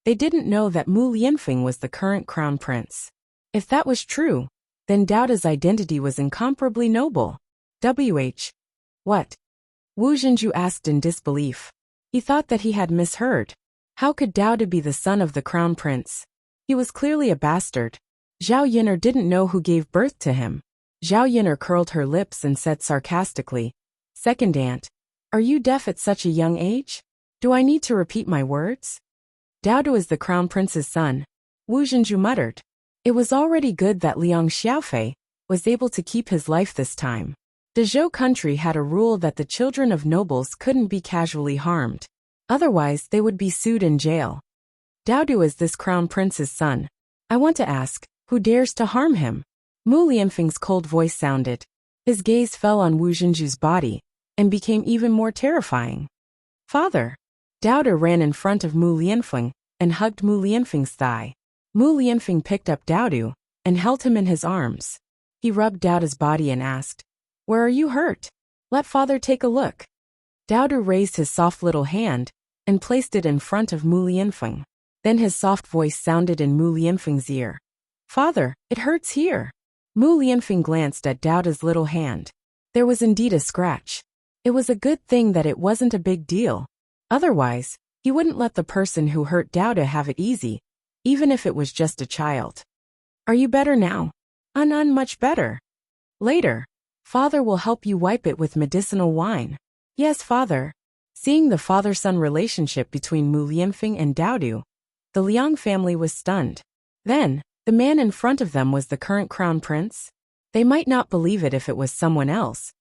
they didn't know that Mu Lianfeng was the current crown prince. If that was true, then Doubtu's identity was incomparably noble. What? Wu Zhenju asked in disbelief. He thought that he had misheard. How could Doubtu be the son of the crown prince? He was clearly a bastard. Zhao Yin'er didn't know who gave birth to him. Zhao Yin'er curled her lips and said sarcastically, Second aunt, are you deaf at such a young age? Do I need to repeat my words? Doubtu is the crown prince's son, Wu Zhenju muttered. It was already good that Liang Xiaofei was able to keep his life this time. The Zhou country had a rule that the children of nobles couldn't be casually harmed. Otherwise, they would be sued in jail. Doubtu is this crown prince's son. I want to ask, who dares to harm him? Mu Lianfeng's cold voice sounded. His gaze fell on Wu Zhenju's body and became even more terrifying. Father! Doubtu ran in front of Mu Lianfeng and hugged Mu Lianfeng's thigh. Mu Lianfeng picked up Doubtu and held him in his arms. He rubbed Doubtu's body and asked, Where are you hurt? Let father take a look. Doubtu raised his soft little hand and placed it in front of Mu Lianfeng. Then his soft voice sounded in Mu Lianfeng's ear. Father, it hurts here. Mu Lianfeng glanced at Doubtu's little hand. There was indeed a scratch. It was a good thing that it wasn't a big deal. Otherwise, he wouldn't let the person who hurt Doubtu have it easy, even if it was just a child. Are you better now? Much better. Later, father will help you wipe it with medicinal wine. Yes, father. Seeing the father-son relationship between Mu Lianfeng and Doubtu, the Liang family was stunned. Then, the man in front of them was the current crown prince? They might not believe it if it was someone else,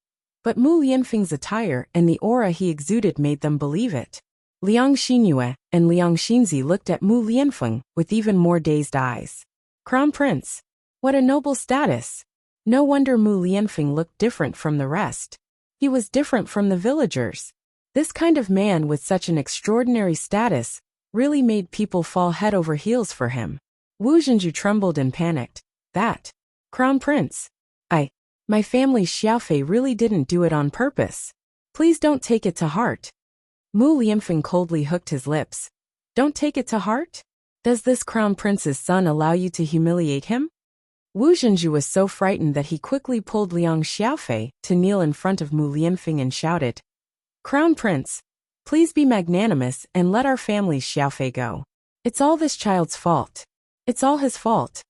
but Mu Lianfeng's attire and the aura he exuded made them believe it. Liang Xinyue and Liang Xinzi looked at Mu Lianfeng with even more dazed eyes. Crown prince? What a noble status! No wonder Mu Lianfeng looked different from the rest. He was different from the villagers. This kind of man with such an extraordinary status really made people fall head over heels for him. Wu Zhenju trembled and panicked. That? Crown Prince? My family Xiaofei really didn't do it on purpose. Please don't take it to heart. Mu Lianfeng coldly hooked his lips. Don't take it to heart? Does this Crown Prince's son allow you to humiliate him? Wu Zhenju was so frightened that he quickly pulled Liang Xiaofei to kneel in front of Mu Lianfeng and shouted, Crown Prince, please be magnanimous and let our family Xiaofei go. It's all this child's fault. It's all his fault.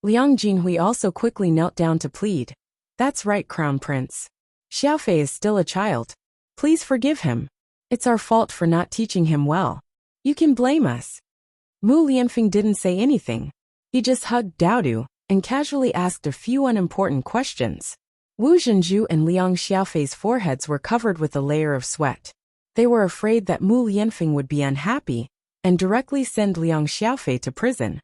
Liang Jinhui also quickly knelt down to plead. That's right, Crown Prince. Xiaofei is still a child. Please forgive him. It's our fault for not teaching him well. You can blame us. Mu Lianfeng didn't say anything. He just hugged Doubtu and casually asked a few unimportant questions. Wu Zhenju and Liang Xiaofei's foreheads were covered with a layer of sweat. They were afraid that Mu Lianfeng would be unhappy and directly send Liang Xiaofei to prison.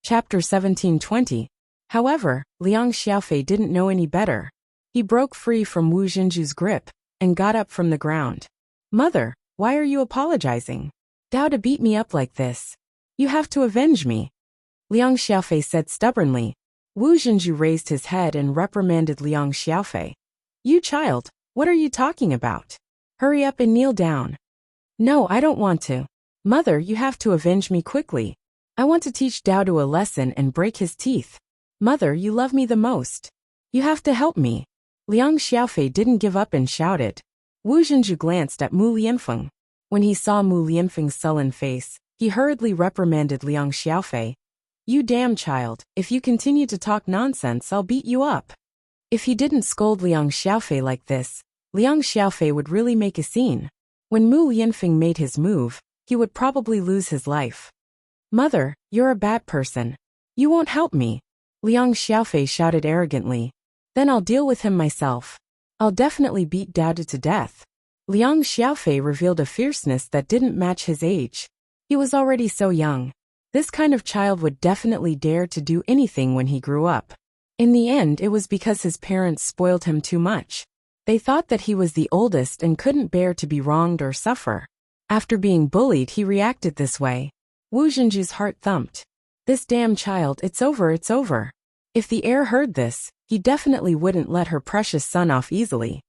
Chapter 1720. However, Liang Xiaofei didn't know any better. He broke free from Wu Jinju's grip and got up from the ground. Mother, why are you apologizing? Dao to beat me up like this. You have to avenge me. Liang Xiaofei said stubbornly. Wu Jinju raised his head and reprimanded Liang Xiaofei. You child, what are you talking about? Hurry up and kneel down. No, I don't want to. Mother, you have to avenge me quickly. I want to teach Dao a lesson and break his teeth. Mother, you love me the most. You have to help me. Liang Xiaofei didn't give up and shouted. Wu Jinju glanced at Mu Lianfeng. When he saw Mu Lianfeng's sullen face, he hurriedly reprimanded Liang Xiaofei. You damn child, if you continue to talk nonsense, I'll beat you up. If he didn't scold Liang Xiaofei like this, Liang Xiaofei would really make a scene. When Mu Lianfeng made his move, he would probably lose his life. Mother, you're a bad person. You won't help me. Liang Xiaofei shouted arrogantly. Then I'll deal with him myself. I'll definitely beat Dao to death. Liang Xiaofei revealed a fierceness that didn't match his age. He was already so young. This kind of child would definitely dare to do anything when he grew up. In the end, it was because his parents spoiled him too much. They thought that he was the oldest and couldn't bear to be wronged or suffer. After being bullied, he reacted this way. Wu Jinju's heart thumped. This damn child, it's over, it's over. If the heir heard this, he definitely wouldn't let her precious son off easily.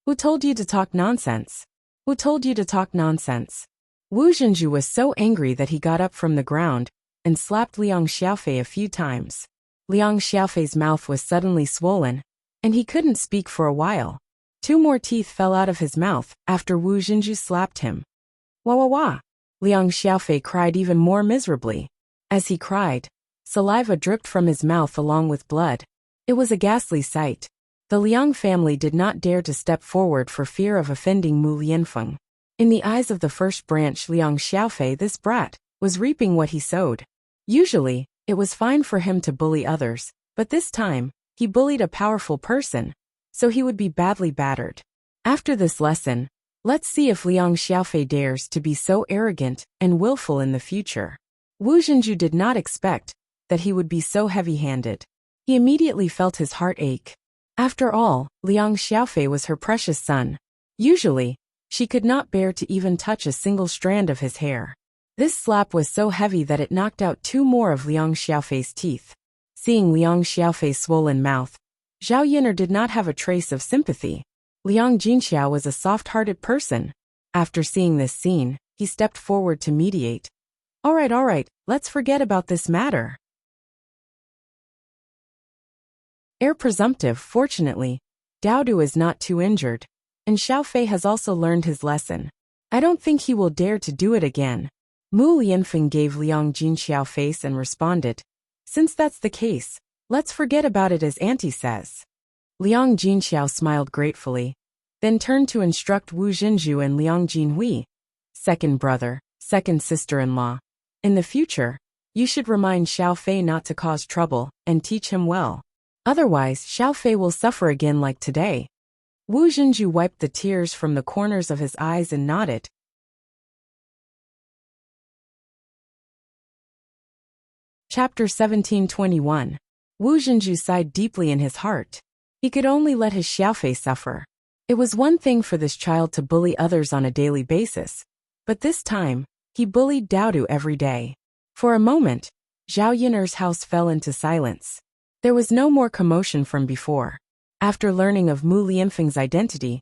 Who told you to talk nonsense? Who told you to talk nonsense? Wu Jinju was so angry that he got up from the ground and slapped Liang Xiaofei a few times. Liang Xiaofei's mouth was suddenly swollen, and he couldn't speak for a while. 2 more teeth fell out of his mouth after Wu Jinju slapped him. Wah wah wah! Liang Xiaofei cried even more miserably. As he cried, saliva dripped from his mouth along with blood. It was a ghastly sight. The Liang family did not dare to step forward for fear of offending Mu Lianfeng. In the eyes of the first branch Liang Xiaofei, this brat was reaping what he sowed. Usually, it was fine for him to bully others, but this time, he bullied a powerful person, so he would be badly battered. After this lesson, let's see if Liang Xiaofei dares to be so arrogant and willful in the future. Wu Jinju did not expect that he would be so heavy-handed. He immediately felt his heart ache. After all, Liang Xiaofei was her precious son. Usually, she could not bear to even touch a single strand of his hair. This slap was so heavy that it knocked out 2 more of Liang Xiaofei's teeth. Seeing Liang Xiaofei's swollen mouth, Zhao Yin'er did not have a trace of sympathy. Liang Jinxiao was a soft-hearted person. After seeing this scene, he stepped forward to mediate. All right, let's forget about this matter. Heir presumptive, fortunately, Dao is not too injured, and Xiaofei has also learned his lesson. I don't think he will dare to do it again. Mu Lianfeng gave Liang Jinxiao face and responded. Since that's the case, let's forget about it as Auntie says. Liang Jinxiao smiled gratefully, then turned to instruct Wu Jinju and Liang Jinhui, second brother, second sister-in-law. In the future, you should remind Xiaofei not to cause trouble and teach him well. Otherwise, Xiaofei will suffer again like today. Wu Jinju wiped the tears from the corners of his eyes and nodded. Chapter 1721. Wu Jinju sighed deeply in his heart. He could only let his Xiaofei suffer. It was one thing for this child to bully others on a daily basis, but this time, he bullied Dao every day. For a moment, Zhao Yin'er's house fell into silence. There was no more commotion from before. After learning of Mu Lianfeng's identity,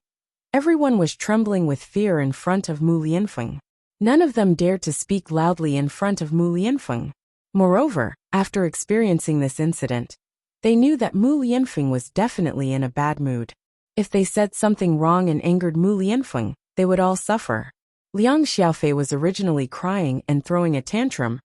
everyone was trembling with fear in front of Mu Lianfeng. None of them dared to speak loudly in front of Mu Lianfeng. Moreover, after experiencing this incident, they knew that Mu Lianfeng was definitely in a bad mood. If they said something wrong and angered Mu Lianfeng, they would all suffer. Liang Xiaofei was originally crying and throwing a tantrum,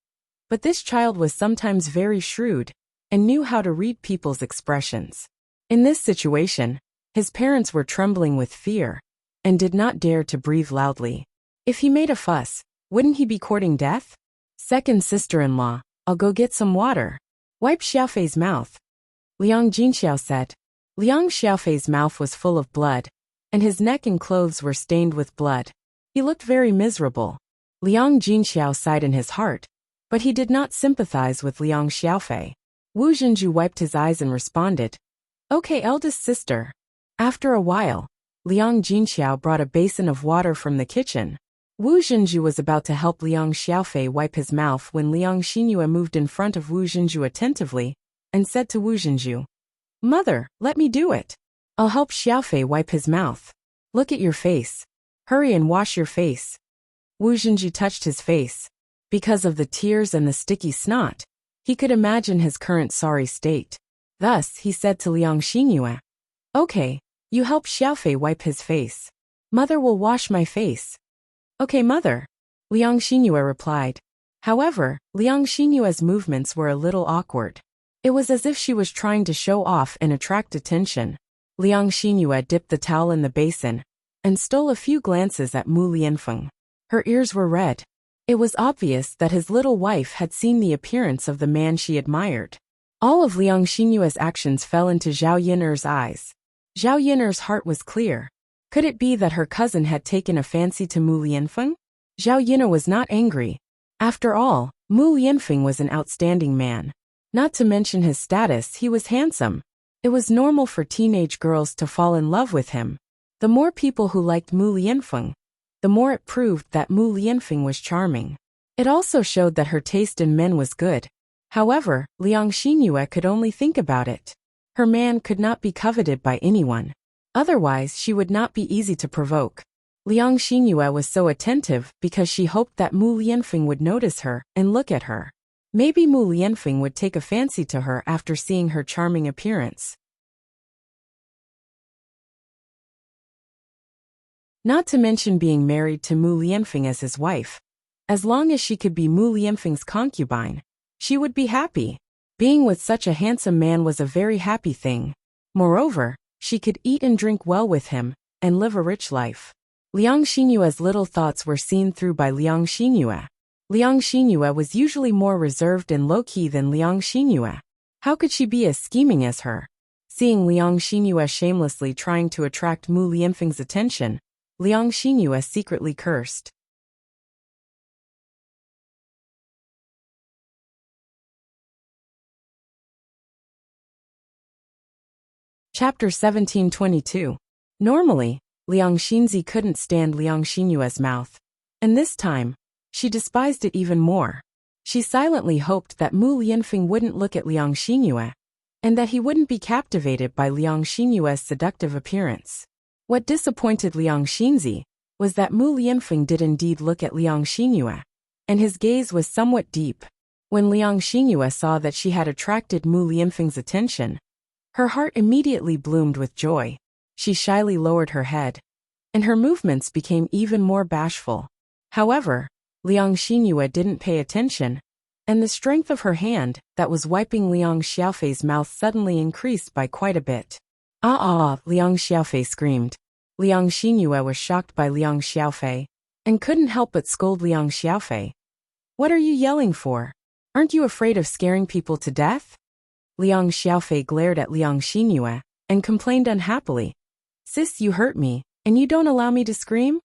but this child was sometimes very shrewd and knew how to read people's expressions. In this situation, his parents were trembling with fear and did not dare to breathe loudly. If he made a fuss, wouldn't he be courting death? Second sister-in-law, I'll go get some water. Wipe Xiaofei's mouth. Liang Jinxiao said. Liang Xiaofei's mouth was full of blood, and his neck and clothes were stained with blood. He looked very miserable. Liang Jinxiao sighed in his heart, but he did not sympathize with Liang Xiaofei. Wu Jinju wiped his eyes and responded, Okay, eldest sister, After a while, Liang Jinxiao brought a basin of water from the kitchen. Wu Zhenju was about to help Liang Xiaofei wipe his mouth when Liang Xingyue moved in front of Wu Zhenju attentively and said to Wu Zhenju, "Mother, let me do it. I'll help Xiaofei wipe his mouth. Look at your face. Hurry and wash your face." Wu Zhenju touched his face. Because of the tears and the sticky snot, he could imagine his current sorry state. Thus, he said to Liang Xingyue, "Okay, you help Xiaofei wipe his face. Mother will wash my face." "Okay, mother," Liang Xingyue replied. However, Liang Xinyue's movements were a little awkward. It was as if she was trying to show off and attract attention. Liang Xinyue dipped the towel in the basin and stole a few glances at Mu Lianfeng. Her ears were red. It was obvious that his little wife had seen the appearance of the man she admired. All of Liang Xinyue's actions fell into Zhao Yiner's eyes. Zhao Yiner's heart was clear. Could it be that her cousin had taken a fancy to Mu Lianfeng? Zhao Yiner was not angry. After all, Mu Lianfeng was an outstanding man. Not to mention his status, he was handsome. It was normal for teenage girls to fall in love with him. The more people who liked Mu Lianfeng, the more it proved that Mu Lianfeng was charming. It also showed that her taste in men was good. However, Liang Xinyue could only think about it. Her man could not be coveted by anyone. Otherwise, she would not be easy to provoke. Liang Xinyue was so attentive because she hoped that Mu Lianfeng would notice her and look at her. Maybe Mu Lianfeng would take a fancy to her after seeing her charming appearance. Not to mention being married to Mu Lianfeng as his wife. As long as she could be Mu Lianfeng's concubine, she would be happy. Being with such a handsome man was a very happy thing. Moreover, she could eat and drink well with him and live a rich life. Liang Xinyue's little thoughts were seen through by Liang Xinyue. Liang Xinyue was usually more reserved and low-key than Liang Xinyue. How could she be as scheming as her? Seeing Liang Xinyue shamelessly trying to attract Mu Lianfeng's attention, Liang Xinyue secretly cursed. Chapter 1722. Normally, Liang Xinzi couldn't stand Liang Xinyue's mouth. And this time, she despised it even more. She silently hoped that Mu Lianfeng wouldn't look at Liang Xinyue, and that he wouldn't be captivated by Liang Xinyue's seductive appearance. What disappointed Liang Xinzi was that Mu Lianfeng did indeed look at Liang Xinyue, and his gaze was somewhat deep. When Liang Xinyue saw that she had attracted Mu Lianfeng's attention, her heart immediately bloomed with joy. She shyly lowered her head, and her movements became even more bashful. However, Liang Xinyue didn't pay attention, and the strength of her hand that was wiping Liang Xiaofei's mouth suddenly increased by quite a bit. Liang Xiaofei screamed. Liang Xinyue was shocked by Liang Xiaofei, and couldn't help but scold Liang Xiaofei. "What are you yelling for? Aren't you afraid of scaring people to death?" Liang Xiaofei glared at Liang Xinyue, and complained unhappily. "Sis, you hurt me, and you don't allow me to scream?"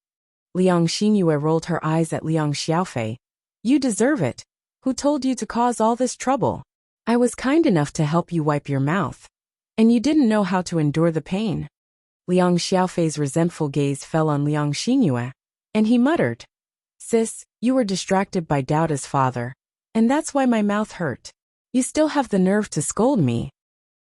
Liang Xinyue rolled her eyes at Liang Xiaofei. "You deserve it. Who told you to cause all this trouble? I was kind enough to help you wipe your mouth, and you didn't know how to endure the pain." Liang Xiaofei's resentful gaze fell on Liang Xinyue, and he muttered, "Sis, you were distracted by Doubta's father, and that's why my mouth hurt. You still have the nerve to scold me."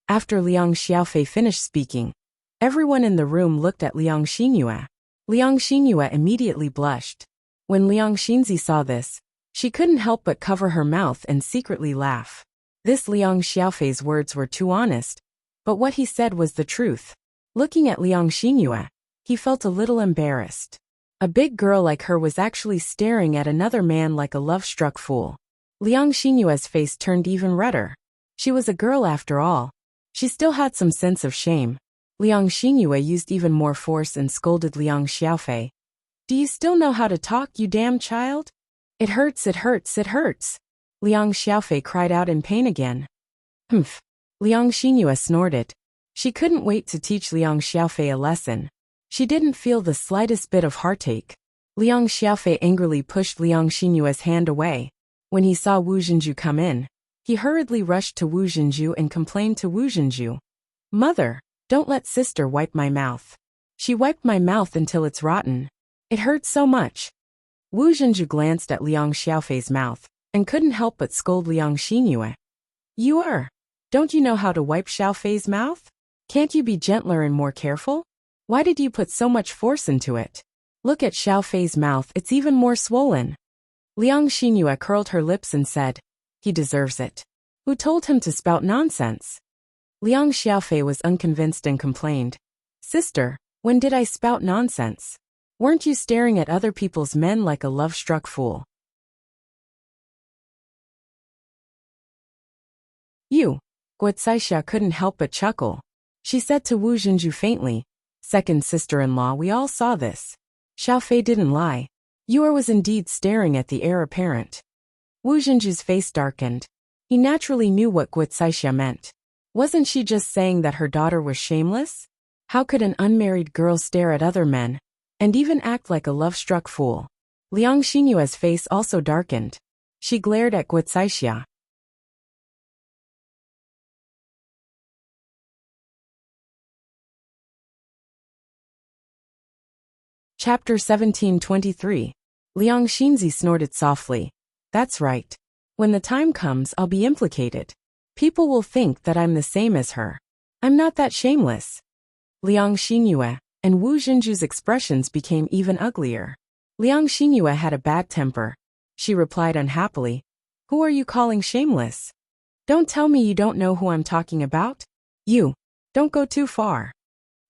After Liang Xiaofei finished speaking, everyone in the room looked at Liang Xinyue. Liang Xinyue immediately blushed. When Liang Xinzi saw this, she couldn't help but cover her mouth and secretly laugh. This Liang Xiaofei's words were too honest, but what he said was the truth. Looking at Liang Xinyue, he felt a little embarrassed. A big girl like her was actually staring at another man like a love-struck fool. Liang Xinyue's face turned even redder. She was a girl after all. She still had some sense of shame. Liang Xinyue used even more force and scolded Liang Xiaofei. "Do you still know how to talk, you damn child? It hurts, it hurts, it hurts." Liang Xiaofei cried out in pain again. "Humph." Liang Xinyue snorted. She couldn't wait to teach Liang Xiaofei a lesson. She didn't feel the slightest bit of heartache. Liang Xiaofei angrily pushed Liang Xinyue's hand away. When he saw Wu Zhenju come in, he hurriedly rushed to Wu Zhenju and complained to Wu Zhenju. "Mother, Don't let sister wipe my mouth. She wiped my mouth until it's rotten. It hurts so much. Wu Zhenju glanced at Liang Xiaofei's mouth and couldn't help but scold Liang Xinyue. Don't you know how to wipe Xiaofei's mouth? Can't you be gentler and more careful? Why did you put so much force into it? Look at Xiaofei's mouth, it's even more swollen. Liang Xinyue curled her lips and said, he deserves it. Who told him to spout nonsense? Liang Xiaofei was unconvinced and complained. Sister, when did I spout nonsense? Weren't you staring at other people's men like a love-struck fool? Guocaixia couldn't help but chuckle. She said to Wu Zhenju faintly, second sister-in-law, we all saw this. Xiaofei didn't lie. Yu was indeed staring at the heir apparent. Wu Zhenju's face darkened. He naturally knew what Guocaixia meant. Wasn't she just saying that her daughter was shameless? How could an unmarried girl stare at other men, and even act like a love-struck fool? Liang Xinyue's face also darkened. She glared at Guocaixia. Chapter 1723. Liang Xinzi snorted softly. That's right. When the time comes, I'll be implicated. People will think that I'm the same as her. I'm not that shameless. Liang Xinyue and Wu Zhenju's expressions became even uglier. Liang Xinyue had a bad temper. She replied unhappily, who are you calling shameless? Don't tell me you don't know who I'm talking about? You. Don't go too far.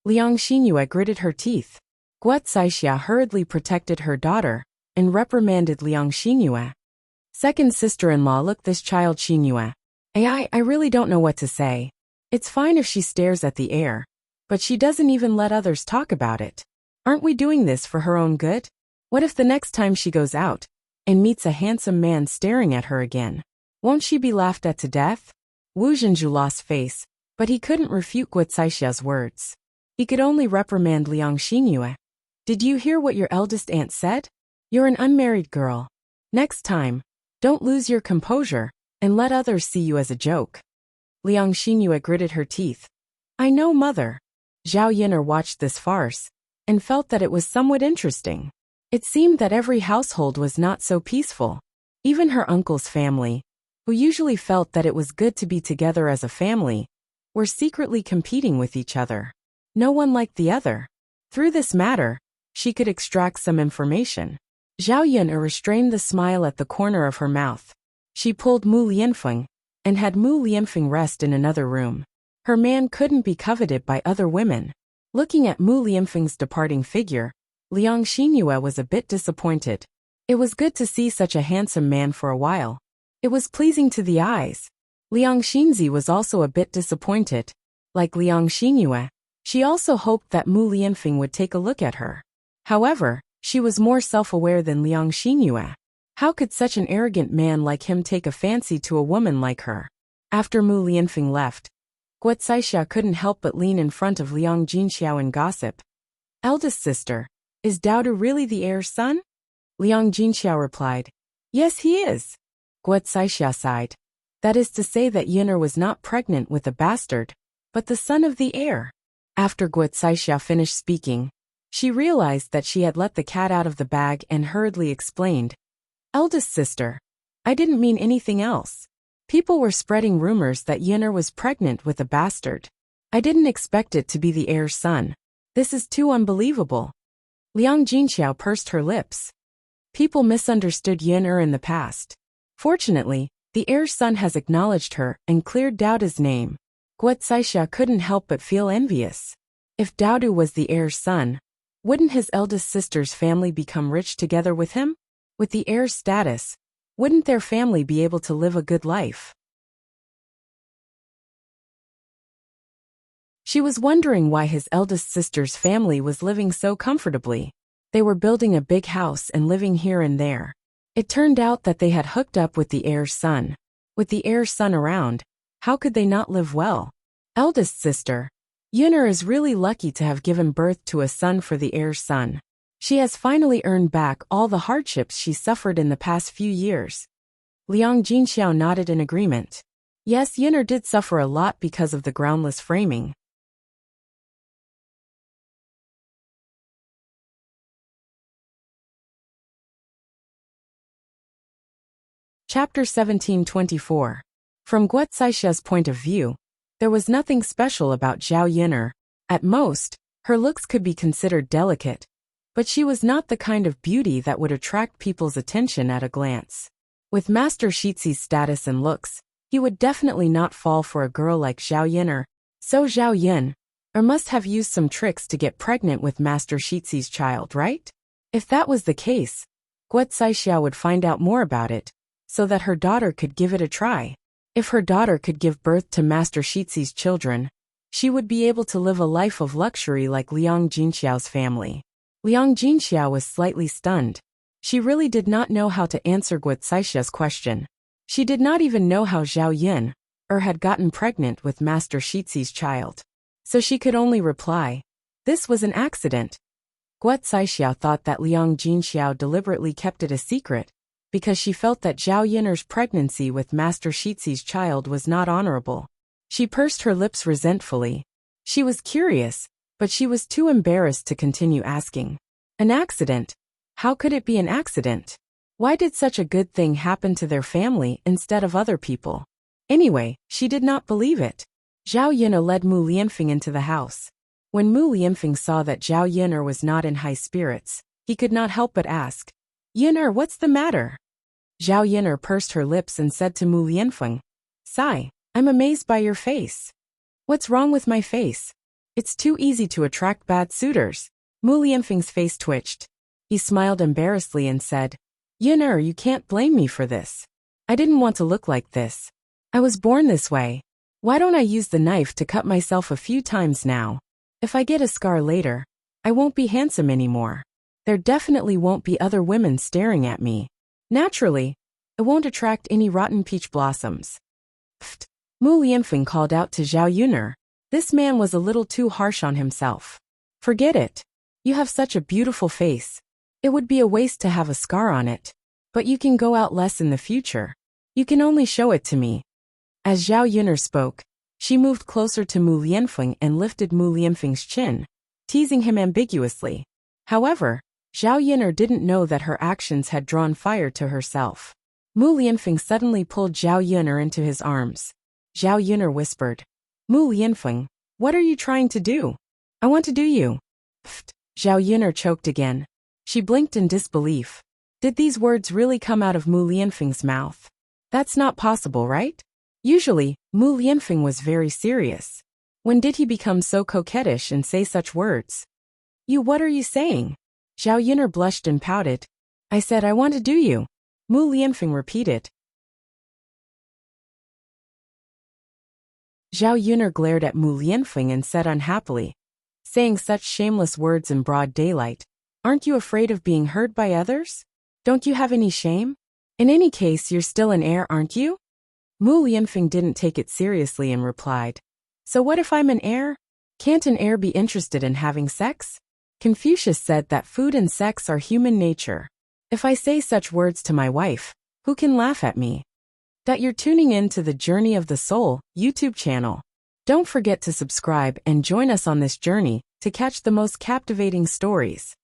Liang Xinyue gritted her teeth. Guocaixia hurriedly protected her daughter and reprimanded Liang Xinyue. Second sister-in-law, look this child Xinyue. I really don't know what to say. It's fine if she stares at the heir, but she doesn't even let others talk about it. Aren't we doing this for her own good? What if the next time she goes out and meets a handsome man staring at her again? Won't she be laughed at to death? Wu Zhenju lost face, but he couldn't refute Guocaixia's words. He could only reprimand Liang Xinyue. Did you hear what your eldest aunt said? You're an unmarried girl. Next time, don't lose your composure and let others see you as a joke. Liang Xinyue gritted her teeth. I know, mother. Zhao Yin'er watched this farce and felt that it was somewhat interesting. It seemed that every household was not so peaceful. Even her uncle's family, who usually felt that it was good to be together as a family, were secretly competing with each other. No one liked the other. Through this matter, she could extract some information. Zhao Yin'er restrained the smile at the corner of her mouth. She pulled Mu Lianfeng and had Mu Lianfeng rest in another room. Her man couldn't be coveted by other women. Looking at Mu Lianfeng's departing figure, Liang Xinyue was a bit disappointed. It was good to see such a handsome man for a while. It was pleasing to the eyes. Liang Xinzi was also a bit disappointed. Like Liang Xinyue, she also hoped that Mu Lianfeng would take a look at her. However, she was more self-aware than Liang Xinyue. How could such an arrogant man like him take a fancy to a woman like her? After Mu Lianfeng left, Guocaixia couldn't help but lean in front of Liang Jinxiao and gossip. Eldest sister, is Daodu really the heir's son? Liang Jinxiao replied, yes, he is. Guocaixia sighed. That is to say that Yin'er was not pregnant with a bastard, but the son of the heir. After Guocaixia finished speaking, she realized that she had let the cat out of the bag and hurriedly explained, eldest sister, I didn't mean anything else. People were spreading rumors that Yin'er was pregnant with a bastard. I didn't expect it to be the heir's son. This is too unbelievable. Liang Jinxiao pursed her lips. People misunderstood Yin'er in the past. Fortunately, the heir's son has acknowledged her and cleared Daodu's name. Guocaixia couldn't help but feel envious. If Daodu was the heir's son, wouldn't his eldest sister's family become rich together with him? With the heir's status, wouldn't their family be able to live a good life? She was wondering why his eldest sister's family was living so comfortably. They were building a big house and living here and there. It turned out that they had hooked up with the heir's son. With the heir's son around, how could they not live well? Eldest sister, Yin'er is really lucky to have given birth to a son for the heir's son. She has finally earned back all the hardships she suffered in the past few years. Liang Jinxiao nodded in agreement. Yes, Yin'er did suffer a lot because of the groundless framing. Chapter 1724. From Guo Zaixia's point of view, there was nothing special about Zhao Yin'er. At most, her looks could be considered delicate, but she was not the kind of beauty that would attract people's attention at a glance. With Master Shizi's status and looks, he would definitely not fall for a girl like Zhao Yin'er. So Zhao Yin'er must have used some tricks to get pregnant with Master Shizi's child, right? If that was the case, Guo Zaixia would find out more about it, so that her daughter could give it a try. If her daughter could give birth to Master Shizi's children, she would be able to live a life of luxury like Liang Jinxiao's family. Liang Jinxiao was slightly stunned. She really did not know how to answer Guo Zaixia's question. She did not even know how Zhao Yin'er had gotten pregnant with Master Shizi's child. So she could only reply, "This was an accident." Guo Zaixiao thought that Liang Jinxiao deliberately kept it a secret, because she felt that Zhao Yin'er's pregnancy with Master Shizi's child was not honorable. She pursed her lips resentfully. She was curious, but she was too embarrassed to continue asking. An accident? How could it be an accident? Why did such a good thing happen to their family instead of other people? Anyway, she did not believe it. Zhao Yin'er led Mu Lianfeng into the house. When Mu Lianfeng saw that Zhao Yin'er was not in high spirits, he could not help but ask, "Yin'er, what's the matter?" Zhao Yin'er pursed her lips and said to Mu Lianfeng, "Sai, I'm amazed by your face." "What's wrong with my face? It's too easy to attract bad suitors." Mu Lianfeng's face twitched. He smiled embarrassedly and said, "Yin'er, you can't blame me for this. I didn't want to look like this. I was born this way. Why don't I use the knife to cut myself a few times now? If I get a scar later, I won't be handsome anymore. There definitely won't be other women staring at me. Naturally, it won't attract any rotten peach blossoms." Pfft! Mu Lianfeng called out to Zhao Yin'er. This man was a little too harsh on himself. "Forget it. You have such a beautiful face. It would be a waste to have a scar on it. But you can go out less in the future. You can only show it to me." As Zhao Yin'er spoke, she moved closer to Mu Lianfeng and lifted Mu Lianfeng's chin, teasing him ambiguously. However, Zhao Yin'er didn't know that her actions had drawn fire to herself. Mu Lianfeng suddenly pulled Zhao Yin'er into his arms. Zhao Yin'er whispered, "Mu Lianfeng, what are you trying to do?" "I want to do you." Pfft! Zhao Yin'er choked again. She blinked in disbelief. Did these words really come out of Mu Lianfeng's mouth? That's not possible, right? Usually, Mu Lianfeng was very serious. When did he become so coquettish and say such words? What are you saying?" Zhao Yin'er blushed and pouted. "I said I want to do you." Mu Lianfeng repeated. Zhao Yin'er glared at Mu Lianfeng and said unhappily, "Saying such shameless words in broad daylight, aren't you afraid of being heard by others? Don't you have any shame? In any case, you're still an heir, aren't you?" Mu Lianfeng didn't take it seriously and replied, "So what if I'm an heir? Can't an heir be interested in having sex? Confucius said that food and sex are human nature. If I say such words to my wife, who can laugh at me?" That you're tuning in to the Journey of the Soul YouTube channel. Don't forget to subscribe and join us on this journey to catch the most captivating stories.